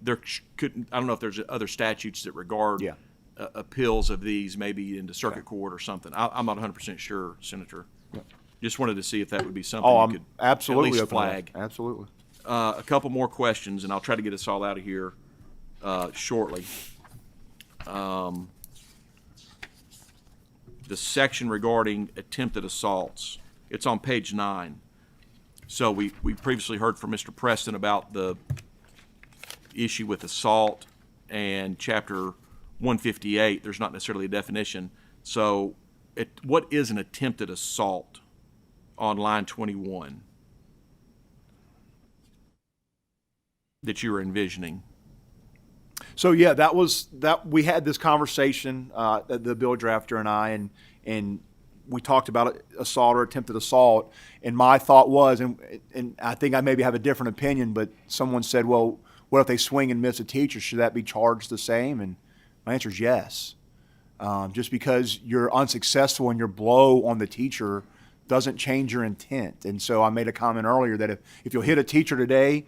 I don't know if there's other statutes that regard appeals of these, maybe into circuit court or something. I'm not 100% sure, Senator. Yeah. Just wanted to see if that would be something you could absolutely at least open to that. flag. Absolutely. A couple more questions, and I'll try to get us all out of here shortly. The section regarding attempted assaults, it's on page 9. So we previously heard from Mr. Preston about the issue with assault, and chapter 158, there's not necessarily a definition. So what is an attempted assault on line 21 that you were envisioning? So yeah, that we had this conversation, the bill drafter and I, and we talked about assault or attempted assault. And my thought was, and I think I maybe have a different opinion, but someone said, well, what if they swing and miss a teacher? Should that be charged the same? And my answer is yes. Just because you're unsuccessful in your blow on the teacher doesn't change your intent. And so I made a comment earlier that if you'll hit a teacher today,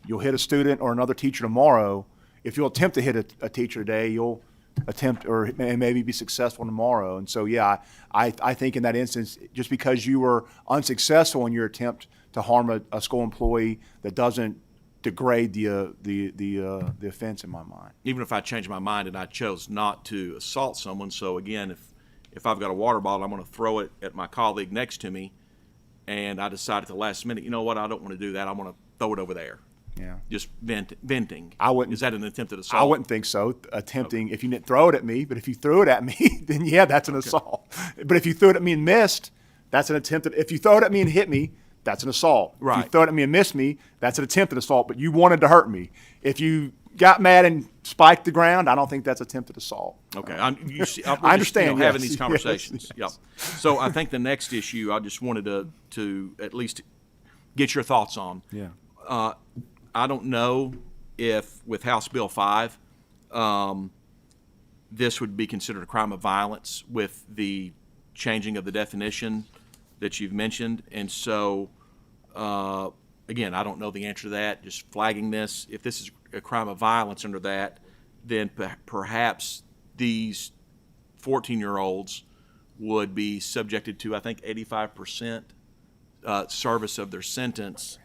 you'll hit a student or another teacher tomorrow. If you'll attempt to hit a teacher today, you'll attempt or maybe be successful tomorrow. And so, yeah, I think in that instance, just because you were unsuccessful in your attempt to harm a school employee, that doesn't degrade the offense in my mind. Even if I changed my mind and I chose not to assault someone, so again, if I've got a water bottle, I'm going to throw it at my colleague next to me, and I decide at the last minute, you know what, I don't want to do that. I want to throw it over there. Yeah. Just venting. Is that an attempted assault? I wouldn't think so. Attempting, okay. If you didn't throw it at me, but if you threw it at me, then yeah, that's an assault. But if you threw it at me and missed, that's an attempted. If you throw it at me and hit me, that's an assault. If you Right. throw it at me and miss me, that's an attempted assault, but you wanted to hurt me. If you got mad and spiked the ground, I don't think that's attempted assault. Okay, I I understand, having yes, these conversations. yes. Yep. So I think the next issue I just wanted to at least get your thoughts on. Yeah. I don't know if with House Bill 5, this would be considered a crime of violence with the changing of the definition that you've mentioned, and so again, I don't know the answer to that. Just flagging this, if this is a crime of violence under that, then perhaps these 14-year-olds would be subjected to, I think, 85% service of their sentence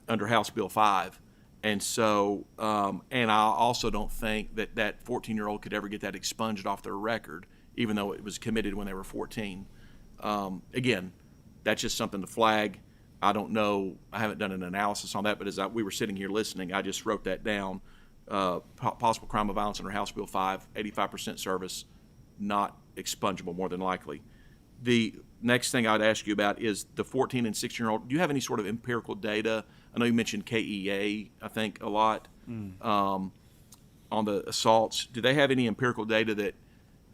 under House Bill 5. And so, and I also don't think that that 14-year-old could ever get that expunged off their record, even though it was committed when they were 14. Again, that's just something to flag. I don't know. I haven't done an analysis on that, but as we were sitting here listening, I just wrote that down. Possible crime of violence under House Bill 5, 85% service, not expungible more than likely. The next thing I'd ask you about is the 14 and 16-year-old. Do you have any sort of empirical data? I know you mentioned KEA, I think, a lot on the assaults. Do they have any empirical data that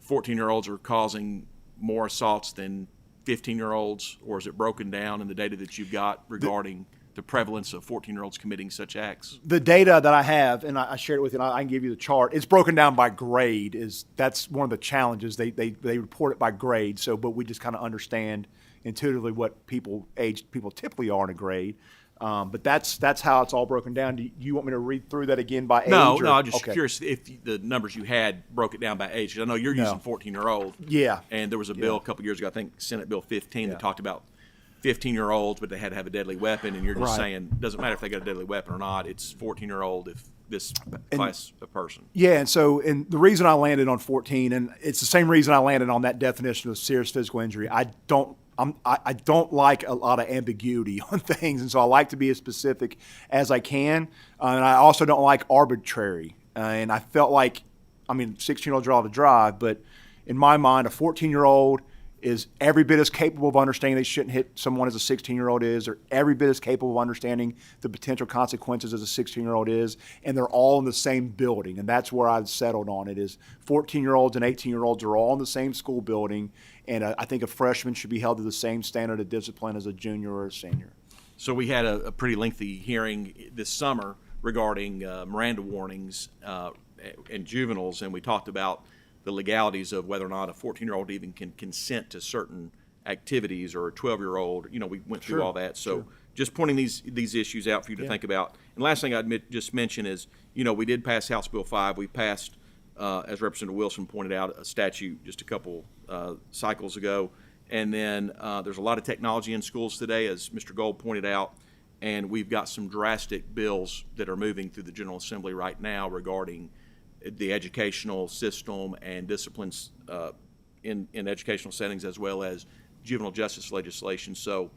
14-year-olds are causing more assaults than 15-year-olds, or is it broken down in the data that you've got regarding the prevalence of 14-year-olds committing such acts? The data that I have, and I shared it with you, and I can give you the chart. It's broken down by grade. That's one of the challenges. They report it by grade. So, but we just kind of understand intuitively what people typically are in a grade. But that's how it's all broken down. Do you want me to read through that again by age? No, I'm just okay. curious if the numbers you had broke it down by age. 'Cause I know you're using 14-year-old. Yeah. And there was a bill a couple years ago, I think Senate Bill 15, that talked about 15-year-olds, but they had to have a deadly weapon. And you're just saying, doesn't matter if they got a deadly weapon or not. It's 14-year-old if this class of person. Yeah, and the reason I landed on 14, and it's the same reason I landed on that definition of serious physical injury. I don't like a lot of ambiguity on things, and so I like to be as specific as I can. And I also don't like arbitrary. And I felt like, 16-year-olds are allowed to drive, but in my mind, a 14-year-old is every bit as capable of understanding they shouldn't hit someone as a 16-year-old is, or every bit as capable of understanding the potential consequences as a 16-year-old is, and they're all in the same building. And that's where I've settled on it, is 14-year-olds and 18-year-olds are all in the same school building, and I think a freshman should be held to the same standard of discipline as a junior or a senior. So we had a pretty lengthy hearing this summer regarding Miranda warnings and juveniles, and we talked about the legalities of whether or not a 14-year-old even can consent to certain activities, or a 12-year-old. We went through all that. So just pointing these issues out for you to think about. And last thing I'd just mention is, we did pass House Bill 5. We passed, as Representative Wilson pointed out, a statute just a couple cycles ago. And then there's a lot of technology in schools today, as Mr. Gold pointed out, and we've got some drastic bills that are moving through the General Assembly right now regarding the educational system and disciplines in educational settings, as well as juvenile justice legislation. So,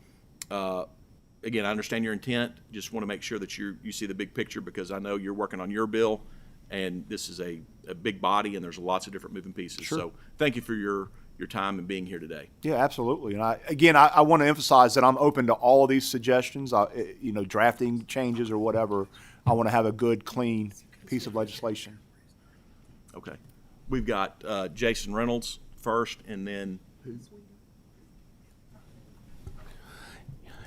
again, I understand your intent. Just want to make sure that you see the big picture, because I know you're working on your bill, and this is a big body, and there's lots of different moving pieces. Sure. So thank you for your time and being here today. Yeah, absolutely. And I want to emphasize that I'm open to all of these suggestions, drafting changes or whatever. I want to have a good, clean piece of legislation. Okay. We've got Jason Reynolds first, and then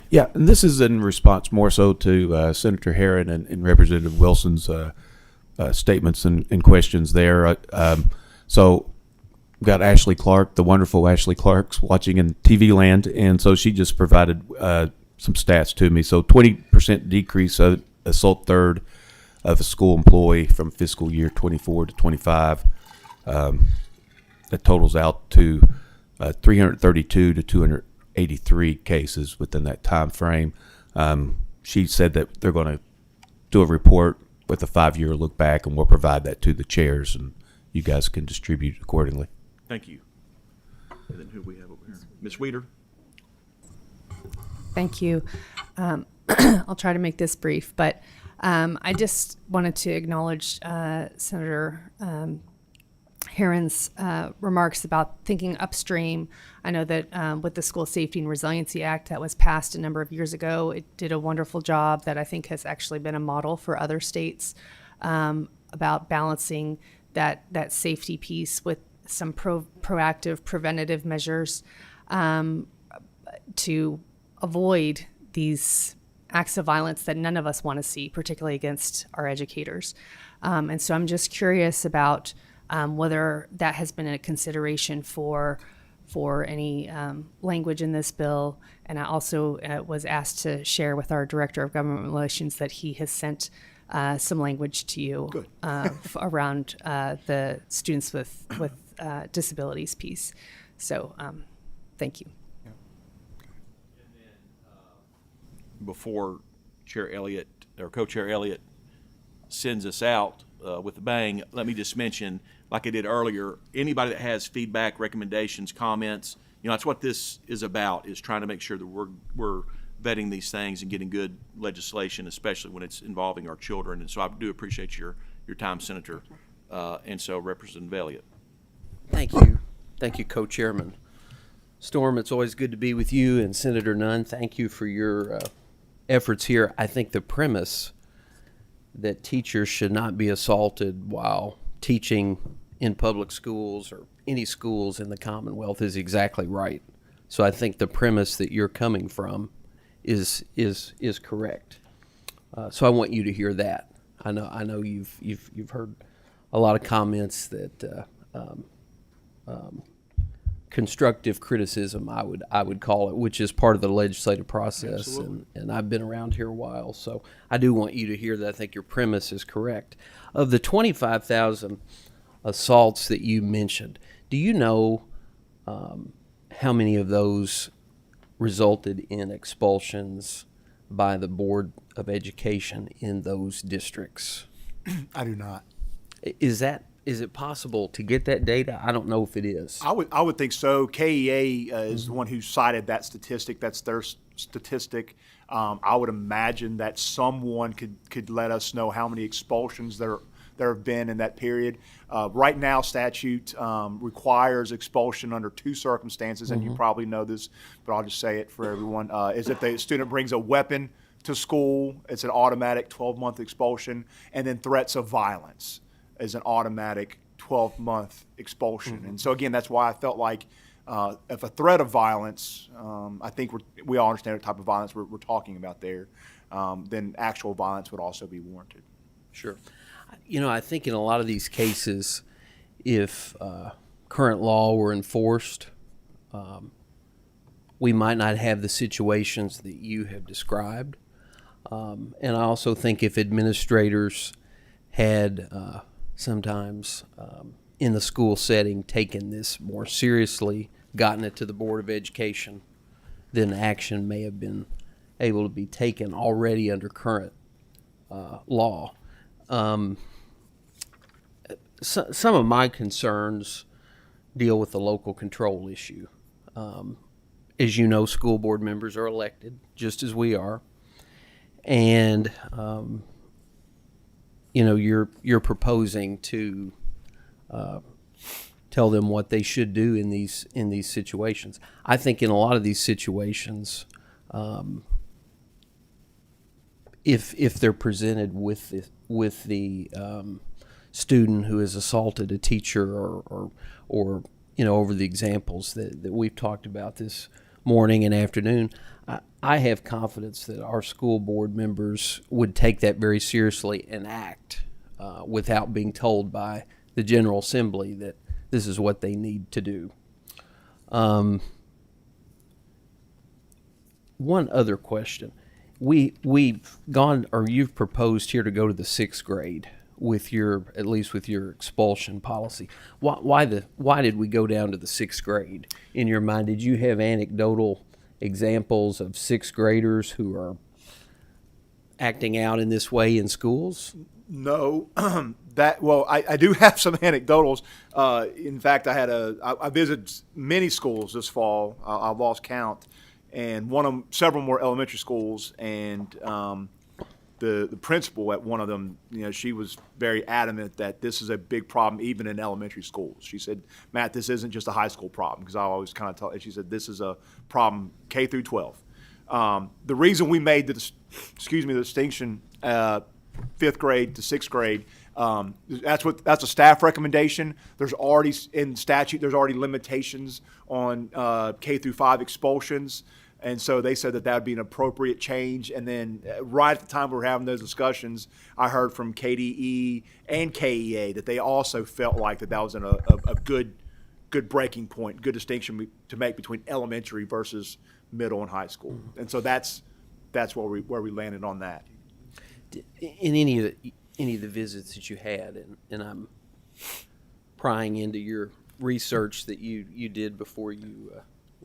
Yeah, and this is in response more so to Senator Herron and Representative Wilson's statements and questions there. So we've got Ashley Clark, the wonderful Ashley Clark's watching in TV land, and so she just provided some stats to me. So 20% decrease of assault third of a school employee from fiscal year 24 to 25. That totals out to 332 to 283 cases within that time frame. She said that they're going to do a report with a 5-year look back, and we'll provide that to the chairs, and you guys can distribute accordingly. thank you. And then who we have over here? Ms. Weeder. Thank you. I'll try to make this brief, but I just wanted to acknowledge Senator Heron's remarks about thinking upstream. I know that with the School Safety and Resiliency Act that was passed a number of years ago, it did a wonderful job that I think has actually been a model for other states about balancing that safety piece with some proactive preventative measures to avoid these acts of violence that none of us want to see, particularly against our educators. And so I'm just curious about whether that has been a consideration for any language in this bill. And I also was asked to share with our Director of Government Relations that he has sent some language to you around the students with disabilities piece. So thank you. Before Chair Elliott or Co-Chair Elliott sends us out with a bang, let me just mention, like I did earlier, anybody that has feedback, recommendations, comments, that's what this is about, is trying to make sure that we're vetting these things and getting good legislation, especially when it's involving our children. And so I do appreciate your time, Senator. And so Representative Elliott. Thank you. Thank you, Co-Chairman Storm. It's always good to be with you, and Senator Nunn, thank you for your efforts here. I think the premise that teachers should not be assaulted while teaching in public schools or any schools in the Commonwealth is exactly right. So I think the premise that you're coming from is correct. So I want you to hear that. I know you've heard a lot of comments that constructive criticism, I would call it, which is part of the legislative process. And I've been around here a while, so I do want you to hear that. I think your premise is correct. Of the 25,000 assaults that you mentioned, do you know how many of those resulted in expulsions by the Board of Education in those districts? I do not. Is it possible to get that data? I don't know if it is. I would think so. KEA is the one who cited that statistic. That's their statistic. I would imagine that someone could let us know how many expulsions there have been in that period. Right now, statute requires expulsion under two circumstances, and you probably know this, but I'll just say it for everyone, is if the student brings a weapon to school, it's an automatic 12-month expulsion, and then threats of violence is an automatic 12-month expulsion. And so again, that's why I felt like if a threat of violence, I think we all understand what type of violence we're talking about there, then actual violence would also be warranted. Sure. I think in a lot of these cases, if current law were enforced, we might not have the situations that you have described. And I also think if administrators had sometimes in the school setting taken this more seriously, gotten it to the Board of Education, then action may have been able to be taken already under current law. Some of my concerns deal with the local control issue. As you know, school board members are elected, just as we are. And you're proposing to tell them what they should do in these situations. I think in a lot of these situations, if they're presented with the student who has assaulted a teacher or over the examples that we've talked about this morning and afternoon, I have confidence that our school board members would take that very seriously and act without being told by the General Assembly that this is what they need to do. One other question. We've gone, or you've proposed here to go to the 6th grade with at least with your expulsion policy. Why did we go down to the 6th grade in your mind? Did you have anecdotal examples of 6th graders who are acting out in this way in schools? No, I do have some anecdotals. In fact, I visited many schools this fall. I've lost count, and several more elementary schools. And the principal at one of them, she was very adamant that this is a big problem even in elementary schools. She said, Matt, this isn't just a high school problem, because I always kind of tell. She said this is a problem K through 12. The reason we made the distinction 5th grade to 6th grade, that's a staff recommendation. There's already in statute, there's already limitations on K through 5 expulsions. And so they said that would be an appropriate change. And then right at the time we were having those discussions, I heard from KDE and KEA that they also felt like that was a good breaking point, good distinction to make between elementary versus middle and high school. And so that's where we landed on that. In any of the visits that you had, and I'm prying into your research that you did before you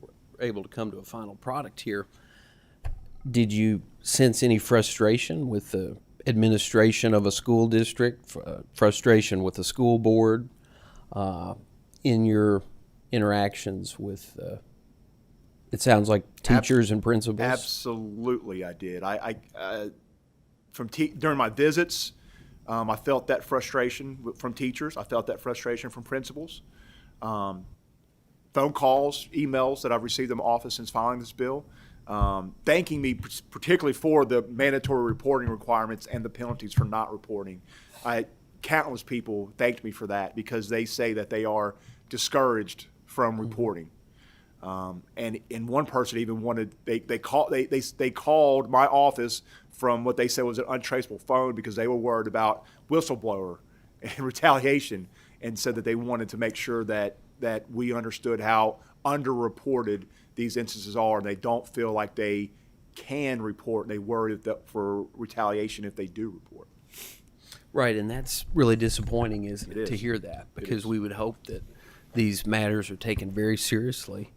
were able to come to a final product here, did you sense any frustration with the administration of a school district, frustration with the school board in your interactions with, it sounds like, teachers and principals? Absolutely, I did. During my visits, I felt that frustration from teachers. I felt that frustration from principals. Phone calls, emails that I've received in the office since filing this bill, thanking me particularly for the mandatory reporting requirements and the penalties for not reporting. Countless people thanked me for that because they say that they are discouraged from reporting. And one person even wanted, they called my office from what they said was an untraceable phone because they were worried about whistleblower and retaliation, and said that they wanted to make sure that we understood how underreported these instances are, and they don't feel like they can report, and they worry for retaliation if they do report. Right, and that's really disappointing, isn't it, to hear that, because we would hope that these matters are taken very seriously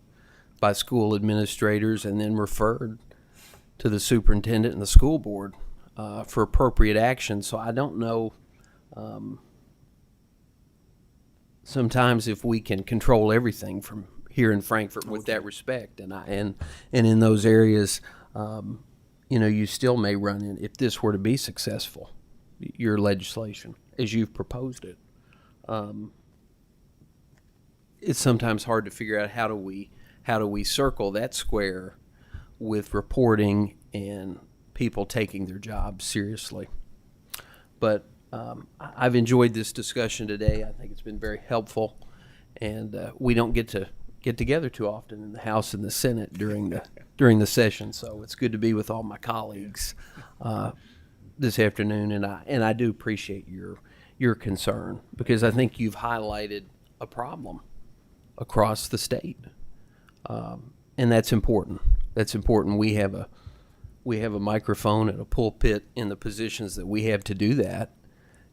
by school administrators and then referred to the superintendent and the school board for appropriate action. So I don't know sometimes if we can control everything from here in Frankfort with that respect, and in those areas, you still may run in, if this were to be successful, your legislation as you've proposed it. It's sometimes hard to figure out how do we circle that square with reporting and people taking their jobs seriously. But I've enjoyed this discussion today. I think it's been very helpful, and we don't get together too often in the House and the Senate during the session. So it's good to be with all my colleagues this afternoon, and I do appreciate your concern, because I think you've highlighted a problem across the state, and that's important. That's important. We have a microphone and a pulpit in the positions that we have to do that.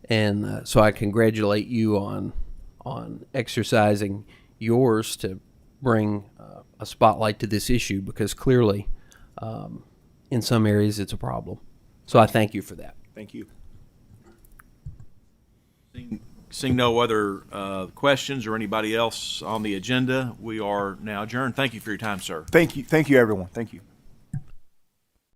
And so I congratulate you on exercising yours to bring a spotlight to this issue, because clearly in some areas it's a problem. So I thank you for that. Thank you. Seeing no other questions or anybody else on the agenda, we are now adjourned. Thank you for your time, sir. Thank you, everyone. Thank you.